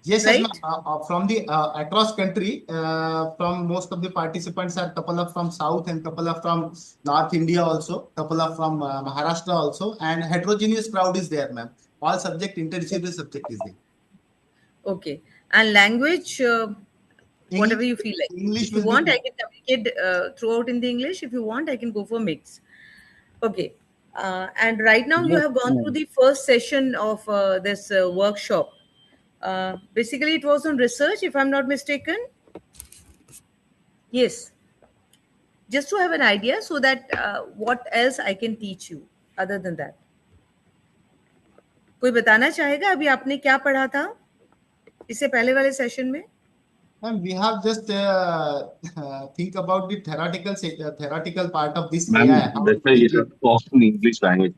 Yes, right? yes, ma'am. From the across country, from most of the participants are couple of from South and couple of from North India also, couple of from Maharashtra also, and heterogeneous crowd is there, ma'am. All subject, interdisciplinary subject is there. Okay. And language, whatever English, you feel like. English If you will be want, I more. can communicate throughout in the English. If you want, I can go for mix. Okay. And right now you Yes, have gone through ma'am. the first session of this workshop. Basically, it was on research, if I'm not mistaken. Yes. Just to have an idea so that what else I can teach you other than that. कोई बताना चाहेगा अभी आपने क्या पढ़ा था इससे पहले वाले सेशन में? And we have just think about the theoretical part of this Ma'am, AI. How that's it why will you be. should talk in English language.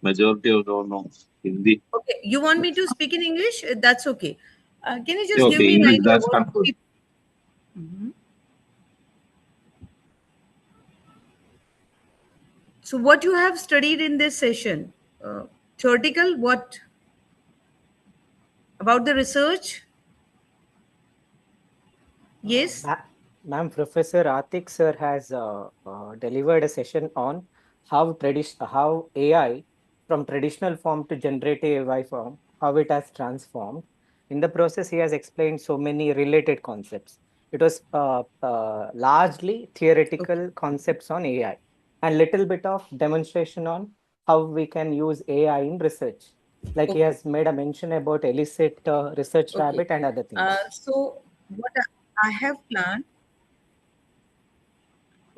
Majority of don't know Hindi. Okay, you want me to speak in English? That's okay. Can you just give Okay, me an English, idea that's what confirmed. people... Mhm. So what you have studied in this session? Theoretical, what? About the research? Yes? Ma'am, Professor Atik sir has delivered a session on how AI from traditional form to generative AI form, how it has transformed. In the process, he has explained so many related concepts. It was largely Okay. theoretical concepts on AI and little bit of demonstration on how we can use AI in research. Like he Okay. has made a mention about Elicit Research Okay. Rabbit and other things. So what I have planned...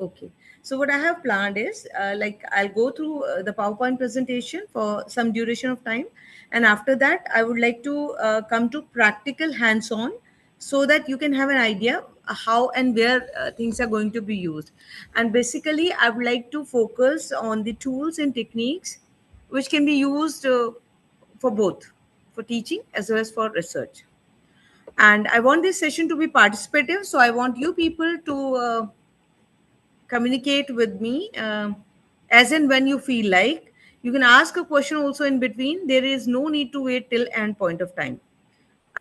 Okay. So what I have planned is like I'll go through the PowerPoint presentation for some duration of time. And after that, I would like to come to practical hands-on so that you can have an idea how and where things are going to be used. And basically, I would like to focus on the tools and techniques which can be used for both, for teaching as well as for research. And I want this session to be participative. So I want you people to communicate with me as and when you feel like. You can ask a question also in between. There is no need to wait till end point of time.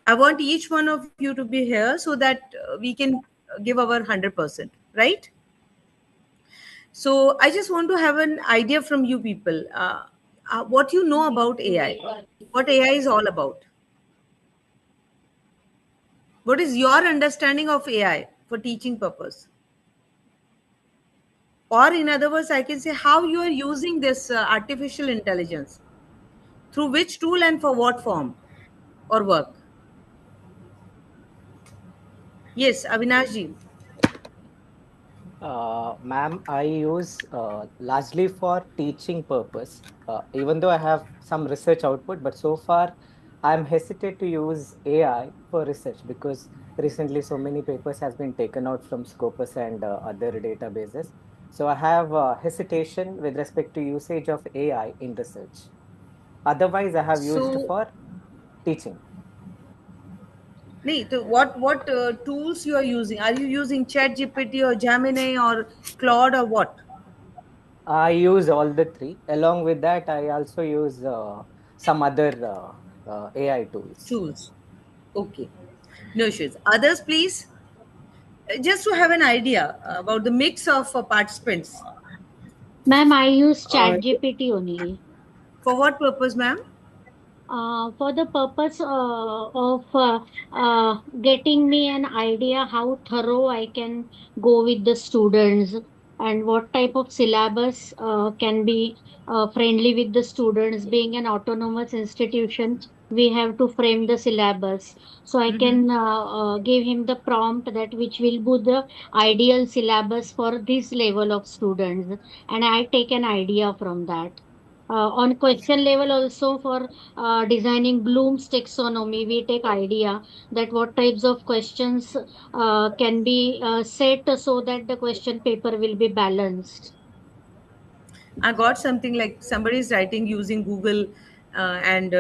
I want each one of you to be here so that we can give our 100%, right? So I just want to have an idea from you people, what you know about AI, what AI is all about. What is your understanding of AI for teaching purpose? Or in other words, I can say how you are using this artificial intelligence, through which tool and for what form or work. Yes, Avinash ji. Ma'am, I use largely for teaching purpose. Even though I have some research output, but so far I'm hesitant to use AI for research because recently so many papers has been taken out from Scopus and other databases. So I have hesitation with respect to usage of AI in research. Otherwise, I have used So, for teaching. nee, so what tools you are using? Are you using Chat GPT or Gemini or Claude or what? I use all the three. Along with that, I also use some other AI tools. Tools. Okay. No issues. Others, please. Just to have an idea about the mix of participants. Ma'am, I use Uh, ChatGPT only. for what purpose, ma'am? For the purpose of getting me an idea how thorough I can go with the students and what type of syllabus can be friendly with the students. Being an autonomous institution, we have to frame the syllabus. So I Mm-hmm. can give him the prompt that which will be the ideal syllabus for this level of students, and I take an idea from that. On question level also for designing Bloom's taxonomy, we take idea that what types of questions can be set so that the question paper will be balanced. I got something like somebody is writing using Google and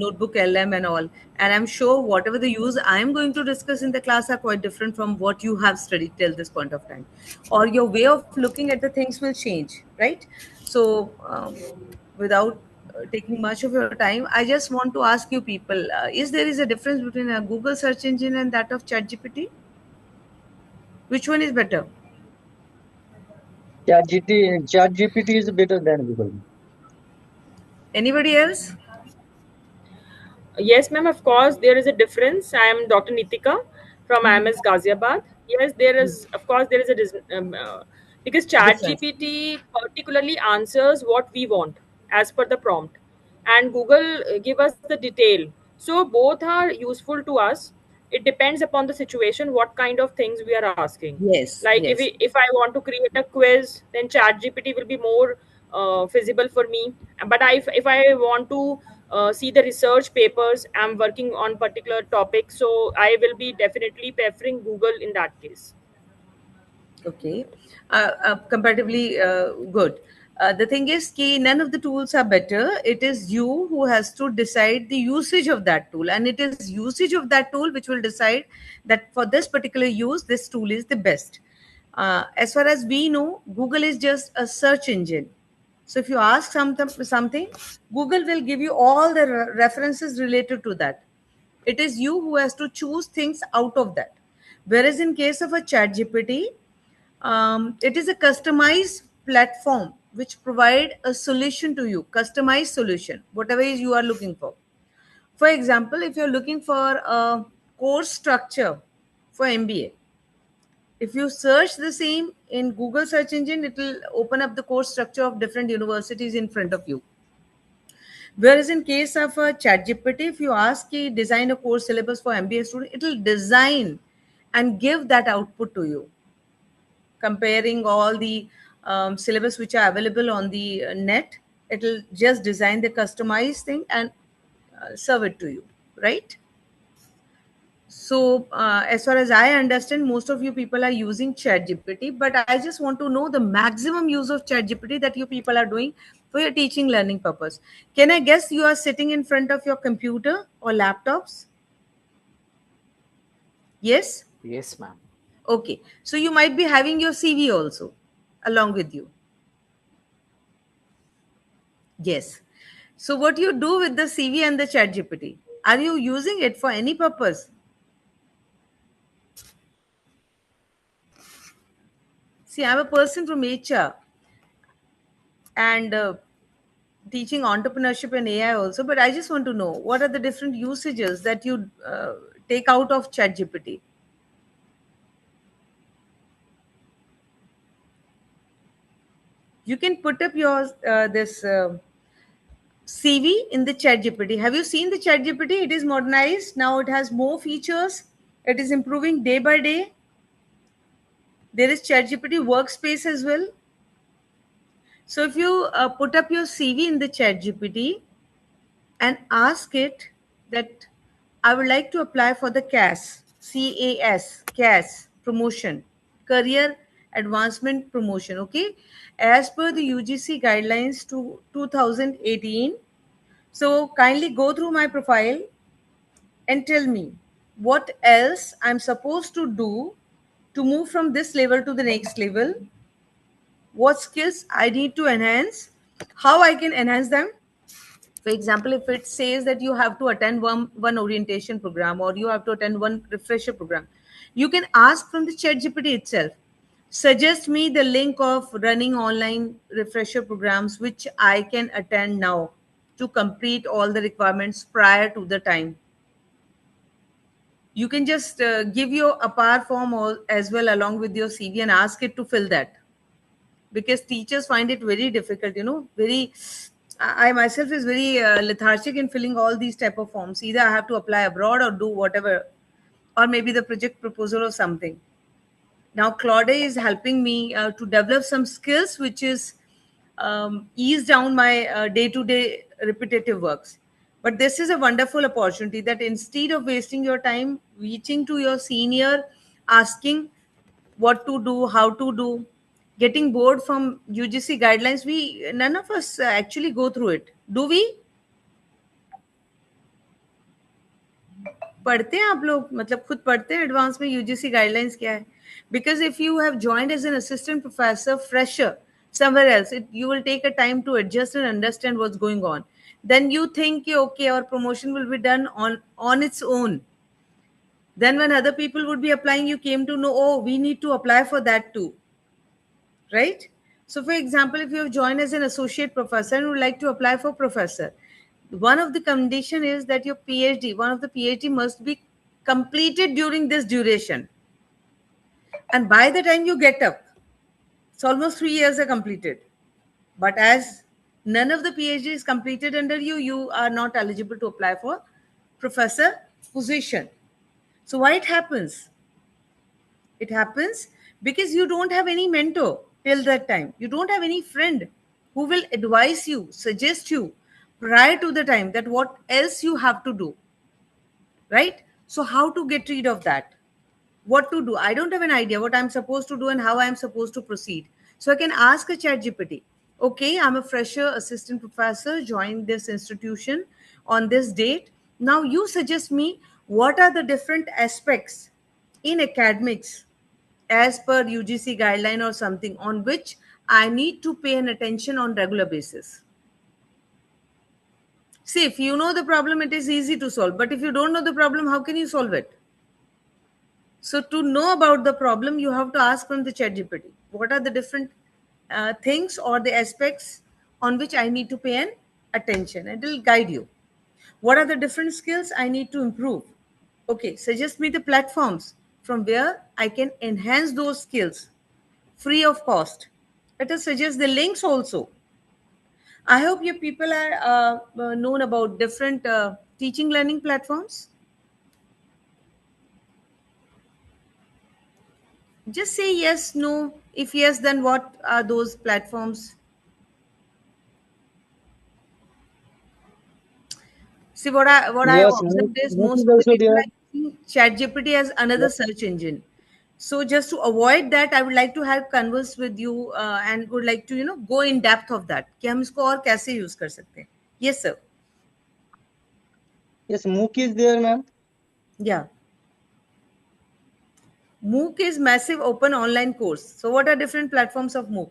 Notebook LM and all. And I'm sure whatever the use I'm going to discuss in the class are quite different from what you have studied till this point of time. Or your way of looking at the things will change, right? So, without taking much of your time. I just want to ask you people, is there is a difference between a Google search engine and that of ChatGPT? Which one is better? ChatGPT is better than Google. Anybody else? Yes, ma'am, of course, there is a difference. I am Dr. Nitika from IMS Ghaziabad. Yes, there is, of course, there is a because Difference. ChatGPT particularly answers what we want as per the prompt, and Google give us the detail. So both are useful to us. It depends upon the situation, what kind of things we are asking. Yes, Like yes. if I want to create a quiz, then ChatGPT will be more feasible for me. But if I want to see the research papers, I'm working on particular topic, so I will be definitely preferring Google in that case. Okay. Comparatively good. The thing is, ki none of the tools are better. It is you who has to decide the usage of that tool, and it is usage of that tool which will decide that for this particular use, this tool is the best. As far as we know, Google is just a search engine. So if you ask something, Google will give you all the references related to that. It is you who has to choose things out of that. Whereas in case of a chat GPT, it is a customized platform which provide a solution to you, customized solution, whatever is you are looking for. For example, if you're looking for a course structure for MBA, if you search the same in Google search engine, it will open up the course structure of different universities in front of you. Whereas in case of a chat GPT, if you ask it design a course syllabus for MBA student, it will design and give that output to you, comparing all the syllabus which are available on the net. It will just design the customized thing and serve it to you, right? So, as far as I understand, most of you people are using ChatGPT, but I just want to know the maximum use of ChatGPT that you people are doing for your teaching learning purpose. Can I guess you are sitting in front of your computer or laptops? Yes? Yes, ma'am. Okay. So, you might be having your CV also along with you. Yes. So, what you do with the CV and the ChatGPT? Are you using it for any purpose? See, I'm a person from HR and teaching entrepreneurship and AI also, but I just want to know what are the different usages that you take out of ChatGPT? You can put up your this CV in the ChatGPT. Have you seen the ChatGPT? It is modernized now. It has more features. It is improving day by day. There is ChatGPT workspace as well. So if you put up your CV in the ChatGPT and ask it that I would like to apply for the CAS promotion, career advancement promotion. Okay, as per the UGC guidelines to 2018. So kindly go through my profile and tell me what else I'm supposed to do to move from this level to the next level, what skills I need to enhance, how I can enhance them. For example, if it says that you have to attend one orientation program or you have to attend one refresher program, you can ask from the chat GPT itself, suggest me the link of running online refresher programs which I can attend now to complete all the requirements prior to the time. You can just give your APAR form as well along with your CV and ask it to fill that, because teachers find it very difficult, very I myself is very lethargic in filling all these type of forms. Either I have to apply abroad or do whatever, or maybe the project proposal or something. Now Claude is helping me to develop some skills which is ease down my day-to-day repetitive works. But this is a wonderful opportunity that instead of wasting your time reaching to your senior asking what to do, how to do, getting bored from UGC guidelines, we none of us actually go through it. Do we? पढ़ते हैं आप लोग, मतलब खुद पढ़ते हैं advance में UGC guidelines क्या है? Because if you have joined as an assistant professor fresher, somewhere else. You will take a time to adjust and understand what's going on. Then you think, okay, our promotion will be done on its own. Then when other people would be applying, you came to know, oh, we need to apply for that too. Right? So for example, if you have joined as an associate professor and would like to apply for professor, one of the condition is that your PhD, one of the PhD must be completed during this duration. And by the time you get up, it's almost 3 years are completed. But as none of the PhD is completed under you, you are not eligible to apply for professor position. So why it happens? It happens because you don't have any mentor till that time. You don't have any friend who will advise you, suggest you prior to the time that what else you have to do. Right? So how to get rid of that? What to do? I don't have an idea what I'm supposed to do and how I'm supposed to proceed. So I can ask a chat GPT. Okay, I'm a fresher assistant professor, joined this institution on this date. Now you suggest me what are the different aspects in academics as per UGC guideline or something on which I need to pay an attention on regular basis. See, if you know the problem, it is easy to solve. But if you don't know the problem, how can you solve it? So to know about the problem, you have to ask from the ChatGPT, what are the different things or the aspects on which I need to pay an attention, and it will guide you. What are the different skills I need to improve? Okay, suggest me the platforms from where I can enhance those skills free of cost. Let us suggest the links also. I hope you people are known about different teaching learning platforms. Just say yes, no. If yes, then what are those platforms? See, what I Yes, observed is MOOC most is of the also people there. are using ChatGPT as another search engine. So just to avoid that, I would like to have converse with you and would like to go in depth of that. कि हम इसको और कैसे use कर सकते हैं? Yes, sir. Yes, MOOC is there, ma'am. Yeah. MOOC is massive open online course. So what are different platforms of MOOC?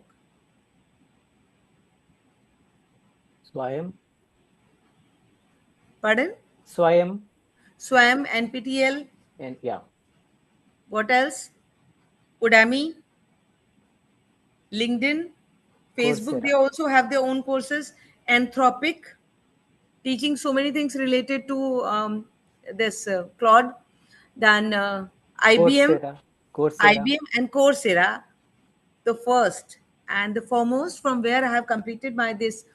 Swayam. Pardon? Swayam. Swayam, NPTEL. And yeah. What else? Udemy, LinkedIn, Facebook. Coursera. They also have their own courses. Anthropic, teaching so many things related to this Claude. Then IBM, Coursera. and Coursera, the first and the foremost, from where I have completed my this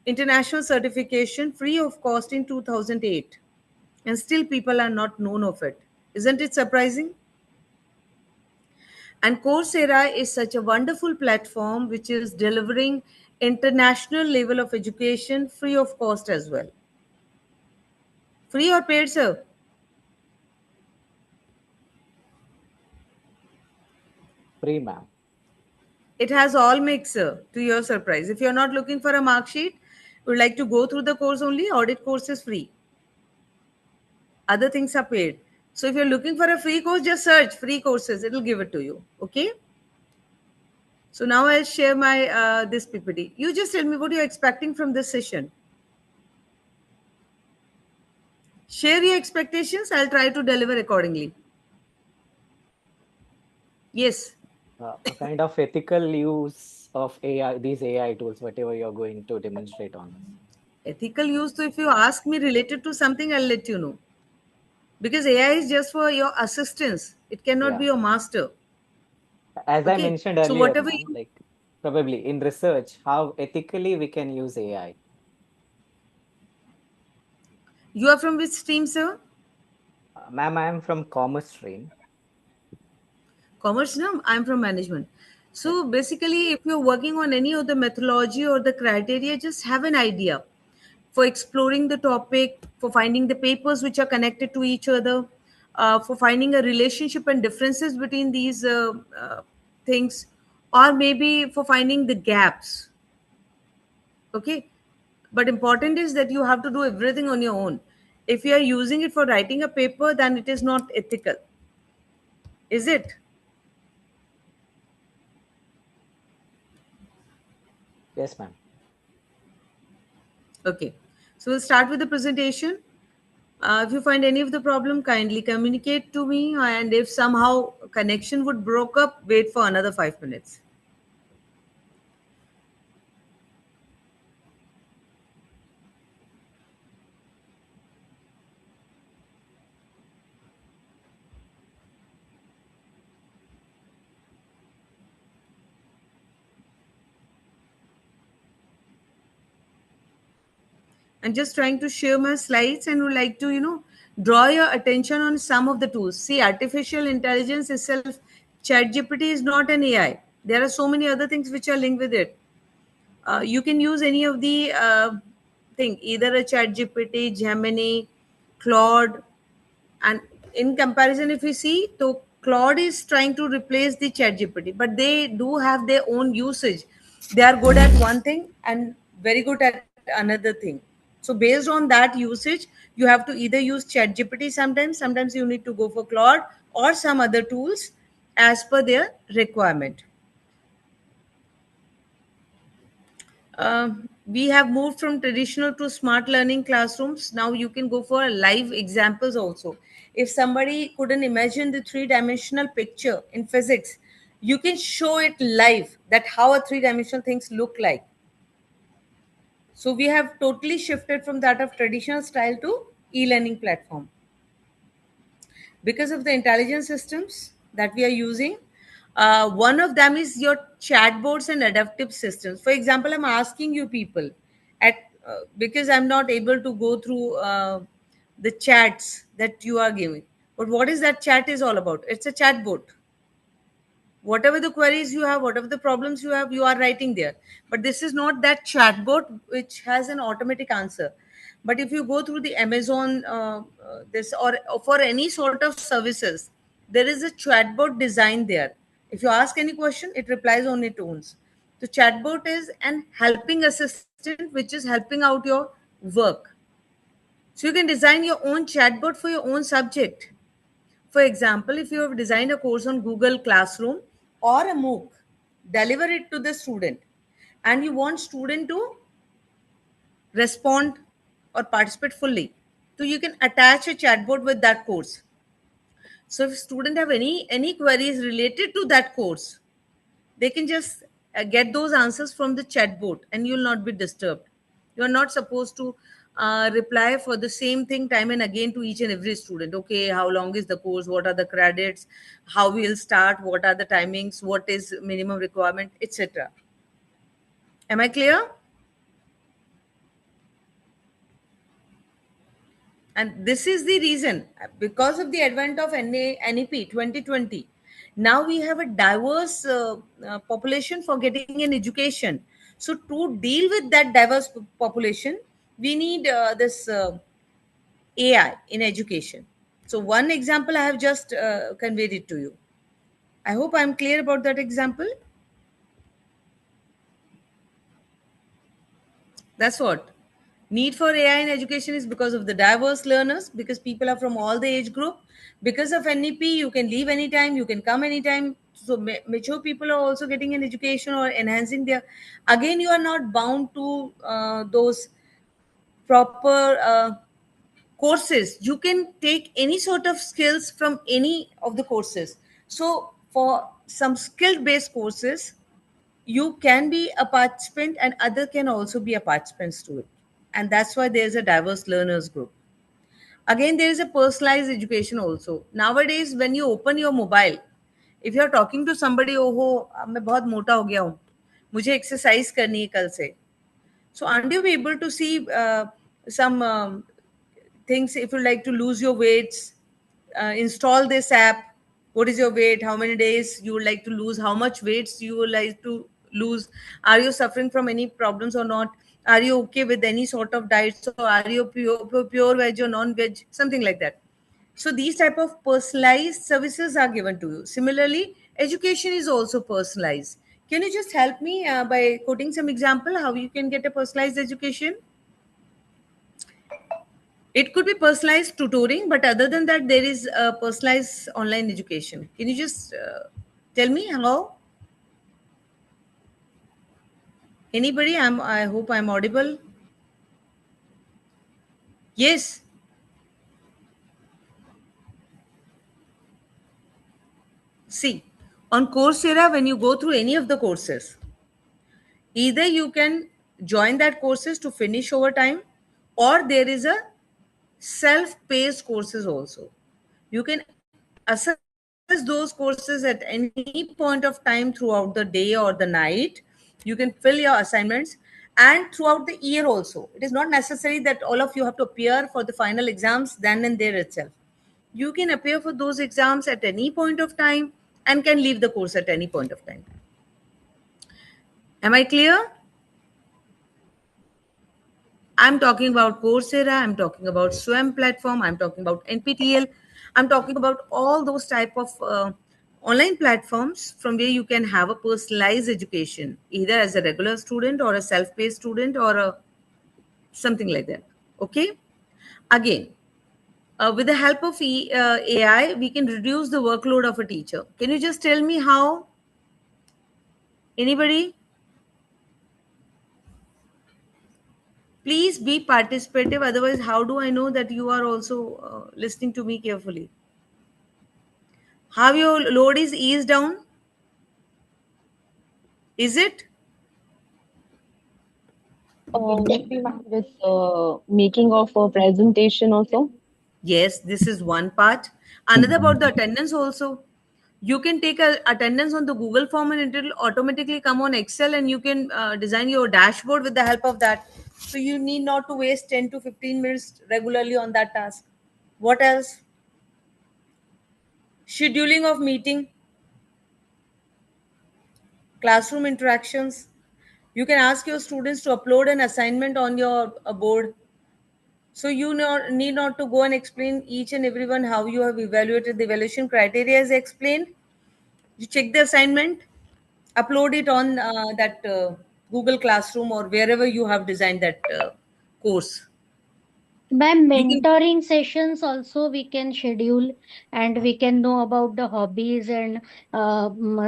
international certification free of cost in 2008, and still people are not known of it. Isn't it surprising? And Coursera is such a wonderful platform which is delivering international level of education free of cost as well. Free or paid, sir? Free, ma'am. It has all mix, sir, to your surprise. If you're not looking for a mark sheet, would like to go through the course only, audit course is free. Other things are paid. So if you're looking for a free course, just search free courses. It'll give it to you. Okay. So now I'll share my this PPT. You just tell me what you're expecting from this session. Share your expectations. I'll try to deliver accordingly. Yes. A kind of ethical use of AI, these AI tools, whatever you're going to demonstrate on us. Ethical use, so if you ask me related to something, I'll let you know. Because AI is just for your assistance. It cannot be your master. As I mentioned earlier, so whatever ma'am, like probably in research, how ethically we can use AI. You are from which stream, sir? Ma'am, I am from commerce stream. Commerce, no? I'm from management. So basically, if you're working on any of the methodology or the criteria, just have an idea for exploring the topic, for finding the papers which are connected to each other, for finding a relationship and differences between these things, or maybe for finding the gaps. Okay. But important is that you have to do everything on your own. If you are using it for writing a paper, then it is not ethical. Is it? Yes, ma'am. Okay. So we'll start with the presentation. If you find any of the problem, kindly communicate to me. And if somehow connection would broke up, wait for another 5 minutes. I'm just trying to share my slides and would like to, draw your attention on some of the tools. See, artificial intelligence itself, ChatGPT is not an AI. There are so many other things which are linked with it. You can use any of the thing, either a ChatGPT, Gemini, Claude, and in comparison, if we see, so Claude is trying to replace the ChatGPT, but they do have their own usage. They are good at one thing and very good at another thing. So based on that usage, you have to either use ChatGPT sometimes you need to go for Claude or some other tools as per their requirement. We have moved from traditional to smart learning classrooms. Now you can go for live examples also. If somebody couldn't imagine the three-dimensional picture in physics, you can show it live, that how a three-dimensional things look like. So we have totally shifted from that of traditional style to e-learning platform. Because of the intelligence systems that we are using, one of them is your chatbots and adaptive systems. For example, I'm asking you people at because I'm not able to go through the chats that you are giving. But what is that chat is all about? It's a chatbot. Whatever the queries you have, whatever the problems you have, you are writing there. But this is not that chatbot which has an automatic answer. But if you go through the Amazon, this or for any sort of services, there is a chatbot design there. If you ask any question, it replies on its own. The chatbot is an helping assistant which is helping out your work. So you can design your own chatbot for your own subject. For example, if you have designed a course on Google Classroom or a MOOC, deliver it to the student and you want student to respond or participate fully. So you can attach a chatbot with that course. So if student have any queries related to that course, they can just get those answers from the chatbot and you'll not be disturbed. You're not supposed to reply for the same thing time and again to each and every student. Okay, how long is the course? What are the credits? How we'll start? What are the timings? What is minimum requirement, etc. Am I clear? And this is the reason, because of the advent of NEP 2020, now we have a diverse population for getting an education. So to deal with that diverse population, we need this AI in education. So one example I have just conveyed it to you. I hope I'm clear about that example. That's what. Need for AI in education is because of the diverse learners, because people are from all the age group. Because of NEP, you can leave anytime, you can come anytime. So mature people are also getting an education or enhancing their. Again, you are not bound to those proper courses. You can take any sort of skills from any of the courses. So for some skill based courses, you can be a participant and other can also be a participants to it, and that's why there's a diverse learners group. Again, there is a personalized education also. Nowadays when you open your mobile, if you are talking to somebody, oh मैं बहुत मोटा हो गया हूँ, मुझे exercise करनी है कल से, so aren't you able to see some things? If you like to lose your weights, install this app. What is your weight? How many days you would like to lose? How much weights you would like to lose? Are you suffering from any problems or not? Are you okay with any sort of diet? So are you pure veg or non-veg? Something like that. So these type of personalized services are given to you. Similarly, education is also personalized. Can you just help me by quoting some example how you can get a personalized education? It could be personalized tutoring, but other than that, there is a personalized online education. Can you just tell me how? Anybody? I hope I'm audible. Yes. See, on Coursera, when you go through any of the courses, either you can join that courses to finish over time, or there is a self-paced courses also. You can assess those courses at any point of time throughout the day or the night. You can fill your assignments and throughout the year also. It is not necessary that all of you have to appear for the final exams then and there itself. You can appear for those exams at any point of time and can leave the course at any point of time. Am I clear? I'm talking about Coursera, I'm talking about SWAM platform, I'm talking about NPTEL, I'm talking about all those type of online platforms from where you can have a personalized education, either as a regular student or a self-paced student or something like that. Okay. Again, with the help of AI, we can reduce the workload of a teacher. Can you just tell me how? Anybody? Please be participative. Otherwise, how do I know that you are also listening to me carefully? How your load is eased down? Is it? Maybe with making of a presentation also. Yes, this is one part. Another about the attendance also. You can take a attendance on the Google form and it will automatically come on Excel, and you can design your dashboard with the help of that. So you need not to waste 10 to 15 minutes regularly on that task. What else? Scheduling of meeting, classroom interactions. You can ask your students to upload an assignment on your board. So you need not to go and explain each and everyone how you have evaluated. The evaluation criteria is explained. You check the assignment, upload it on that Google Classroom or wherever you have designed that course. By You can mentoring sessions also we can schedule, and we can know about the hobbies and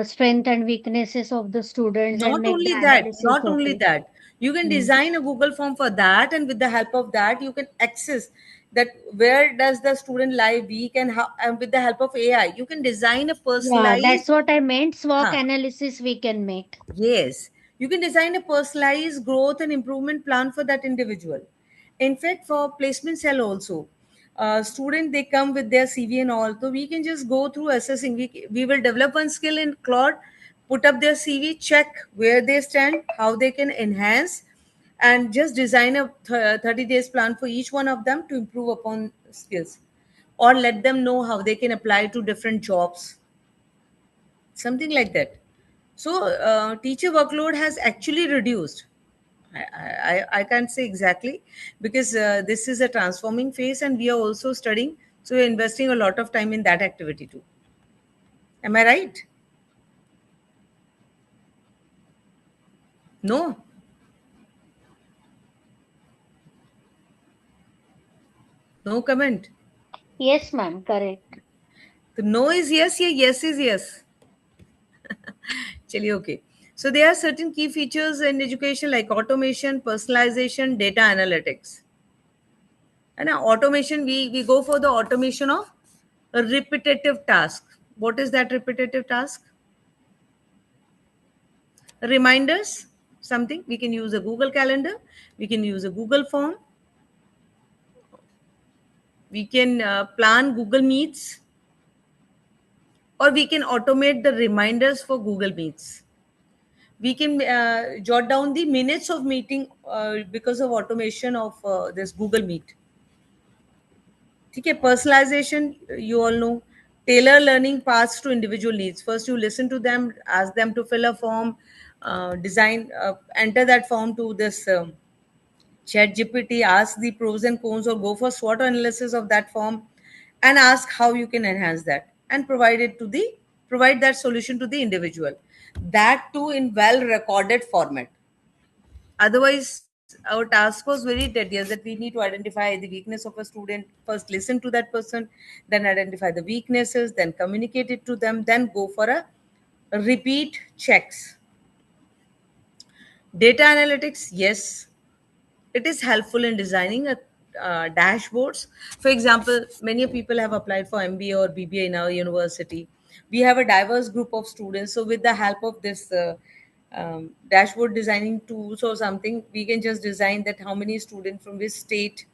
strength and weaknesses of the students and not make the only that, analysis not of only it. that, you can Hmm. design a Google form for that, and with the help of that, you can access that where does the student lie weak, and how, and with the help of AI, you can design a Yeah, personalized. that's what I meant. SWOT Huh. analysis we can make. Yes, you can design a personalized growth and improvement plan for that individual. In fact, for placement cell also, student they come with their CV and all, so we can just go through assessing. We will develop one skill in Claude, put up their CV, check where they stand, how they can enhance, and just design a 30 days plan for each one of them to improve upon skills, or let them know how they can apply to different jobs, something like that. So teacher workload has actually reduced. I can't say exactly, because this is a transforming phase and we are also studying. So we're investing a lot of time in that activity too. Am I right? No? No comment? Yes, ma'am, correct. The no is yes, yeah, yes is yes. Chaliye, okay. So there are certain key features in education like automation, personalization, data analytics. And automation, we go for the automation of a repetitive task. What is that repetitive task? Reminders, something. We can use a Google Calendar. We can use a Google Form. We can plan Google Meets, or we can automate the reminders for Google Meets. We can jot down the minutes of meeting because of automation of this Google Meet. Okay, personalization, you all know. Tailor learning paths to individual needs. First, you listen to them, ask them to fill a form, enter that form to this Chat GPT, ask the pros and cons, or go for SWOT analysis of that form, and ask how you can enhance that and provide that solution to the individual. That too in well recorded format. Otherwise, our task was very tedious, that we need to identify the weakness of a student, first listen to that person, then identify the weaknesses, then communicate it to them, then go for a repeat checks. Data analytics, yes, it is helpful in designing a dashboards. For example, many people have applied for MBA or BBA in our university. We have a diverse group of students, so with the help of this dashboard designing tools or something, we can just design that how many students from which state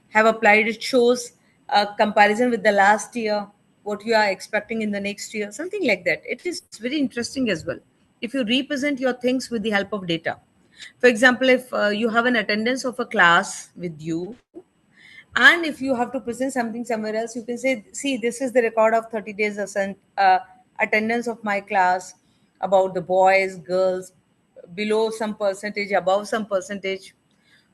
have applied. It shows a comparison with the last year, what you are expecting in the next year, something like that. It is very interesting as well if you represent your things with the help of data. For example, if you have an attendance of a class with you, and if you have to present something somewhere else, you can say, see, this is the record of 30 days attendance of my class, about the boys, girls, below some percentage, above some percentage,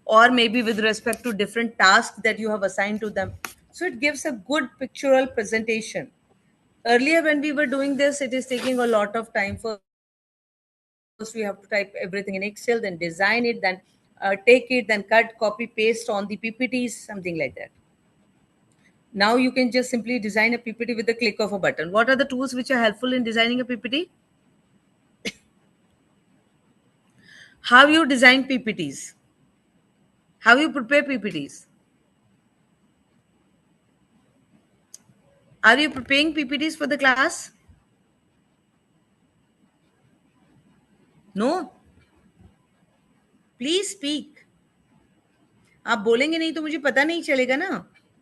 or maybe with respect to different tasks that you have assigned to them. So it gives a good pictorial presentation. Earlier, when we were doing this, it is taking a lot of time. First, we have to type everything in Excel, then design it, then take it, then cut, copy, paste on the PPTs, something like that. Now you can just simply design a PPT with the click of a button. What are the tools which are helpful in designing a PPT? How you design PPTs? How you prepare PPTs? Are you preparing PPTs for the class? No? Please speak. आप बोलेंगे नहीं तो मुझे पता नहीं चलेगा ना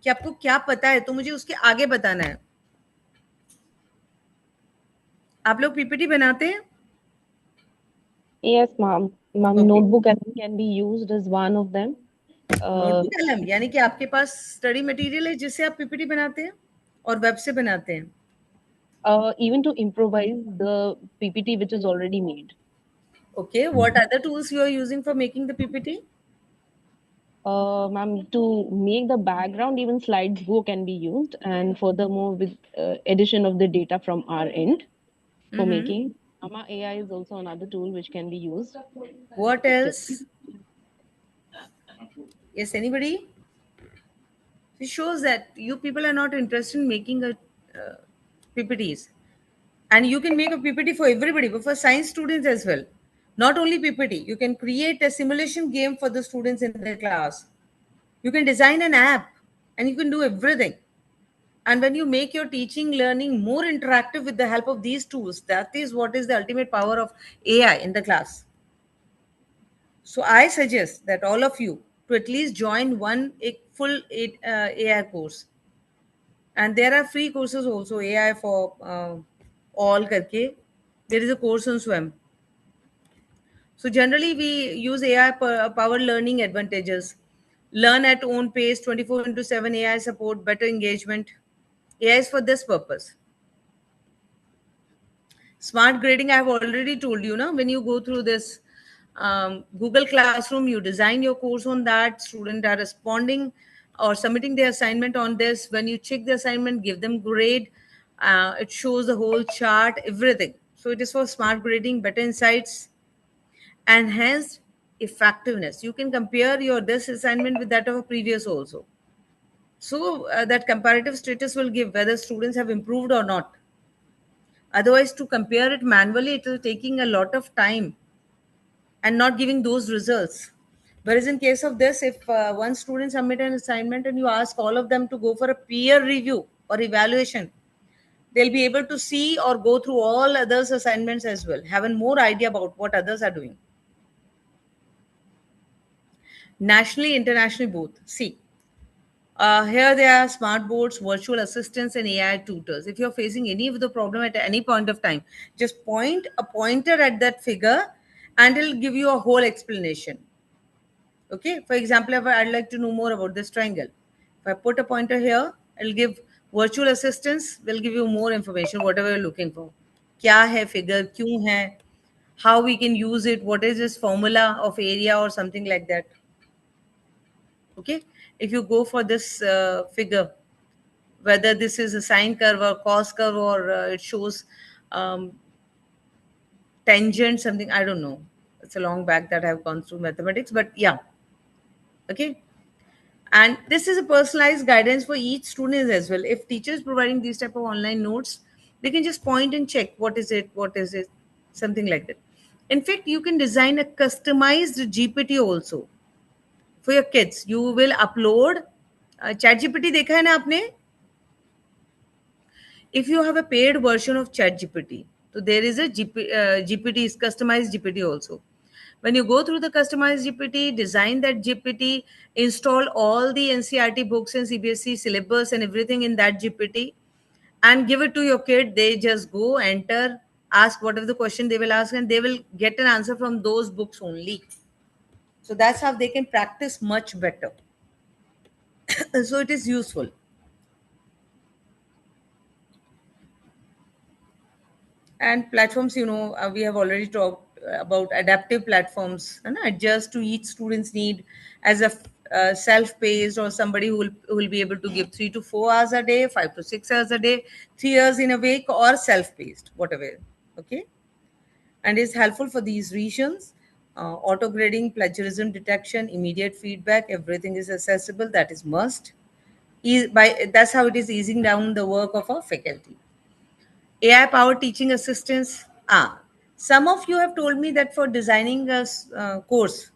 कि आपको क्या पता है, तो मुझे उसके आगे बताना है. आप लोग पीपीटी बनाते हैं? Yes, ma'am. Ma'am, Okay. notebook can be used as one of them. Notebook कलम, यानी कि आपके पास स्टडी मटेरियल है जिससे आप पीपीटी बनाते हैं और वेब से बनाते हैं? Even to improvise the PPT which is already made. Okay. What other tools you are using for making the PPT? Ma'am, to make the background, even slideshow can be used, and furthermore with addition of the data from our end for making. Ama AI is also another tool which can be used. What else? Yes, anybody? It shows that you people are not interested in making a PPTs. And you can make a PPT for everybody, but for science students as well. Not only PPT, you can create a simulation game for the students in their class. You can design an app and you can do everything. And when you make your teaching learning more interactive with the help of these tools, that is what is the ultimate power of AI in the class. So I suggest that all of you to at least join one full AI course. And there are free courses also, AI for all karke. There is a course on SWAM. So generally we use AI power learning advantages. Learn at own pace, 24/7 AI support, better engagement. AI is for this purpose. Smart grading, I have already told you, na, when you go through this Google Classroom, you design your course on that. Students are responding or submitting their assignment on this. When you check the assignment, give them grade. It shows the whole chart, everything. So it is for smart grading, better insights, enhanced effectiveness. You can compare your this assignment with that of a previous also. So that comparative status will give whether students have improved or not. Otherwise, to compare it manually, it is taking a lot of time and not giving those results. Whereas in case of this, if one student submit an assignment and you ask all of them to go for a peer review or evaluation, they'll be able to see or go through all others' assignments as well, having more idea about what others are doing. Nationally, internationally, both. See, here there are smart boards, virtual assistants, and AI tutors. If you're facing any of the problem at any point of time, just point a pointer at that figure and it'll give you a whole explanation. Okay, for example, if I'd like to know more about this triangle, if I put a pointer here, it'll give virtual assistants, will give you more information, whatever you're looking for. Kya hai figure, kyun hai, how we can use it, what is this formula of area or something like that. Okay, if you go for this figure, whether this is a sine curve or cos curve or it shows tangent something, I don't know. It's a long back that I've gone through mathematics, but yeah. Okay. And this is a personalized guidance for each student as well. If teachers providing these type of online notes, they can just point and check what is it, something like that. In fact, you can design a customized GPT also for your kids. You will upload ChatGPT. देखा है ना आपने? If you have a paid version of ChatGPT, so there is a GPT is customized GPT also. When you go through the customized GPT, design that GPT, install all the NCERT books and CBSE syllabus and everything in that GPT, and give it to your kid. They just go, enter, ask whatever the question they will ask, and they will get an answer from those books only. So that's how they can practice much better. So it is useful. And platforms, we have already talked about adaptive platforms and adjust to each student's need as a self-paced or somebody who will be able to give 3 to 4 hours a day, 5 to 6 hours a day, 3 hours in a week, or self-paced, whatever. Okay. And is helpful for these reasons. Auto grading, plagiarism detection, immediate feedback, everything is accessible. That is must. That's how it is easing down the work of our faculty. AI powered teaching assistants. Some of you have told me that for designing a course,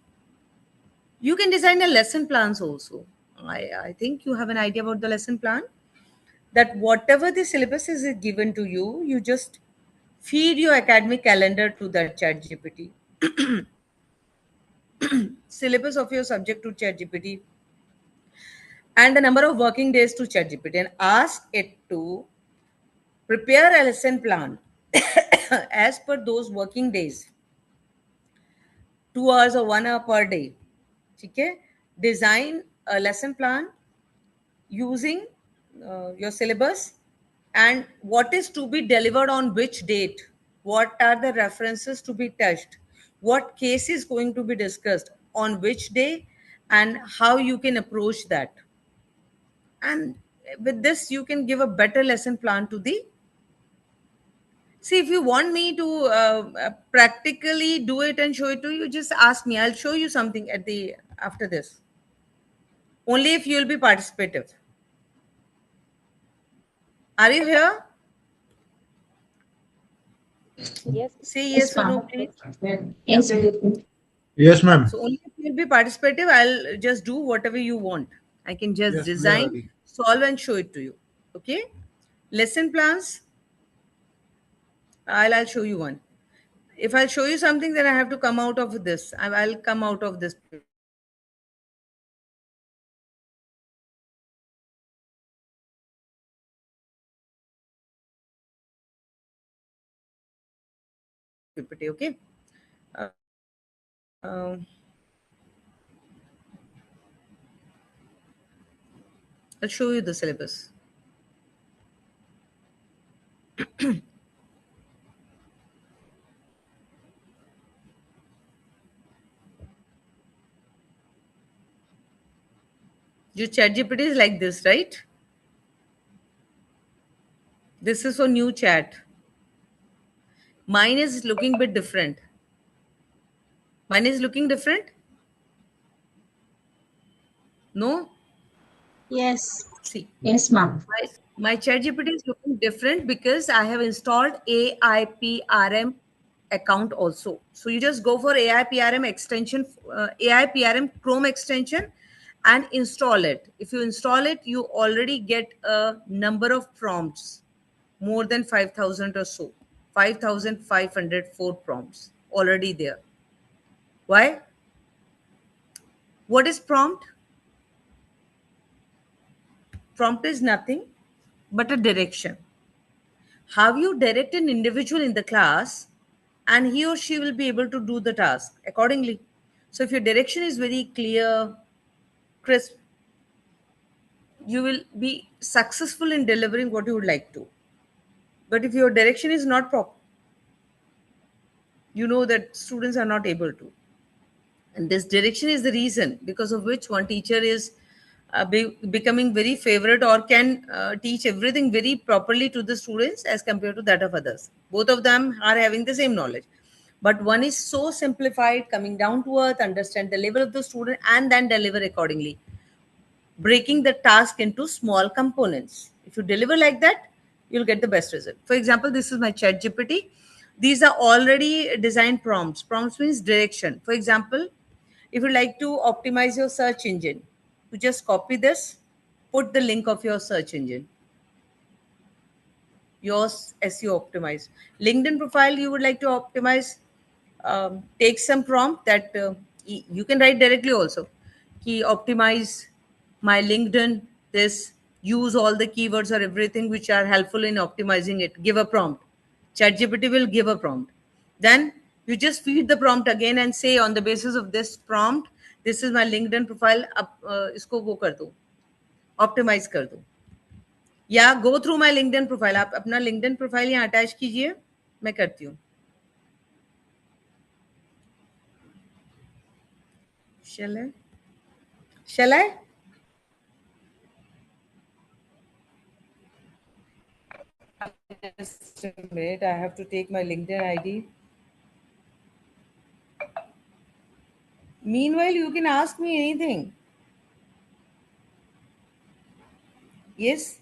you can design a lesson plans also. I think you have an idea about the lesson plan. That whatever the syllabus is given to you, you just feed your academic calendar to that ChatGPT. Syllabus of your subject to ChatGPT and the number of working days to ChatGPT, and ask it to prepare a lesson plan as per those working days. 2 hours or 1 hour per day. Okay? Design a lesson plan using your syllabus and what is to be delivered on which date. What are the references to be touched? What case is going to be discussed on which day, and how you can approach that. And with this, you can give a better lesson plan to the. See, if you want me to practically do it and show it to you, just ask me. I'll show you something after this. Only if you'll be participative. Are you here? Yes. Say yes or no, please. Yes. Yes, ma'am. So only if you'll be participative, I'll just do whatever you want. I can just Yes, we are design, ready. solve, and show it to you. Okay? Lesson plans. I'll show you one. If I'll show you something, then I have to come out of this. I'll come out of this. PPT, okay? I'll show you the syllabus. Your ChatGPT is like this, right? This is for new chat. Mine is looking a bit different. Mine is looking different? No? Yes. See. Yes, ma'am. My ChatGPT is looking different because I have installed AIPRM account also. So you just go for AIPRM extension, AIPRM Chrome extension, and install it. If you install it, you already get a number of prompts, more than 5,000 or so, 5,504 prompts already there. Why? What is prompt? Prompt is nothing but a direction. How you direct an individual in the class, and he or she will be able to do the task accordingly. So if your direction is very clear, crisp, you will be successful in delivering what you would like to. But if your direction is not proper, you know that students are not able to. And this direction is the reason because of which one teacher is becoming very favorite or can teach everything very properly to the students as compared to that of others. Both of them are having the same knowledge. But one is so simplified, coming down to earth, understand the level of the student, and then deliver accordingly, breaking the task into small components. If you deliver like that, you'll get the best result. For example, this is my ChatGPT. These are already designed prompts. Prompts means direction. For example, if you like to optimize your search engine, you just copy this, put the link of your search engine, your SEO optimize. LinkedIn profile, you would like to optimize, take some prompt that you can write directly also. Key optimize my LinkedIn, this, use all the keywords or everything which are helpful in optimizing it. Give a prompt. ChatGPT will give a prompt. Then you just feed the prompt again and say, on the basis of this prompt, this is my LinkedIn profile. इसको वो कर दो, optimize कर दो. या go through my LinkedIn profile. आप अपना LinkedIn profile यहाँ अटैच कीजिए, मैं करती हूँ. Shall I? Just a minute, I have to take my LinkedIn ID. Meanwhile, you can ask me anything. Yes?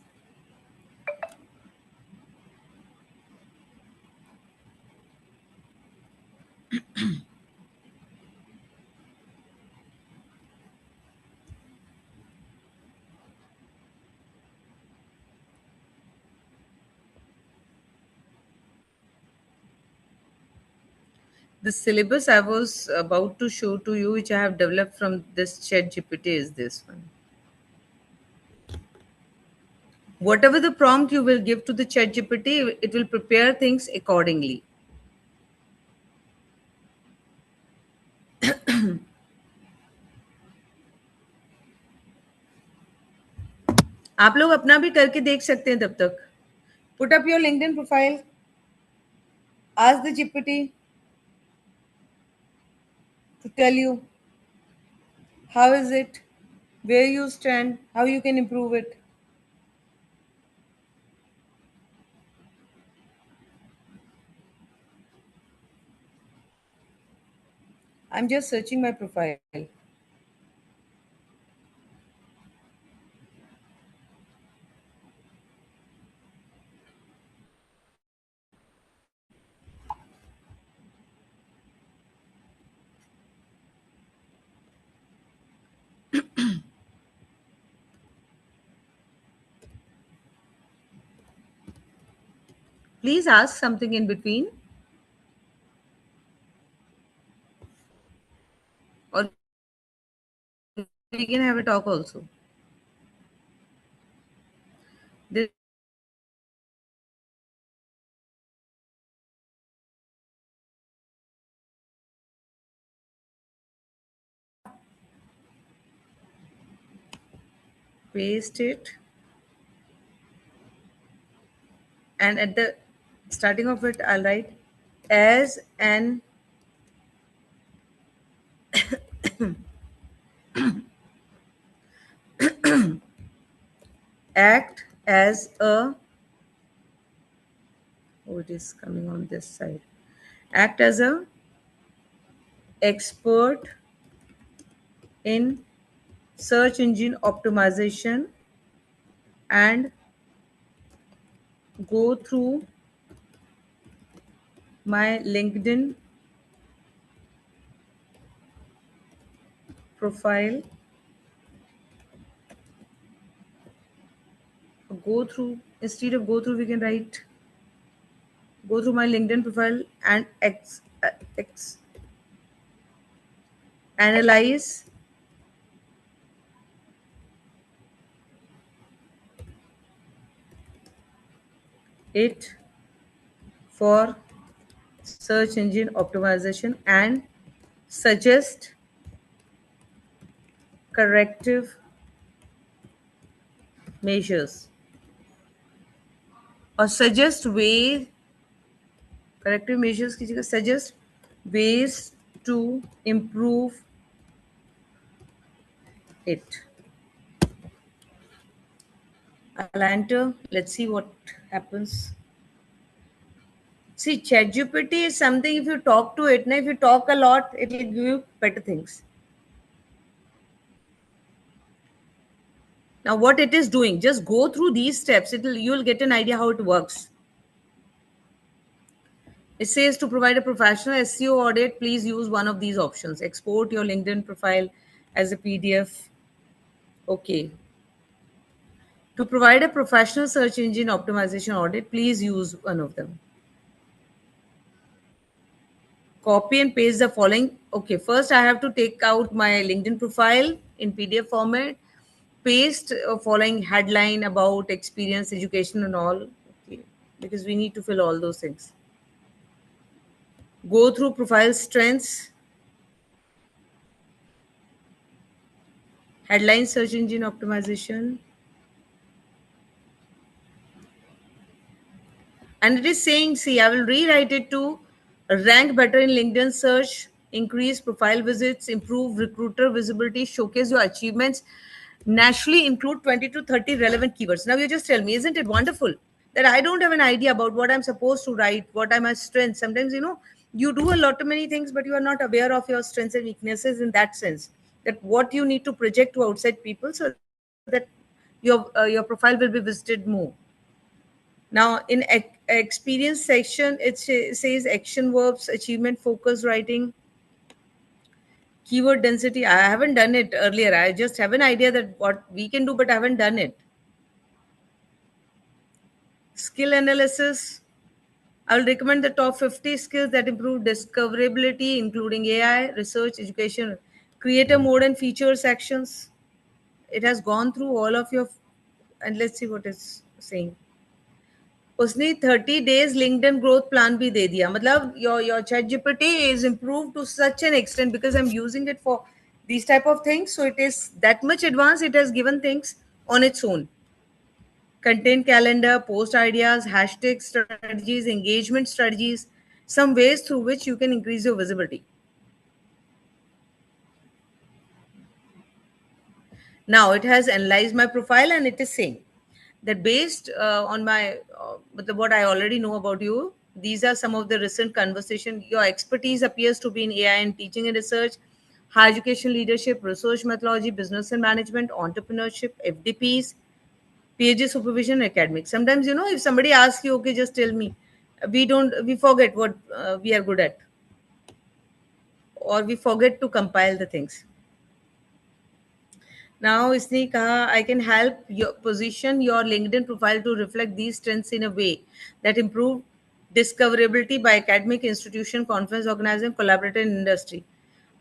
The syllabus I was about to show to you, which I have developed from this ChatGPT, is this one. Whatever the prompt you will give to the ChatGPT, it will prepare things accordingly. आप लोग अपना भी करके देख सकते हैं तब तक. Put up your LinkedIn profile. Ask the GPT to tell you how is it, where you stand, how you can improve it. I'm just searching my profile. Please ask something in between. Or we can have a talk also. This paste it, and at the starting of it I'll write as an act as a, oh, it is coming on this side, act as a expert in search engine optimization and go through my LinkedIn profile. Go through, instead of go through, we can write go through my LinkedIn profile and analyze it for search engine optimization and suggest corrective measures, or suggest way corrective measures की जगह suggest ways to improve it. I'll enter. Let's see what happens. See, ChatGPT is something, if you talk to it, if you talk a lot, it will give you better things. Now, what it is doing, just go through these steps. You'll get an idea how it works. It says to provide a professional SEO audit, please use one of these options. Export your LinkedIn profile as a PDF. Okay. To provide a professional search engine optimization audit, please use one of them. Copy and paste the following. Okay, first I have to take out my LinkedIn profile in PDF format, paste following headline about experience, education, and all. Okay, because we need to fill all those things. Go through profile strengths, headline search engine optimization. And it is saying, see, I will rewrite it to rank better in LinkedIn search, increase profile visits, improve recruiter visibility, showcase your achievements, naturally include 20 to 30 relevant keywords. Now you just tell me, isn't it wonderful that I don't have an idea about what I'm supposed to write, what are my strengths? Sometimes, you do a lot of many things, but you are not aware of your strengths and weaknesses in that sense, that what you need to project to outside people so that your profile will be visited more. Now, in experience section, it says action verbs, achievement focused writing, keyword density. I haven't done it earlier. I just have an idea that what we can do, but I haven't done it. Skill analysis. I will recommend the top 50 skills that improve discoverability, including AI, research, education, creator mode, and feature sections. It has gone through all of your, and let's see what it's saying. उसने 30 days LinkedIn growth plan भी दे दिया. मतलब your ChatGPT is improved to such an extent because I'm using it for these type of things. So it is that much advanced. It has given things on its own. Content calendar, post ideas, hashtag strategies, engagement strategies, some ways through which you can increase your visibility. Now it has analyzed my profile and it is saying that based on my what I already know about you, these are some of the recent conversation. Your expertise appears to be in AI and teaching and research, higher education leadership, research methodology, business and management, entrepreneurship, FDPs, PhD supervision, academics. Sometimes, if somebody asks you, okay, just tell me, we forget what we are good at, or we forget to compile the things. Now, इसने कहा, I can help you position your LinkedIn profile to reflect these strengths in a way that improve discoverability by academic institution, conference organization, collaborator in industry.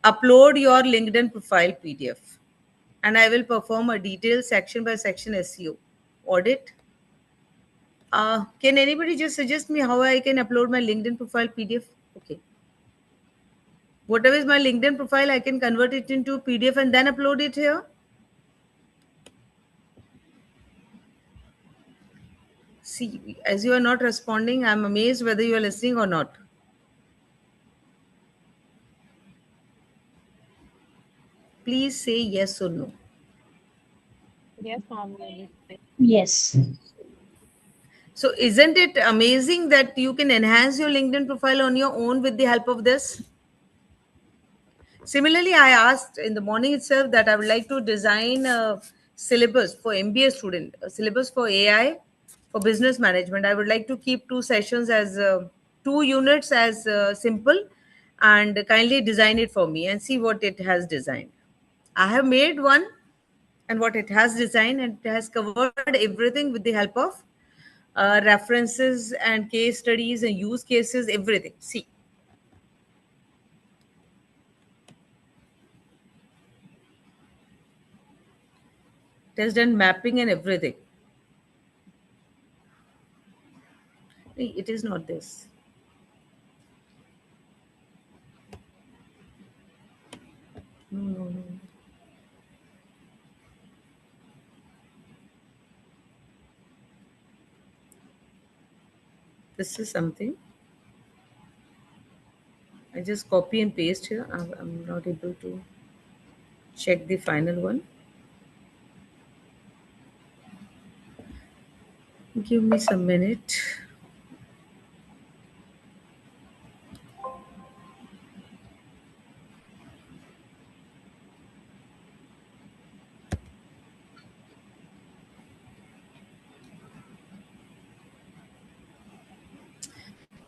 Upload your LinkedIn profile PDF, and I will perform a detailed section by section SEO audit. Can anybody just suggest me how I can upload my LinkedIn profile PDF? Okay. Whatever is my LinkedIn profile, I can convert it into PDF and then upload it here. See, as you are not responding, I'm amazed whether you are listening or not. Please say yes or no. Yes, ma'am. Yes. So, isn't it amazing that you can enhance your LinkedIn profile on your own with the help of this? Similarly, I asked in the morning itself that I would like to design a syllabus for MBA student, a syllabus for AI, for business management. I would like to keep 2 sessions as 2 units as simple, and kindly design it for me and see what it has designed. I have made one and what it has designed, and it has covered everything with the help of references and case studies and use cases, everything. See. It has done mapping and everything. It is not this. No. This is something. I just copy and paste here. I'm not able to check the final one. Give me some minute.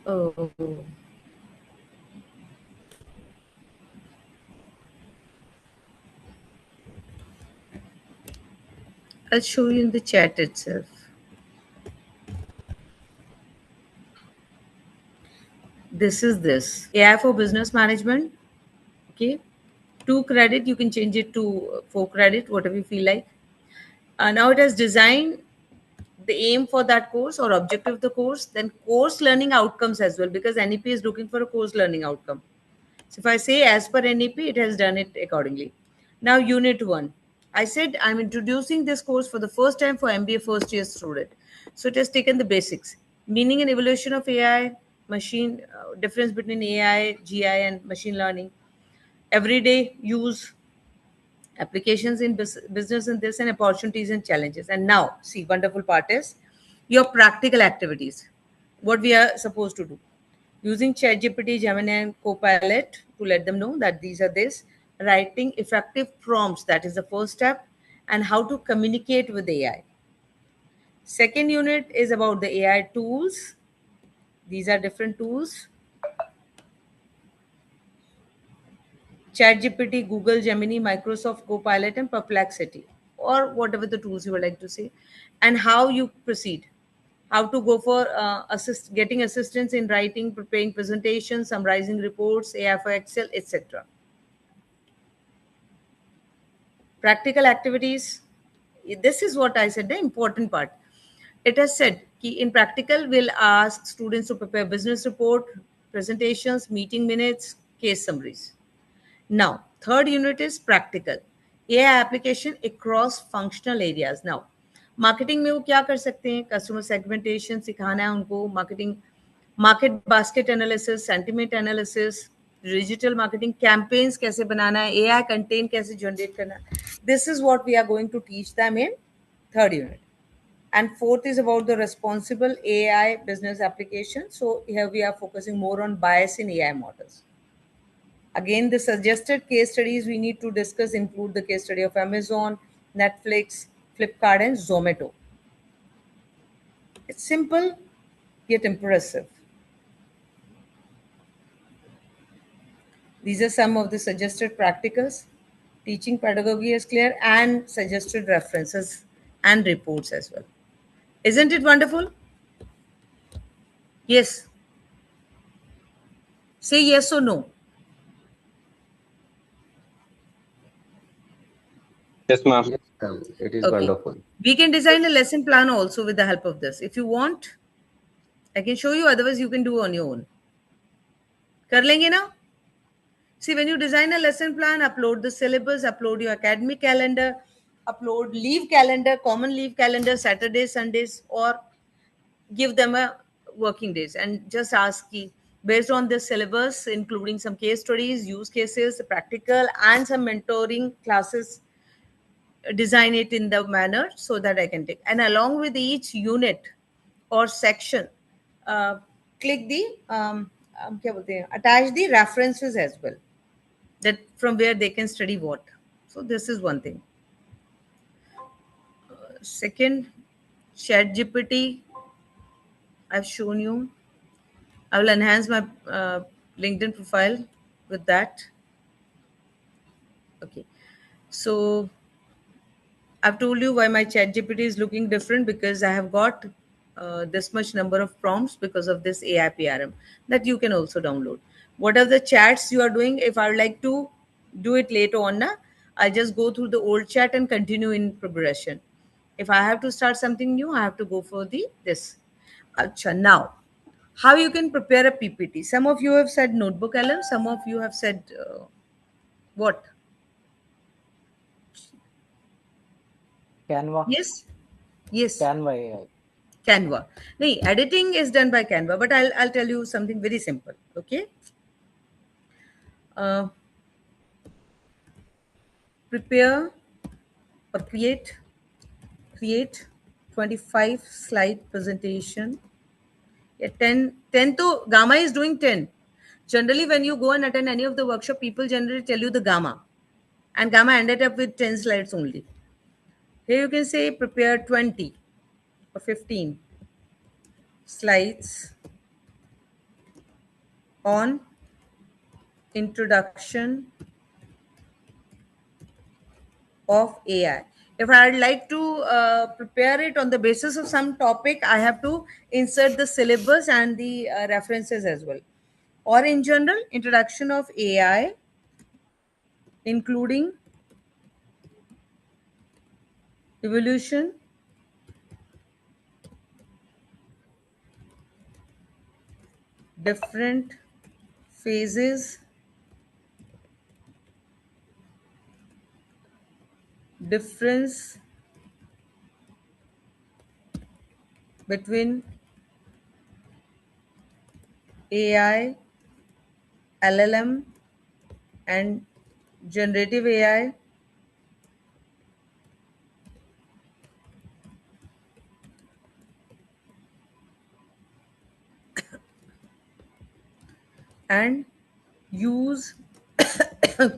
Oh. I'll show you in the chat itself. This is this AI for business management. Okay, 2 credit, you can change it to 4 credit, whatever you feel like. Now it has designed the aim for that course or objective of the course, then course learning outcomes as well, because NEP is looking for a course learning outcome. So if I say as per NEP, it has done it accordingly. Now unit 1, I said I'm introducing this course for the first time for MBA first year student. So it has taken the basics, meaning and evolution of AI, machine, difference between AI, GI and machine learning, everyday use, applications in business and this, and opportunities and challenges. And now see, wonderful part is your practical activities, what we are supposed to do using ChatGPT, Gemini and Copilot to let them know that these are this, writing effective prompts, that is the first step, and how to communicate with AI. Second unit is about the AI tools. These are different tools: ChatGPT, Google, Gemini, Microsoft Copilot, and Perplexity, or whatever the tools you would like to say, and how you proceed, how to go for getting assistance in writing, preparing presentations, summarizing reports, AI for Excel, etc. Practical activities. This is what I said, the important part. It has said in practical, we'll ask students to prepare business report, presentations, meeting minutes, case summaries. Now, third unit is practical. AI application across functional areas. Now, marketing में वो क्या कर सकते हैं? Customer segmentation सिखाना है उनको, market basket analysis, sentiment analysis, digital marketing campaigns कैसे बनाना है, AI content कैसे generate करना है. This is what we are going to teach them in third unit. And fourth is about the responsible AI business application. So here we are focusing more on bias in AI models. Again, the suggested case studies we need to discuss include the case study of Amazon, Netflix, Flipkart, and Zomato. It's simple yet impressive. These are some of the suggested practicals. Teaching pedagogy is clear, and suggested references and reports as well. Isn't it wonderful? Yes. Say yes or no. Yes, ma'am. Yes, ma'am. It is Okay. wonderful. We can design a lesson plan also with the help of this. If you want, I can show you. Otherwise, you can do on your own. Kar lenge na? See, when you design a lesson plan, upload the syllabus, upload your academic calendar, upload leave calendar, common leave calendar, Saturdays, Sundays, or give them a working days and just ask based on this syllabus, including some case studies, use cases, practical, and some mentoring classes, design it in the manner so that I can take. And along with each unit or section, click the attach the references as well, that from where they can study what. So this is one thing. Second, ChatGPT, I've shown you. I will enhance my LinkedIn profile with that. Okay, so I've told you why my ChatGPT is looking different, because I have got this much number of prompts because of this AI PRM that you can also download. What are the chats you are doing? If I would like to do it later on, I'll just go through the old chat and continue in progression. If I have to start something new, I have to go for this. Achha, now, how you can prepare a PPT? Some of you have said notebook, Alan. Some of you have said what? Canva. Yes. Yes. Canva AI. Canva. No, editing is done by Canva, but I'll tell you something very simple. Okay. Prepare or create 25 slide presentation. Yeah, 10 to Gamma is doing 10. Generally, when you go and attend any of the workshop, people generally tell you the Gamma, and Gamma ended up with 10 slides only. Here you can say prepare 20 or 15 slides on introduction of AI. If I'd like to prepare it on the basis of some topic, I have to insert the syllabus and the references as well. Or in general, introduction of AI, including evolution, different phases, difference between AI, LLM, and generative AI, and use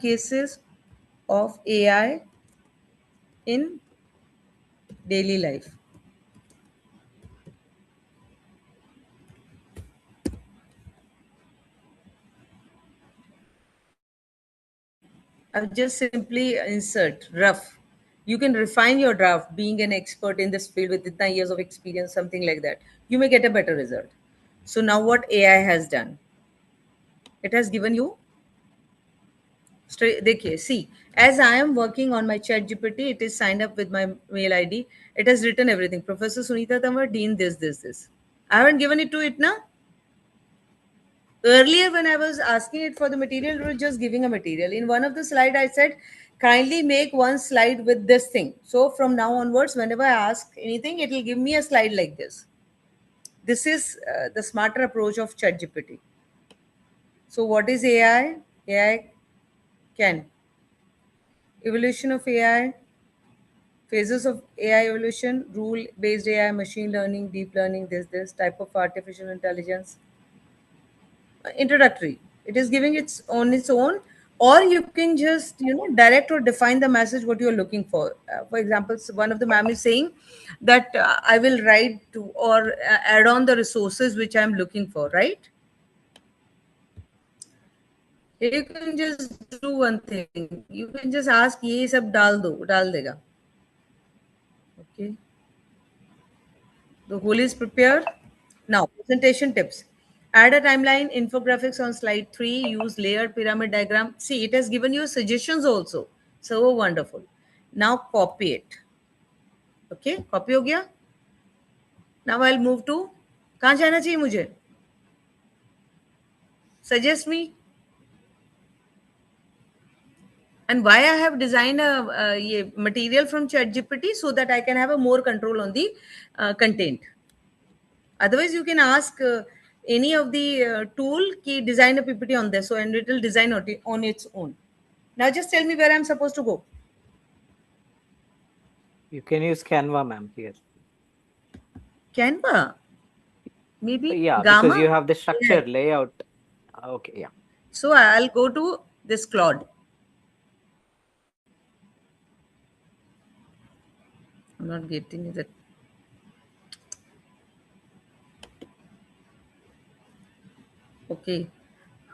cases of AI in daily life. I'll just simply insert rough. You can refine your draft being an expert in this field with 10 years of experience, something like that. You may get a better result. So now what AI has done? It has given you straight, देखिए, see, as I am working on my chat GPT, it is signed up with my mail ID. It has written everything. Professor Sunita Tamar, Dean, this. I haven't given it to it now. Earlier, when I was asking it for the material, it was just giving a material. In one of the slides, I said, kindly make one slide with this thing. So from now onwards, whenever I ask anything, it will give me a slide like this. This is the smarter approach of ChatGPT. So what is AI? AI can. Evolution of AI, phases of AI evolution, rule-based AI, machine learning, deep learning, this type of artificial intelligence. Introductory. It is giving its own, or you can just direct or define the message what you are looking for. For example, one of the ma'am is saying that I will write to or add on the resources which I am looking for, right? You can just do one thing. You can just ask ye sab dal dega. Okay. The whole is prepared. Now, presentation tips. Add a timeline, infographics on slide 3, use layered pyramid diagram. See, it has given you suggestions also. So wonderful. Now copy it. Okay, copy हो गया? Now I'll move to, कहाँ जाना चाहिए मुझे? Suggest me. And why I have designed a material from ChatGPT so that I can have a more control on the content. Otherwise, you can ask any of the tool ki design a PPT on this, so and it will design on its own. Now, just tell me where I'm supposed to go. You can use Canva, ma'am, here. Canva? Maybe Yeah, Gamma? because you have the structure layout. Okay, yeah. So I'll go to this Claude. I'm not getting it. Okay.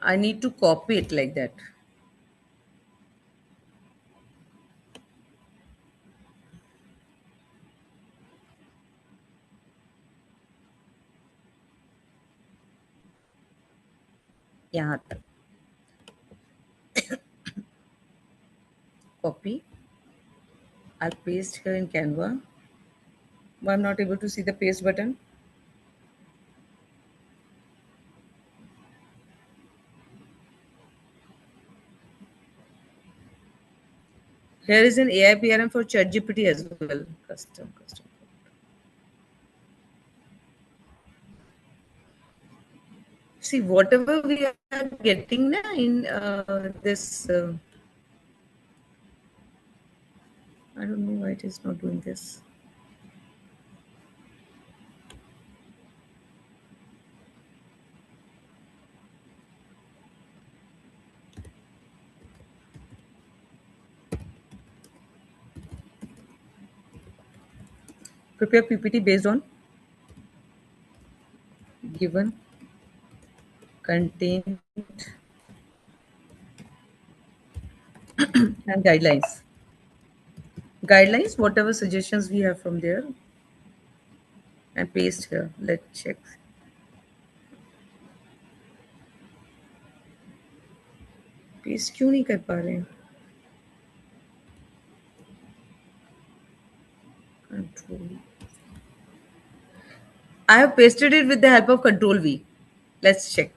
I need to copy it like that. यहाँ तक. Copy. I'll paste here in Canva. Why I'm not able to see the paste button? Here is an AI PRM for ChatGPT as well. Custom. See, whatever we are getting now in this, I don't know why it is not doing this. Prepare PPT based on given content and guidelines. Guidelines, whatever suggestions we have from there, and paste here. Let's check. Paste क्यों नहीं कर पा रहे हैं? Control. I have pasted it with the help of Control V. Let's check.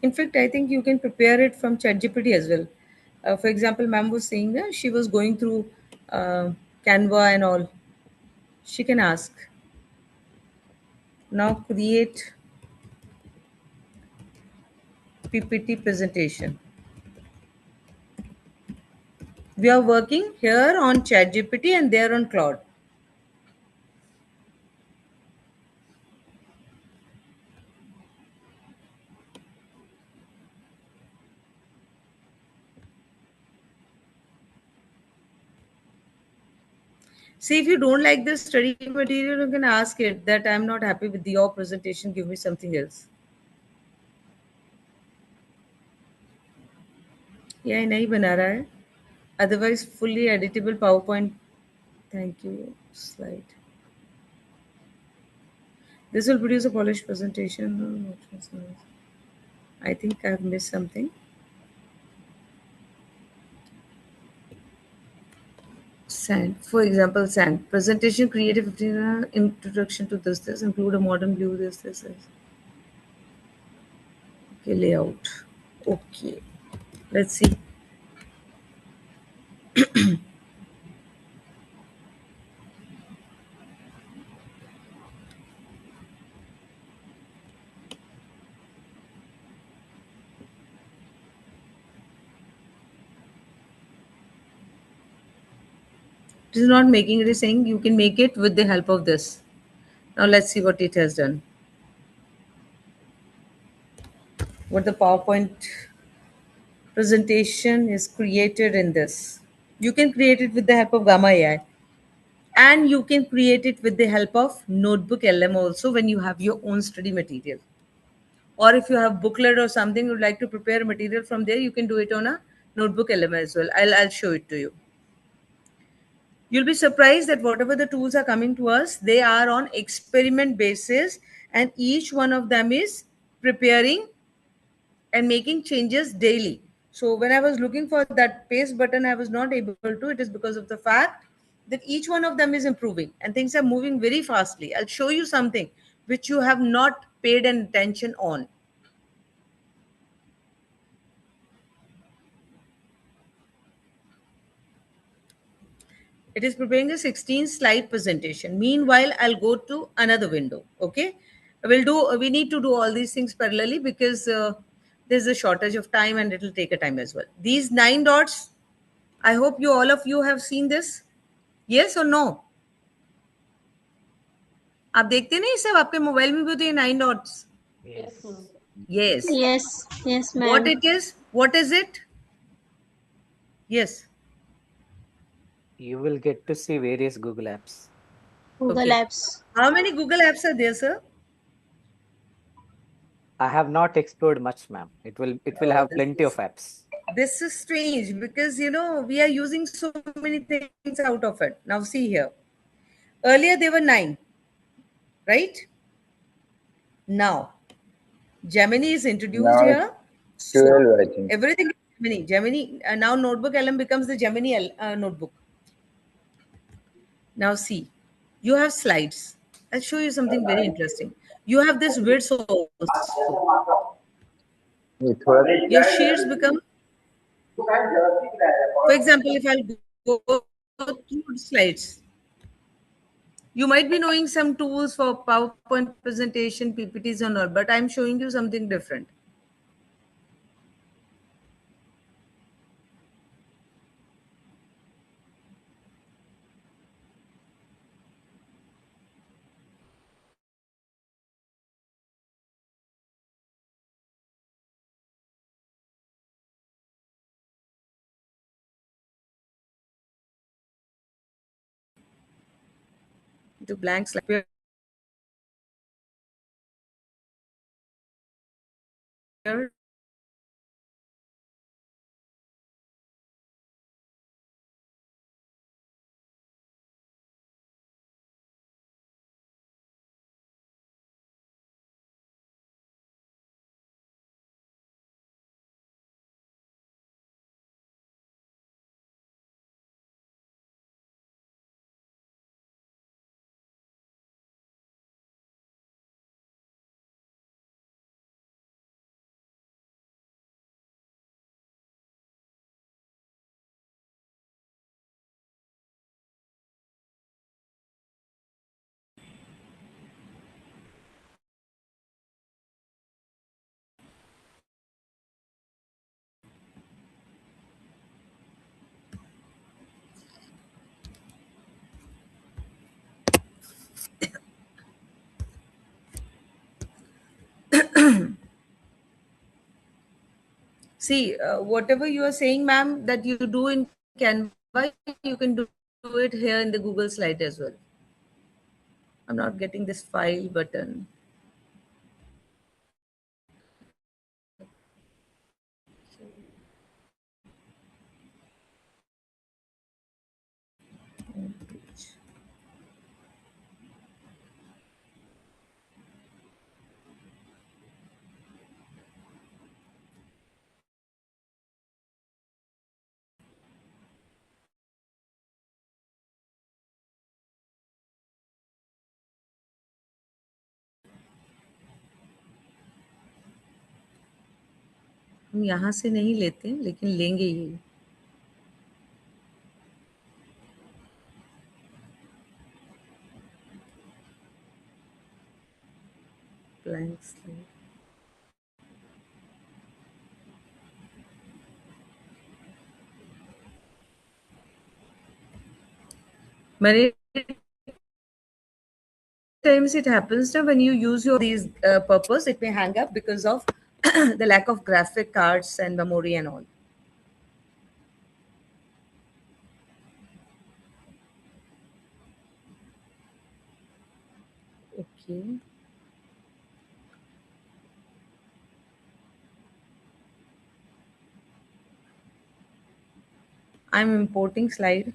In fact, I think you can prepare it from ChatGPT as well. For example, ma'am was saying that she was going through Canva and all. She can ask. Now create PPT presentation. We are working here on ChatGPT and there on Claude. See, if you don't like this study material, you can ask it that I'm not happy with your presentation, give me something else. Yeah, नहीं बना रहा है. Otherwise, fully editable PowerPoint. Thank you. Slide. This will produce a polished presentation. I think I've missed something. Sand. For example, sand. Presentation creative 15 introduction to this, include a modern view, this. Okay, layout. Okay. Let's see. It is not making it, is saying you can make it with the help of this. Now let's see what it has done. What the PowerPoint presentation is created in this. You can create it with the help of Gamma AI. And you can create it with the help of Notebook LM also when you have your own study material. Or if you have booklet or something, you would like to prepare material from there, you can do it on a Notebook LM as well. I'll show it to you. You'll be surprised that whatever the tools are coming to us, they are on experiment basis, and each one of them is preparing and making changes daily. So when I was looking for that paste button, I was not able to. It is because of the fact that each one of them is improving and things are moving very fastly. I'll show you something which you have not paid an attention on. It is preparing a 16 slide presentation. Meanwhile, I'll go to another window. Okay. We need to do all these things parallelly because there's a shortage of time and it'll take a time as well. These 9 dots, I hope all of you have seen this. Yes or no? आप देखते नहीं सब आपके mobile में भी होते हैं 9 dots? Yes. Yes. Yes. Yes, ma'am. What it is? What is it? Yes. You will get to see various Google apps. Google Okay. Apps. How many Google apps are there, sir? I have not explored much, ma'am. It will have plenty of apps. This is strange because we are using so many things out of it. Now see here. Earlier there were 9, right? Now Gemini is introduced Now here. it's 12, I think. Everything is Gemini. Now Notebook LM becomes the Gemini notebook. Now see, you have slides. I'll show you something very interesting. You have this width also. Your sheets become, for example, if I'll go through slides, you might be knowing some tools for PowerPoint presentation, PPTs and all, but I'm showing you something different. into blank slide. See, whatever you are saying, ma'am, that you do in Canva, you can do it here in the Google slide as well. I'm not getting this file button. हम यहाँ से नहीं लेते हैं, लेकिन लेंगे ये. Blank slide. Many times it happens that when you use your these purpose, it may hang up because of the lack of graphic cards and memory and all. Okay. I'm importing slide.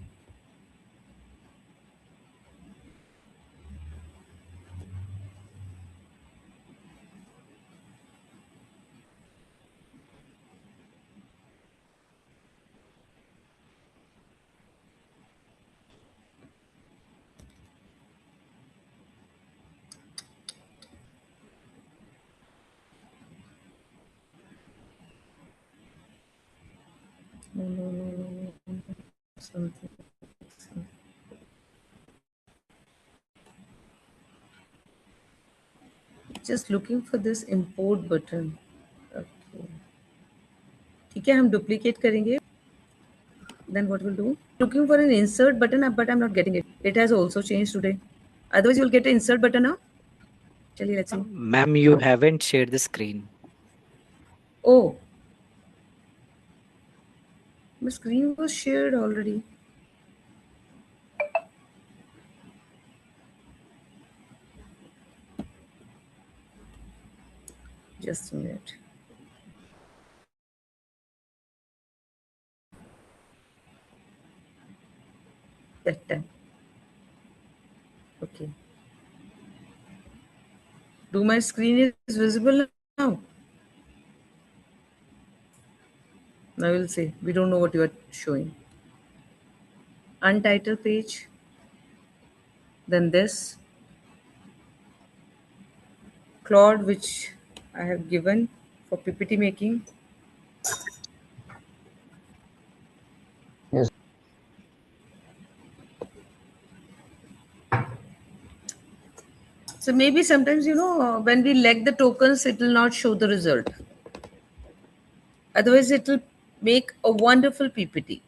No. Something. Just looking for this import button. Okay. ठीक है, हम duplicate करेंगे. Then what we'll do? Looking for an insert button, but I'm not getting it. It has also changed today. Otherwise, you'll get an insert button now. Chaliye, let's see. Ma'am, you haven't shared the screen. Oh, my screen was shared already. Just a minute. That time. Okay. Do my screen is visible now? Now we'll see. We don't know what you are showing. Untitled page. Then this. Claude, which I have given for PPT making. Yes. So maybe sometimes, when we leg the tokens, it will not show the result. Otherwise, it will make a wonderful PPT.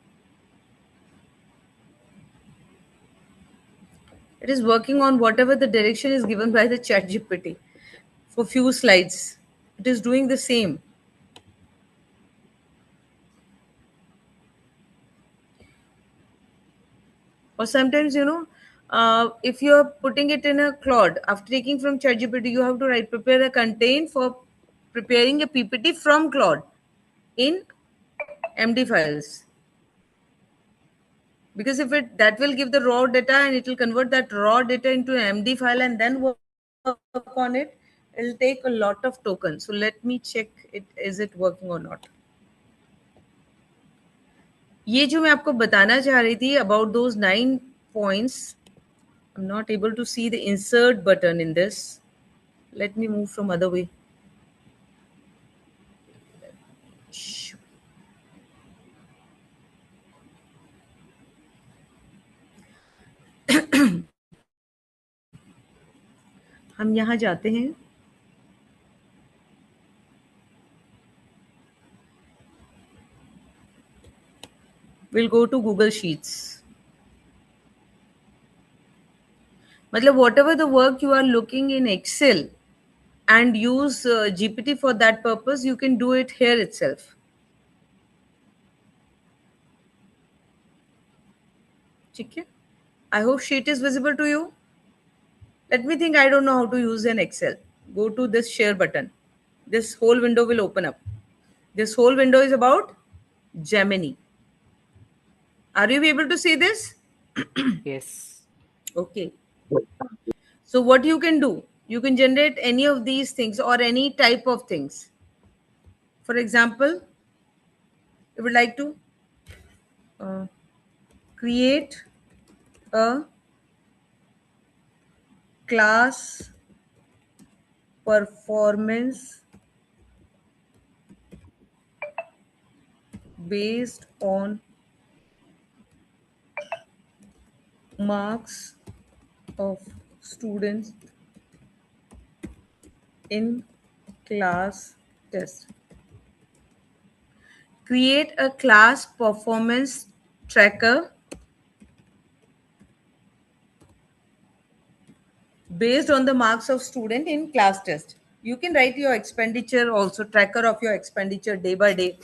It is working on whatever the direction is given by the ChatGPT for few slides. It is doing the same. Or sometimes, if you're putting it in a Claude, after taking from ChatGPT, you have to write, prepare a content for preparing a PPT from Claude in MD files. Because if that will give the raw data and it will convert that raw data into an MD file and then work on it, it'll take a lot of tokens. So let me check it, is it working or not. ये जो मैं आपको बताना चाह रही थी about those 9 points, I'm not able to see the insert button in this. Let me move from other way. हम यहाँ जाते हैं. We'll go to Google Sheets. मतलब whatever the work you are looking in Excel and use GPT for that purpose, you can do it here itself. ठीक है? I hope sheet is visible to you. Let me think, I don't know how to use an Excel. Go to this share button. This whole window will open up. This whole window is about Gemini. Are you able to see this? Yes. Okay. So what you can do, you can generate any of these things or any type of things. For example, you would like to create a class performance based on marks of students in class test. Create a class performance tracker based on the marks of student in class test. You can write your expenditure also, tracker of your expenditure day by day,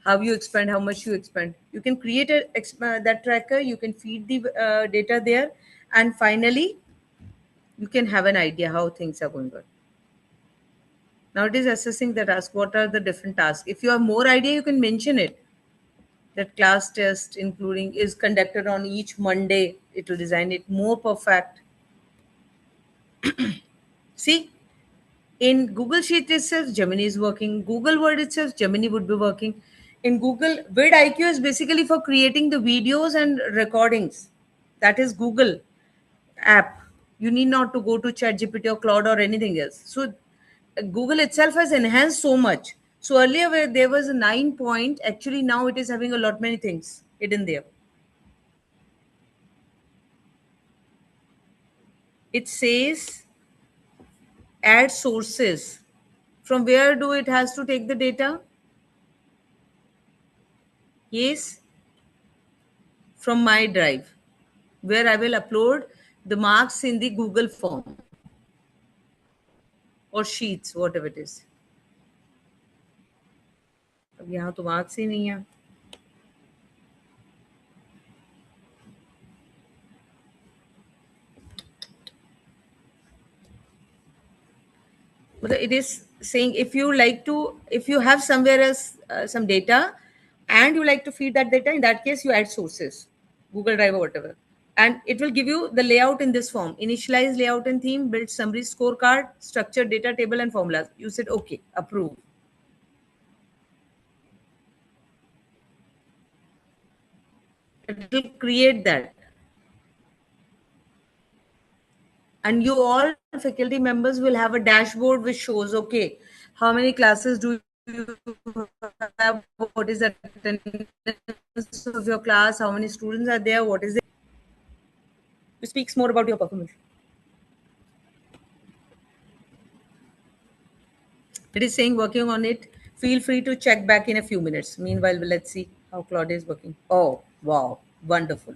how you expend, how much you expend. You can create that tracker, you can feed the data there, and finally, you can have an idea how things are going on. Now it is assessing the task. What are the different tasks? If you have more idea, you can mention it. That class test including is conducted on each Monday. It will design it more perfect. See, in Google Sheet itself, Gemini is working. Google Word itself, Gemini would be working. In Google, vidIQ is basically for creating the videos and recordings. That is Google app. You need not to go to ChatGPT or Claude or anything else. So Google itself has enhanced so much. So earlier where there was a 9 point, actually now it is having a lot many things hidden there. It says add sources. From where do it has to take the data? Yes, from my drive, where I will upload the marks in the Google form or sheets, whatever it is. अब यहाँ तो marks ही नहीं है. But it is saying if you have somewhere else some data and you like to feed that data, in that case you add sources, Google Drive or whatever, and it will give you the layout in this form: initialize layout and theme, build summary scorecard, structured data table and formulas. You said okay, approve. It will create that. And you all faculty members will have a dashboard which shows, okay, how many classes do you have, what is the attendance of your class, how many students are there, what is it. It speaks more about your performance. It is saying working on it. Feel free to check back in a few minutes. Meanwhile, let's see how Claudia is working. Oh, wow. Wonderful.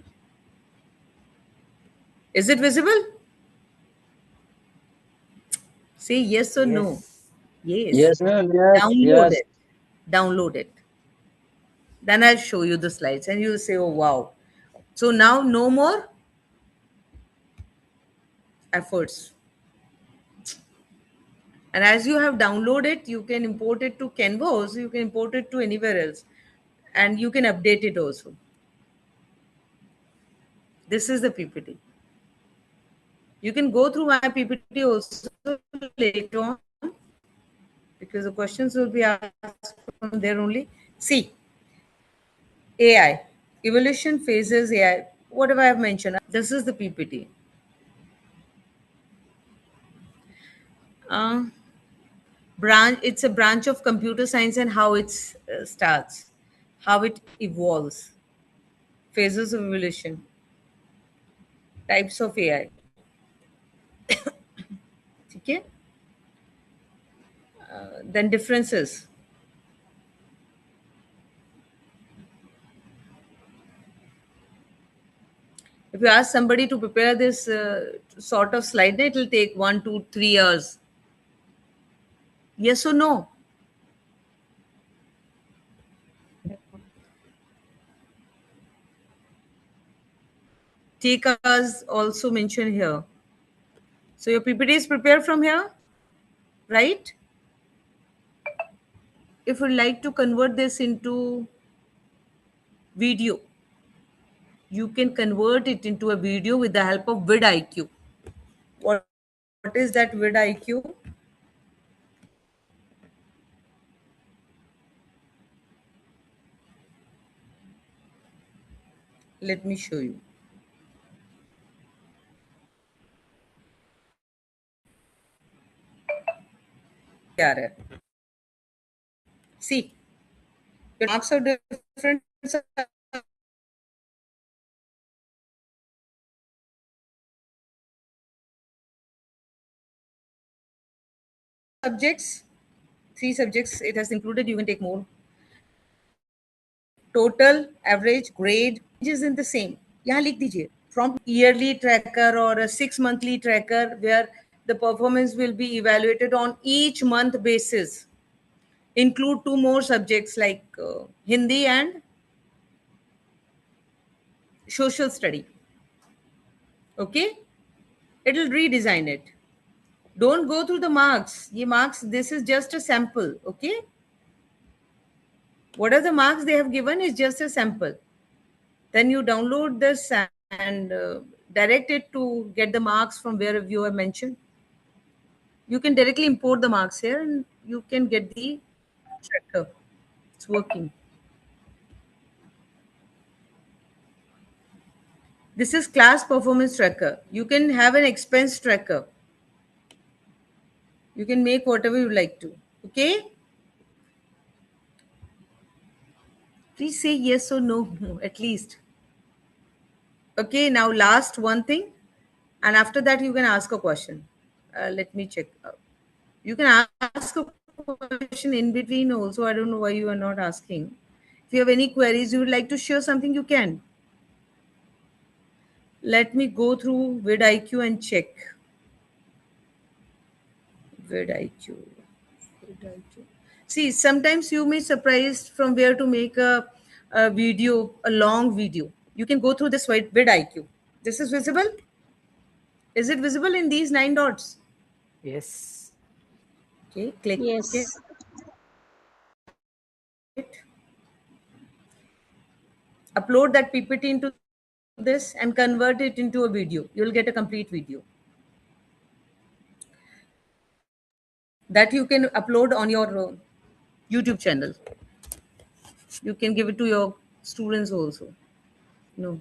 Is it visible? Say yes or no. Yes. Yes, ma'am. Yes. Download Yes. it. Download it. Then I'll show you the slides and you'll say, oh, wow. So now no more efforts. And as you have downloaded it, you can import it to Canva also, you can import it to anywhere else, and you can update it also. This is the PPT. You can go through my PPT also later on, because the questions will be asked from there only. See, AI, evolution phases AI, whatever I have mentioned, this is the PPT. It's a branch of computer science and how it starts, how it evolves, phases of evolution, types of AI. Okay? Then differences. If you ask somebody to prepare this sort of slide, it will take 1, 2, 3 years. Yes or no? Take us also mentioned here. So your PPT is prepared from here, right? If you'd like to convert this into video, you can convert it into a video with the help of vidIQ. What is that vidIQ? Let me show you. See, your marks are different subjects, 3 subjects it has included, you can take more. Total, average, grade is in the same. यहाँ लिख दीजिए from yearly tracker or a 6 monthly tracker where the performance will be evaluated on each month basis. Include 2 more subjects like Hindi and social study. Okay? It will redesign it. Don't go through the marks. Ye marks, this is just a sample. Okay? What are the marks they have given is just a sample. Then you download this and direct it to get the marks from wherever you have mentioned. You can directly import the marks here and you can get the tracker. It's working. This is class performance tracker. You can have an expense tracker. You can make whatever you like to. Okay? Please say yes or no, at least. Okay, now last one thing. And after that, you can ask a question. Let me check. You can ask a question in between also. I don't know why you are not asking. If you have any queries, you would like to share something, you can. Let me go through vidIQ and check. vidIQ. See, sometimes you may surprised from where to make a video, a long video. You can go through this vidIQ. This is visible? Is it visible in these 9 dots? Yes. Okay, click. Yes. Upload that PPT into this and convert it into a video. You'll get a complete video that you can upload on your YouTube channel. You can give it to your students also. No.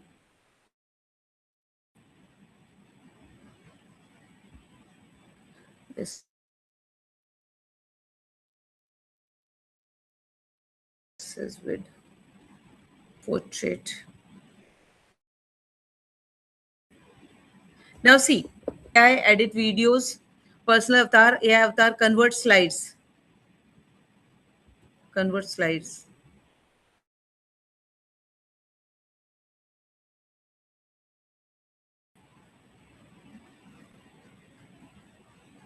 This is with portrait. Now see, AI edit videos, personal avatar, AI avatar, convert slides. Convert slides.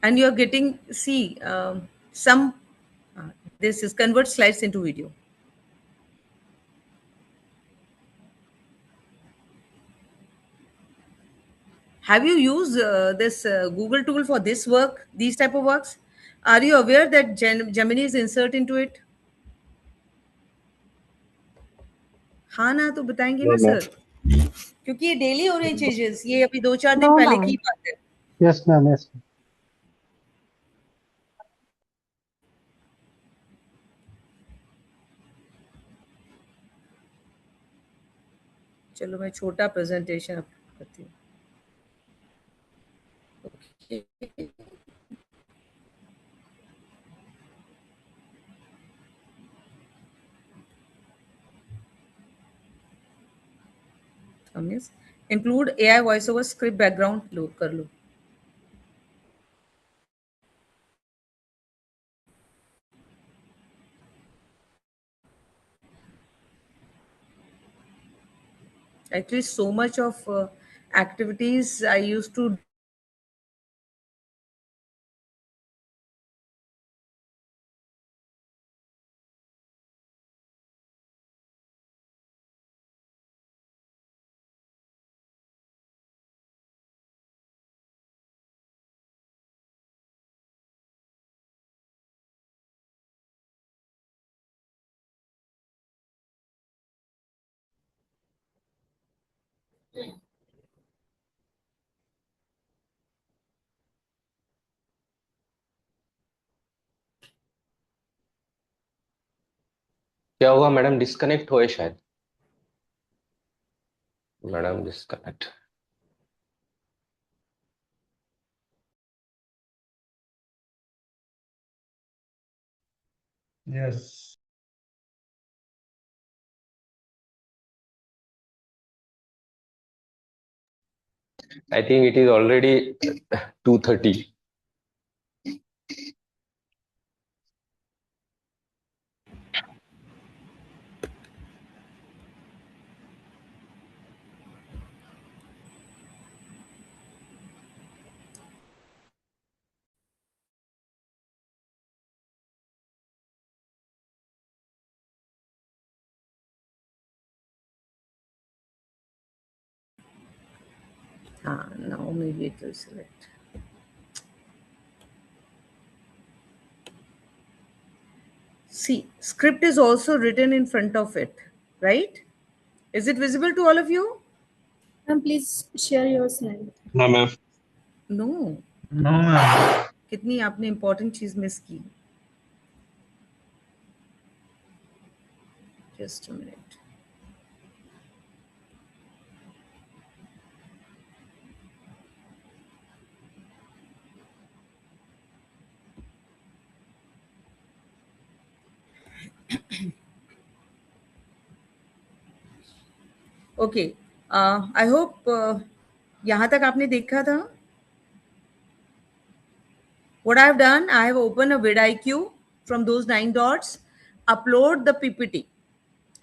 And you're getting, see, this is convert slides into video. Have you used this Google tool for this work, these type of works? Are you aware that Gemini is insert into it? हाँ ना, तो बताएंगे ना No, ma'am. Sir, क्योंकि ये daily हो रहे हैं चेंजेस, ये अभी 2-4 दिन No, पहले ma'am. की बात है. Yes, ma'am. Yes. चलो मैं छोटा प्रेजेंटेशन करती हूँ. Include AI voice over script background load कर लो. Actually, so much of activities I used to क्या हुआ मैडम? डिस्कनेक्ट हुए शायद. Madam disconnect. Yes. I think it is already 2:30. now maybe it will select. See, script is also written in front of it, right? Is it visible to all of you? Ma'am, please share your slide. No, ma'am. No. No, ma'am. कितनी आपने important चीज miss की. Just a minute. Okay. I hope यहाँ तक आपने देखा था. What I have done, I have opened a vidIQ from those 9 dots, upload the PPT,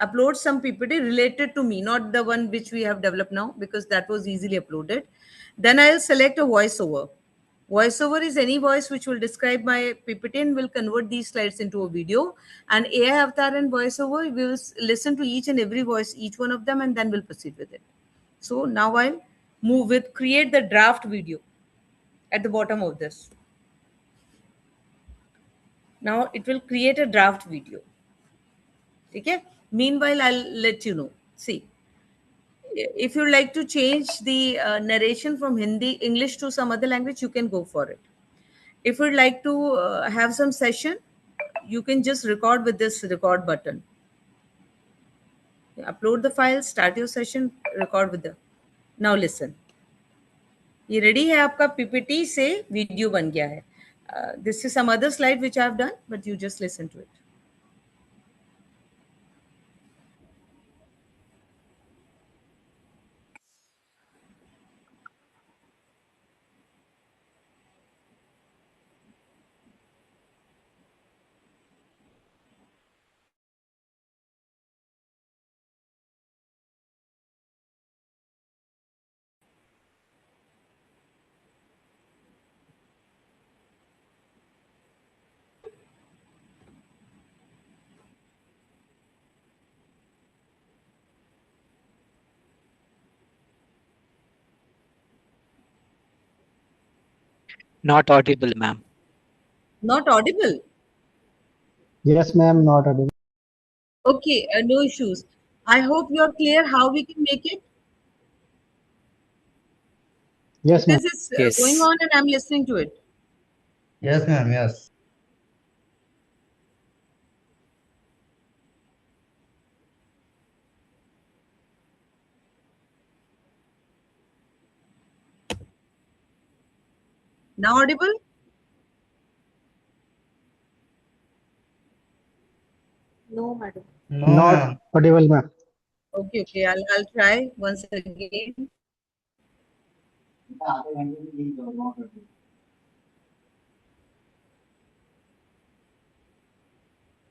upload some PPT related to me, not the one which we have developed now, because that was easily uploaded. Then I'll select a voiceover. Voiceover is any voice which will describe my PPT and will convert these slides into a video. And AI avatar and voiceover, we will listen to each and every voice, each one of them, and then we'll proceed with it. So now I'll move with create the draft video at the bottom of this. Now it will create a draft video. Okay. Meanwhile, I'll let you know. See, if you like to change the narration from Hindi, English to some other language, you can go for it. If you'd like to have some session, you can just record with this record button. Upload the file, start your session, record with the. Now listen. ये ready है आपका PPT से video बन गया है. This is some other slide which I have done, but you just listen to it. Not audible, ma'am. Not audible. Yes, ma'am, not audible. Okay, no issues. I hope you're clear how we can make it, Yes, ma'am. because it's going Yes. on and I'm listening to it. Yes, ma'am. Yes. Now audible? No, madam. No, Not ma'am. audible, ma'am. Okay, I'll try once again.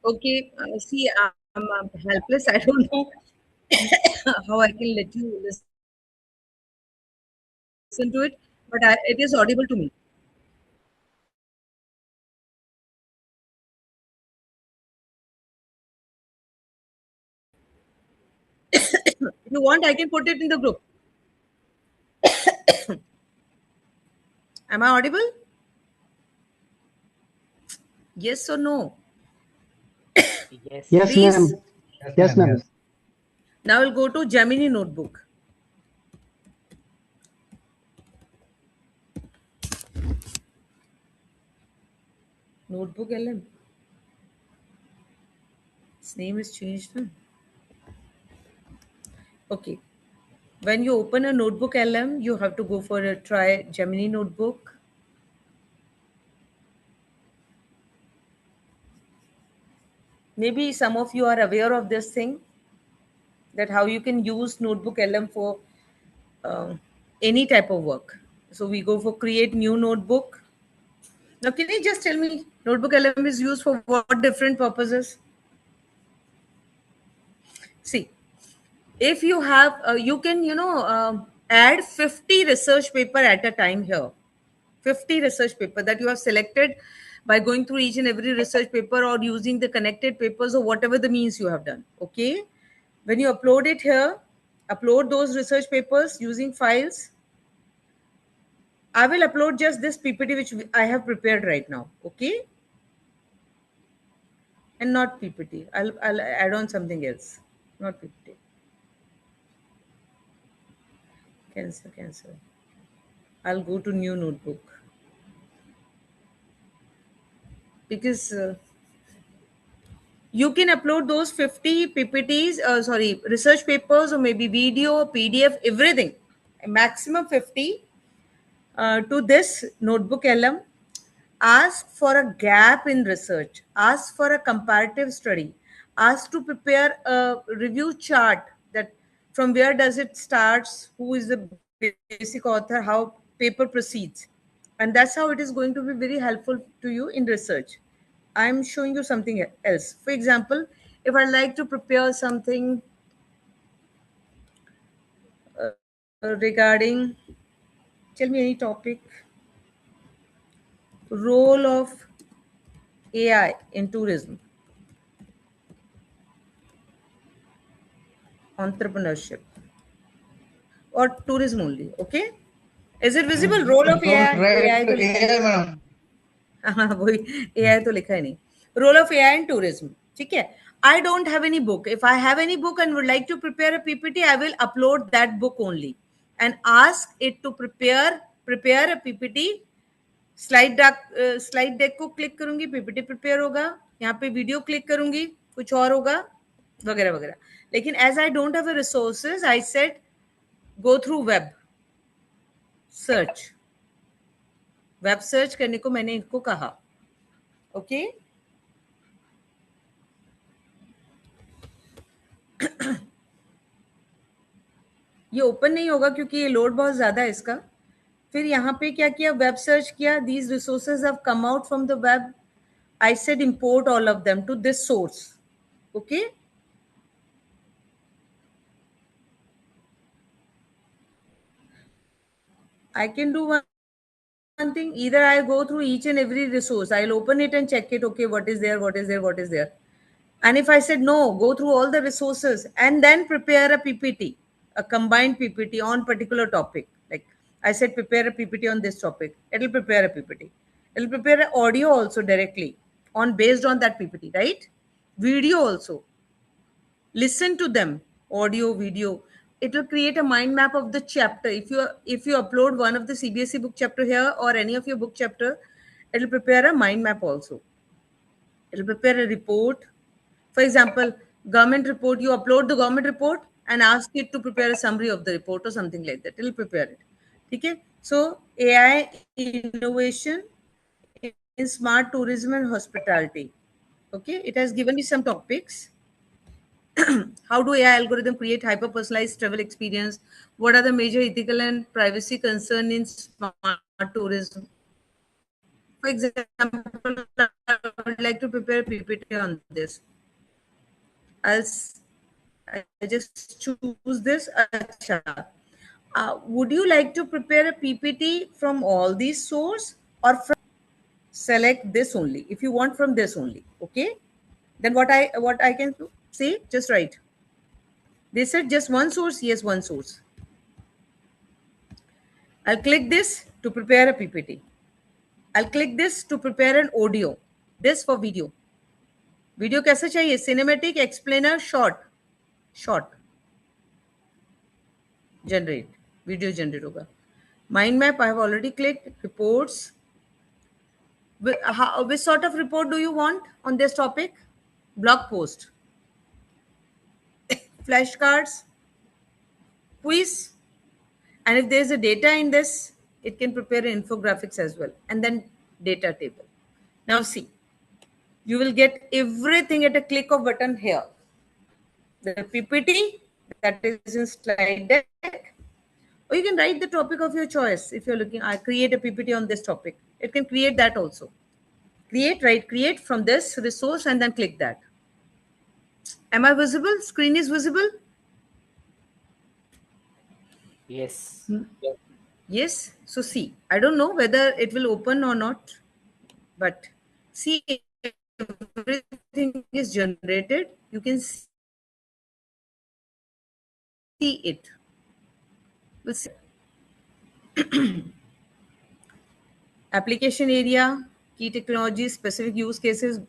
Okay, see, I'm helpless. I don't know how I can let you listen to it, but it is audible to me. If you want, I can put it in the group. Am I audible? Yes or no? Yes. Yes, Please. ma'am. Yes, ma'am. Yes. Now we'll go to Gemini Notebook. Notebook LM. Its name is changed. Huh? Okay. When you open a Notebook LM, you have to go for a try Gemini Notebook. Maybe some of you are aware of this thing, that how you can use Notebook LM for any type of work. So we go for create new notebook. Now, can you just tell me Notebook LM is used for what different purposes? See, if you have, you can, add 50 research paper at a time here. 50 research paper that you have selected by going through each and every research paper or using the connected papers or whatever the means you have done. Okay. When you upload it here, upload those research papers using files. I will upload just this PPT which I have prepared right now. Okay. And not PPT. I'll add on something else. Not PPT. Cancel. I'll go to new notebook. Because you can upload those 50 PPTs, research papers, or maybe video, PDF, everything, a maximum 50 to this notebook LM. Ask for a gap in research, ask for a comparative study, ask to prepare a review chart, that from where does it starts, who is the basic author, how paper proceeds. And that's how it is going to be very helpful to you in research. I'm showing you something else. For example, if I like to prepare something regarding, tell me any topic, role of AI in tourism, entrepreneurship, or tourism only. Okay, is it visible? Role of Don't AI. write AI तो लिखा AI, madam. हाँ वही AI तो लिखा ही नहीं. Role of AI in tourism. ठीक है. I don't have any book. If I have any book and would like to prepare a PPT, I will upload that book only and ask it to prepare a PPT. Slide deck को click करूंगी, PPT prepare होगा. यहाँ पे video click करूंगी, कुछ और होगा, वगैरह वगैरह. लेकिन as I don't have resources, I said go through web search. Web search करने को मैंने इनको कहा. ओके ये ओपन नहीं होगा क्योंकि ये लोड बहुत ज्यादा है इसका. फिर यहाँ पे क्या किया, वेब सर्च किया, these resources have come out from the web. I said import all of them to this source. Okay I can do one thing. Either I go through each and every resource, I'll open it and check it. Okay, what is there, what is there, what is there. And if I said no, go through all the resources and then prepare a PPT, a combined PPT on particular topic. Like I said prepare a PPT on this topic. It'll prepare a PPT. It'll prepare an audio also directly based on that PPT, right? Video also. Listen to them, audio, video. It will create a mind map of the chapter. If you upload one of the CBSE book chapter here or any of your book chapter, it'll prepare a mind map also. It'll prepare a report. For example, government report, you upload the government report and ask it to prepare a summary of the report or something like that. It'll prepare it. Okay? So AI innovation in smart tourism and hospitality. Okay, it has given me some topics. How do AI algorithm create hyper-personalized travel experience? What are the major ethical and privacy concerns in smart tourism? For example, I would like to prepare a PPT on this. I just choose this. Achha. Would you like to prepare a PPT from all these sources or from select this only? If you want from this only, okay? Then what I can do? See, just write. They said just one source. Yes, one source. I'll click this to prepare a PPT. I'll click this to prepare an audio. This for video. Video कैसा चाहिए? Cinematic, explainer, short. Generate. Video generate होगा. Mind map I have already clicked. Reports. Which sort of report do you want on this topic? Blog post. Flashcards. Quiz. And if there's a data in this, it can prepare infographics as well. And then data table. Now see, you will get everything at a click of button here. The PPT that is in slide deck. Or you can write the topic of your choice. If you're looking, I create a PPT on this topic. It can create that also. Create from this resource and then click that. Am I visible? Screen is visible? Yes. Yes. So see, I don't know whether it will open or not, but see, everything is generated. You can see it. We'll see. Application area, key technologies, specific use cases,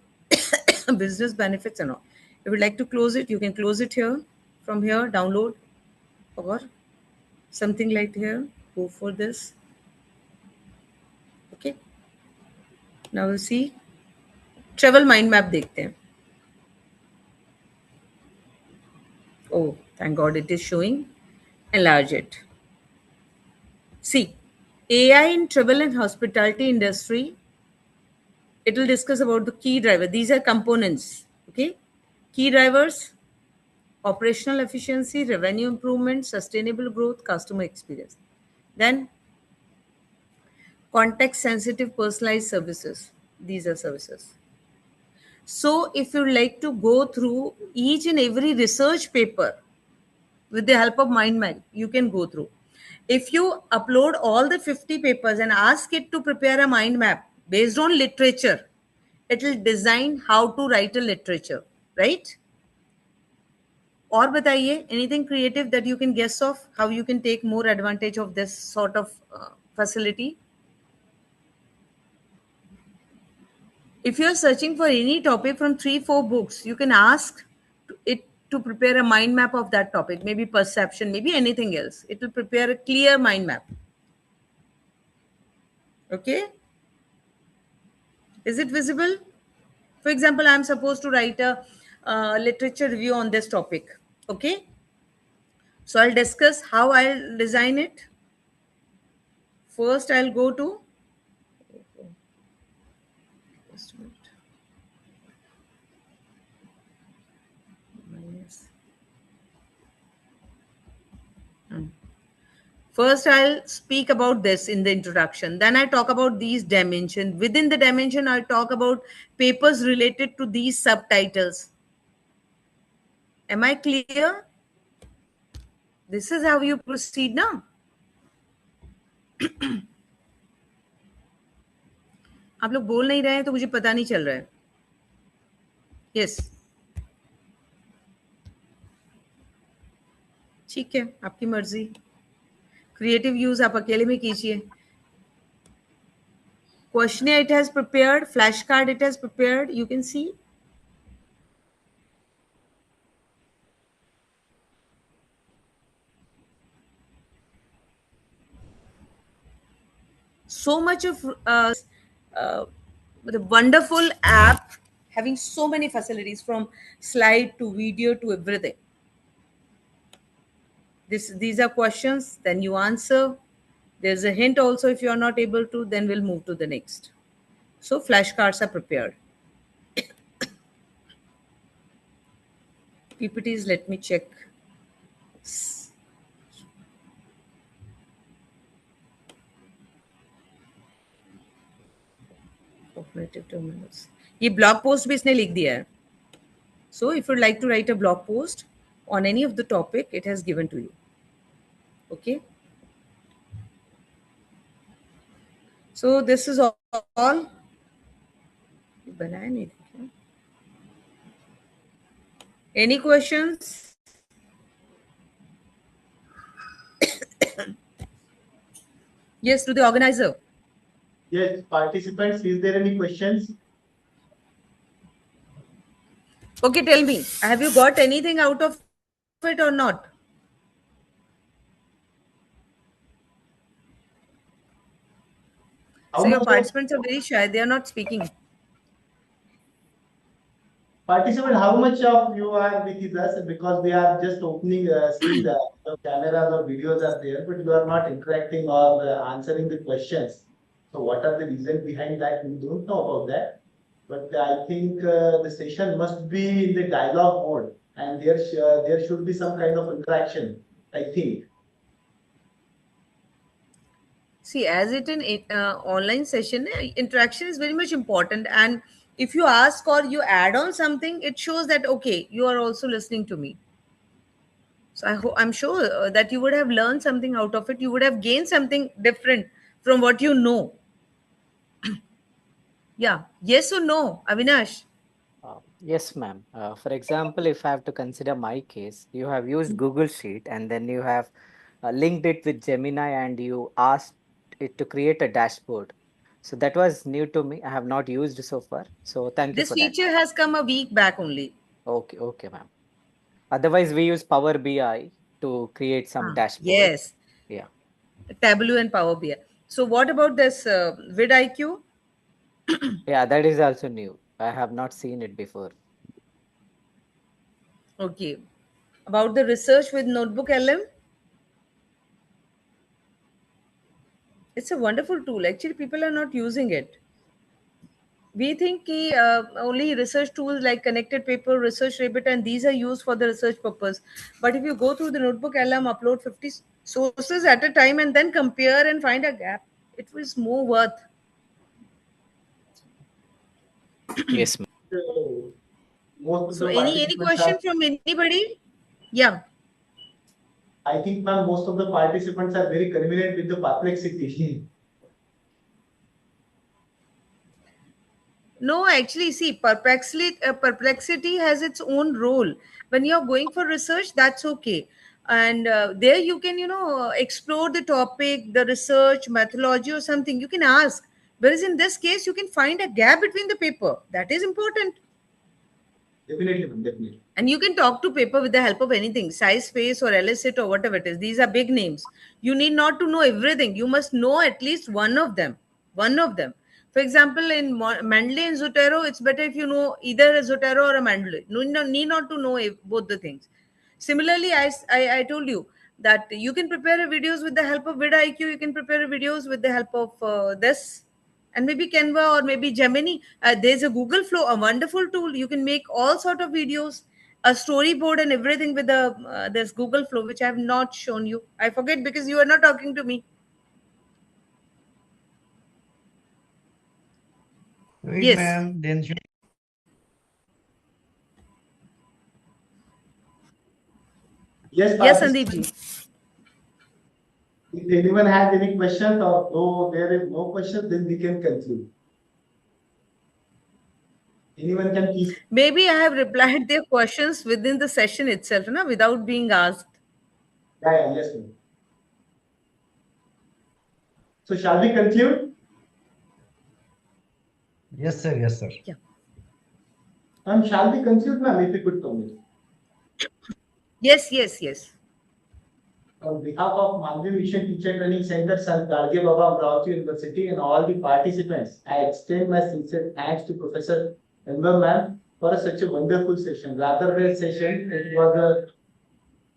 business benefits and all. If you'd like to close it, you can close it here. From here, download or something like here. Go for this. Okay. Now we'll see. Travel mind map dekhte hain. Oh, thank God it is showing. Enlarge it. See, AI in travel and hospitality industry. It will discuss about the key driver. These are components. Okay. Key drivers, operational efficiency, revenue improvement, sustainable growth, customer experience. Then context sensitive personalized services. These are services. So if you like to go through each and every research paper with the help of mind map, you can go through. If you upload all the 50 papers and ask it to prepare a mind map based on literature, it will design how to write a literature, right? Or बताइए, anything creative that you can guess of how you can take more advantage of this sort of facility? If you're searching for any topic from 3-4 books, you can ask it to prepare a mind map of that topic, maybe perception, maybe anything else. It will prepare a clear mind map. Okay? Is it visible? For example, I'm supposed to write a literature review on this topic. Okay? So I'll discuss how I'll design it. First, I'll go to just a minute. First, I'll speak about this in the introduction. Then I talk about these dimensions. Within the dimension, I'll talk about papers related to these subtitles. Am I clear? This is how you proceed now. आप लोग बोल नहीं रहे हैं तो मुझे पता नहीं चल रहा है. Yes. ठीक है, आपकी मर्जी. क्रिएटिव यूज आप अकेले में कीजिए. Questionnaire it has prepared, flashcard it has prepared, you can see. So much of the wonderful app having so many facilities from slide to video to everything. These are questions, then you answer. There's a hint also if you are not able to, then we'll move to the next. So flashcards are prepared. PPTs, let me check. Cognitive terminals. ये blog post भी इसने लिख दिया है. So if you'd like to write a blog post on any of the topic, it has given to you. Okay. So this is all. Any questions? Yes, to the organizer. Yes, participants, is there any questions? Okay, tell me, have you got anything out of it or not? So your participants are very shy. They are not speaking. Participant, how much of you are with us? Because we are just opening, seeing the cameras or videos are there, but you are not interacting or answering the questions. So what are the reasons behind that? We don't know about that. But I think the session must be in the dialogue mode, and there should be some kind of interaction, I think. See, as it in online session, interaction is very much important. And if you ask or you add on something, it shows that, okay, you are also listening to me. So I'm sure that you would have learned something out of it. You would have gained something different from what you know. Yeah. Yes or no, Avinash? Yes, ma'am. For example, if I have to consider my case, you have used Google Sheet and then you have linked it with Gemini and you asked it to create a dashboard. So that was new to me. I have not used so far. So thank you This for that. feature has come a week back only. Okay, ma'am. Otherwise, we use Power BI to create some dashboard. Yes. Yeah. Tableau and Power BI. So what about this vidIQ? Yeah, that is also new. I have not seen it before. Okay. About the research with Notebook LM? It's a wonderful tool. Actually, people are not using it. We think only research tools like Connected Paper, Research Rabbit, and these are used for the research purpose. But if you go through the Notebook LM, upload 50 sources at a time and then compare and find a gap, it was more worth. Yes, ma'am. So any question from anybody? Yeah. I think, ma'am, most of the participants are very convenient with the perplexity. No, actually, see, perplexity has its own role. When you're going for research, that's okay. And there you can, explore the topic, the research, methodology, or something. You can ask. Whereas in this case, you can find a gap between the paper. That is important. Definitely, ma'am, definitely. And you can talk to paper with the help of anything, size, space, or elicit, or whatever it is. These are big names. You need not to know everything. You must know at least one of them. One of them. For example, in Mendeley and Zotero, it's better if you know either a Zotero or a Mendeley. No, need not to know both the things. Similarly, I told you that you can prepare videos with the help of vidIQ. You can prepare videos with the help of this and maybe Canva or maybe Gemini. There's a Google Flow, a wonderful tool. You can make all sort of videos, a storyboard and everything with the this Google Flow, which I have not shown you. I forget because you are not talking to me. Wait, Yes. ma'am. Then Yes, Sandeep ji. If anyone has any questions or though there is no question, then we can conclude. Anyone can please. Maybe I have replied their questions within the session itself, without being asked. Yeah, yes, ma'am. So shall we conclude? Yes, sir. Yes, sir. Yeah. Shall we conclude, ma'am, if you could permit? Yes, yes, yes. On behalf of Malvi Mission Teacher Training Center, Sant Garge Baba, Amravati University, and all the participants, I extend my sincere thanks to Professor Enver ma'am for such a wonderful session. Rather than session, it was a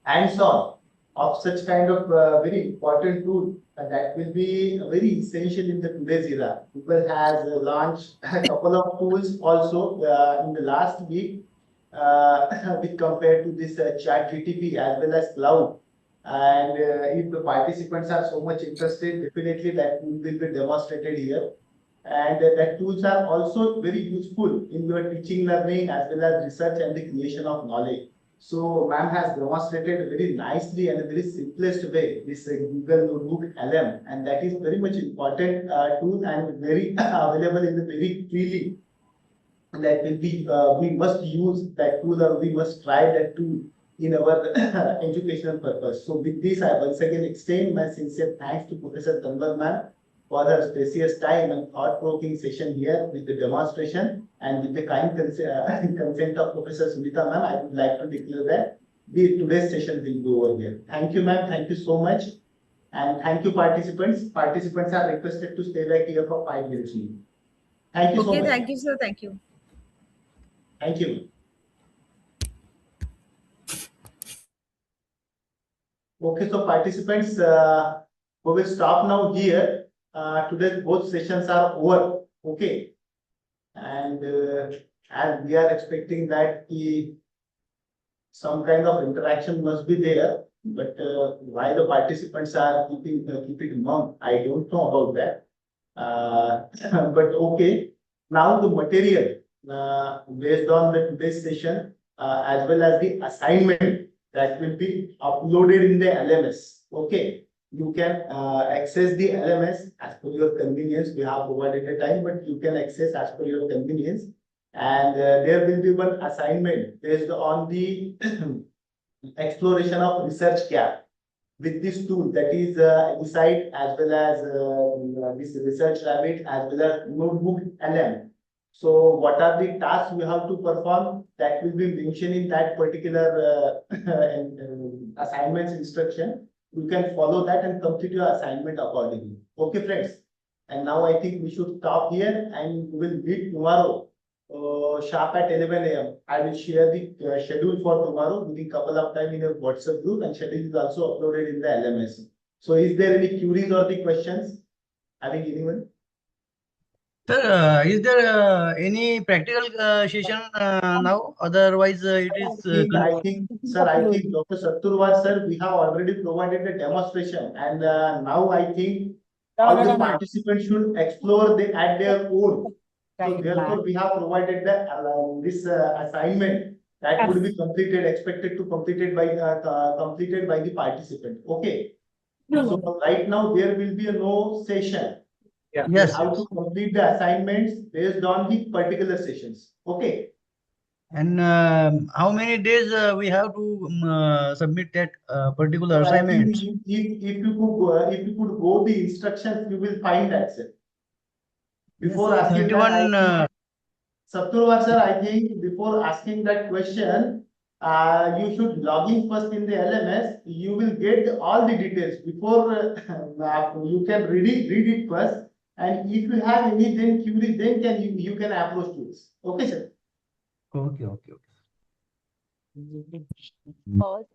hands-on of such kind of very important tool that will be very essential in the today's era. Google has launched a couple of tools also in the last week with compared to this chat GTP as well as cloud. And if the participants are so much interested, definitely that will be demonstrated here. And that tools are also very useful in your teaching, learning, as well as research and the creation of knowledge. So, ma'am has demonstrated very nicely and a very simplest way this Google Notebook LM, and that is very much important tool and very available in the very freely. That will be we must use that tool or we must try that tool in our educational purpose. So with this, I once again extend my sincere thanks to Professor Tanwar ma'am for her precious time and thought-provoking session here with the demonstration, and with the kind consent of Professor Sunita ma'am, I would like to declare that today's session will go over here. Thank you, ma'am. Thank you so much. And thank you, participants. Participants are requested to stay back here for 5 minutes. Thank you so much. Okay, thank you, sir. Thank you. Thank you. Okay, so participants, we will stop now here. Today both sessions are over. Okay, and as we are expecting that some kind of interaction must be there, but why the participants are keeping mum, I don't know about that. But okay, now the material based on the today's session as well as the assignment that will be uploaded in the LMS. Okay, you can access the LMS as per your convenience. We have provided a time, but you can access as per your convenience. And there will be one assignment based on the exploration of research gap with this tool, that is Insight as well as this Research Rabbit as well as Notebook LM. So what are the tasks we have to perform, that will be mentioned in that particular assignments instruction. You can follow that and complete your assignment accordingly. Okay, friends. And now I think we should stop here and we will meet tomorrow sharp at 11 a.m. I will share the schedule for tomorrow within couple of time in a WhatsApp group, and schedule is also uploaded in the LMS. So is there any queries or the questions? Having anyone? Sir, is there any practical session now? Otherwise, it is. I think, sir, I think Dr. Satturwar, sir, we have already provided a demonstration, and now I think all the participants should explore at their own. So therefore, we have provided the this assignment that would be completed, expected to completed by the participant. Okay. So right now there will be no session. Yes. You have to complete the assignments based on the particular sessions. Okay. And how many days we have to submit that particular assignment? If you could go the instructions, you will find that, sir. Before Yes, asking 31. Satturvar, sir, I think before asking that question, you should log in first in the LMS. You will get all the details before you can read it first. And if you have any then query, then you can approach to us. Okay, sir. Okay.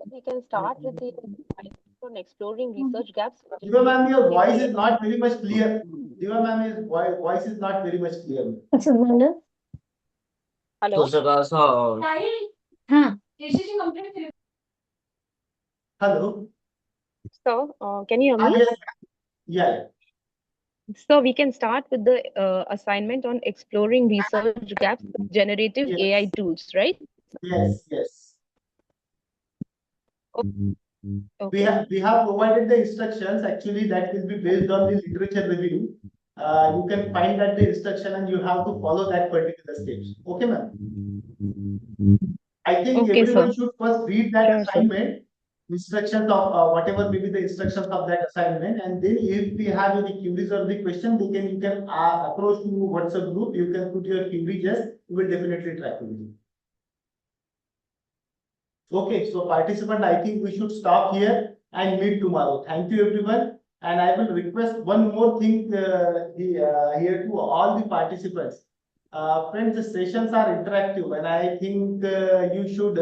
We can start with the on exploring research gaps. Diva ma'am, your voice is not very much clear. Diva ma'am, your voice is not very much clear. Hello. Hello. So, can you hear me? Yes. Yeah. So we can start with the assignment on exploring research gaps with generative AI tools, right? Yes. Okay. We have provided the instructions. Actually, that will be based on the literature review. You can find that the instruction and you have to follow that particular steps. Okay, ma'am. I think Okay, everyone sir. should first read that Sure, sir. assignment. instructions of whatever may be the instructions of that assignment, and then if we have any queries or the question, you can approach to WhatsApp group. You can put your query. Just we will definitely track with you. Okay, so participant, I think we should stop here and meet tomorrow. Thank you, everyone. And I will request one more thing here to all the participants. Friends, the sessions are interactive, and I think you should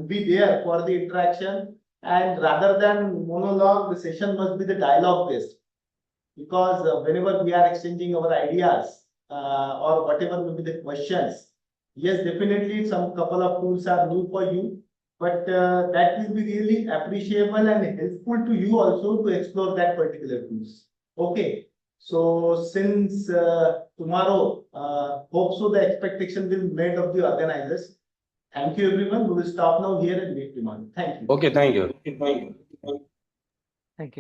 be there for the interaction. And rather than monologue, the session must be the dialogue based. Because whenever we are exchanging our ideas or whatever may be the questions, yes, definitely some couple of tools are new for you. But that will be really appreciable and helpful to you also to explore that particular tools. Okay. So since tomorrow, hope so the expectation will be made of the organizers. Thank you, everyone. We will stop now here and meet tomorrow. Thank you. Okay, thank you. Thank you.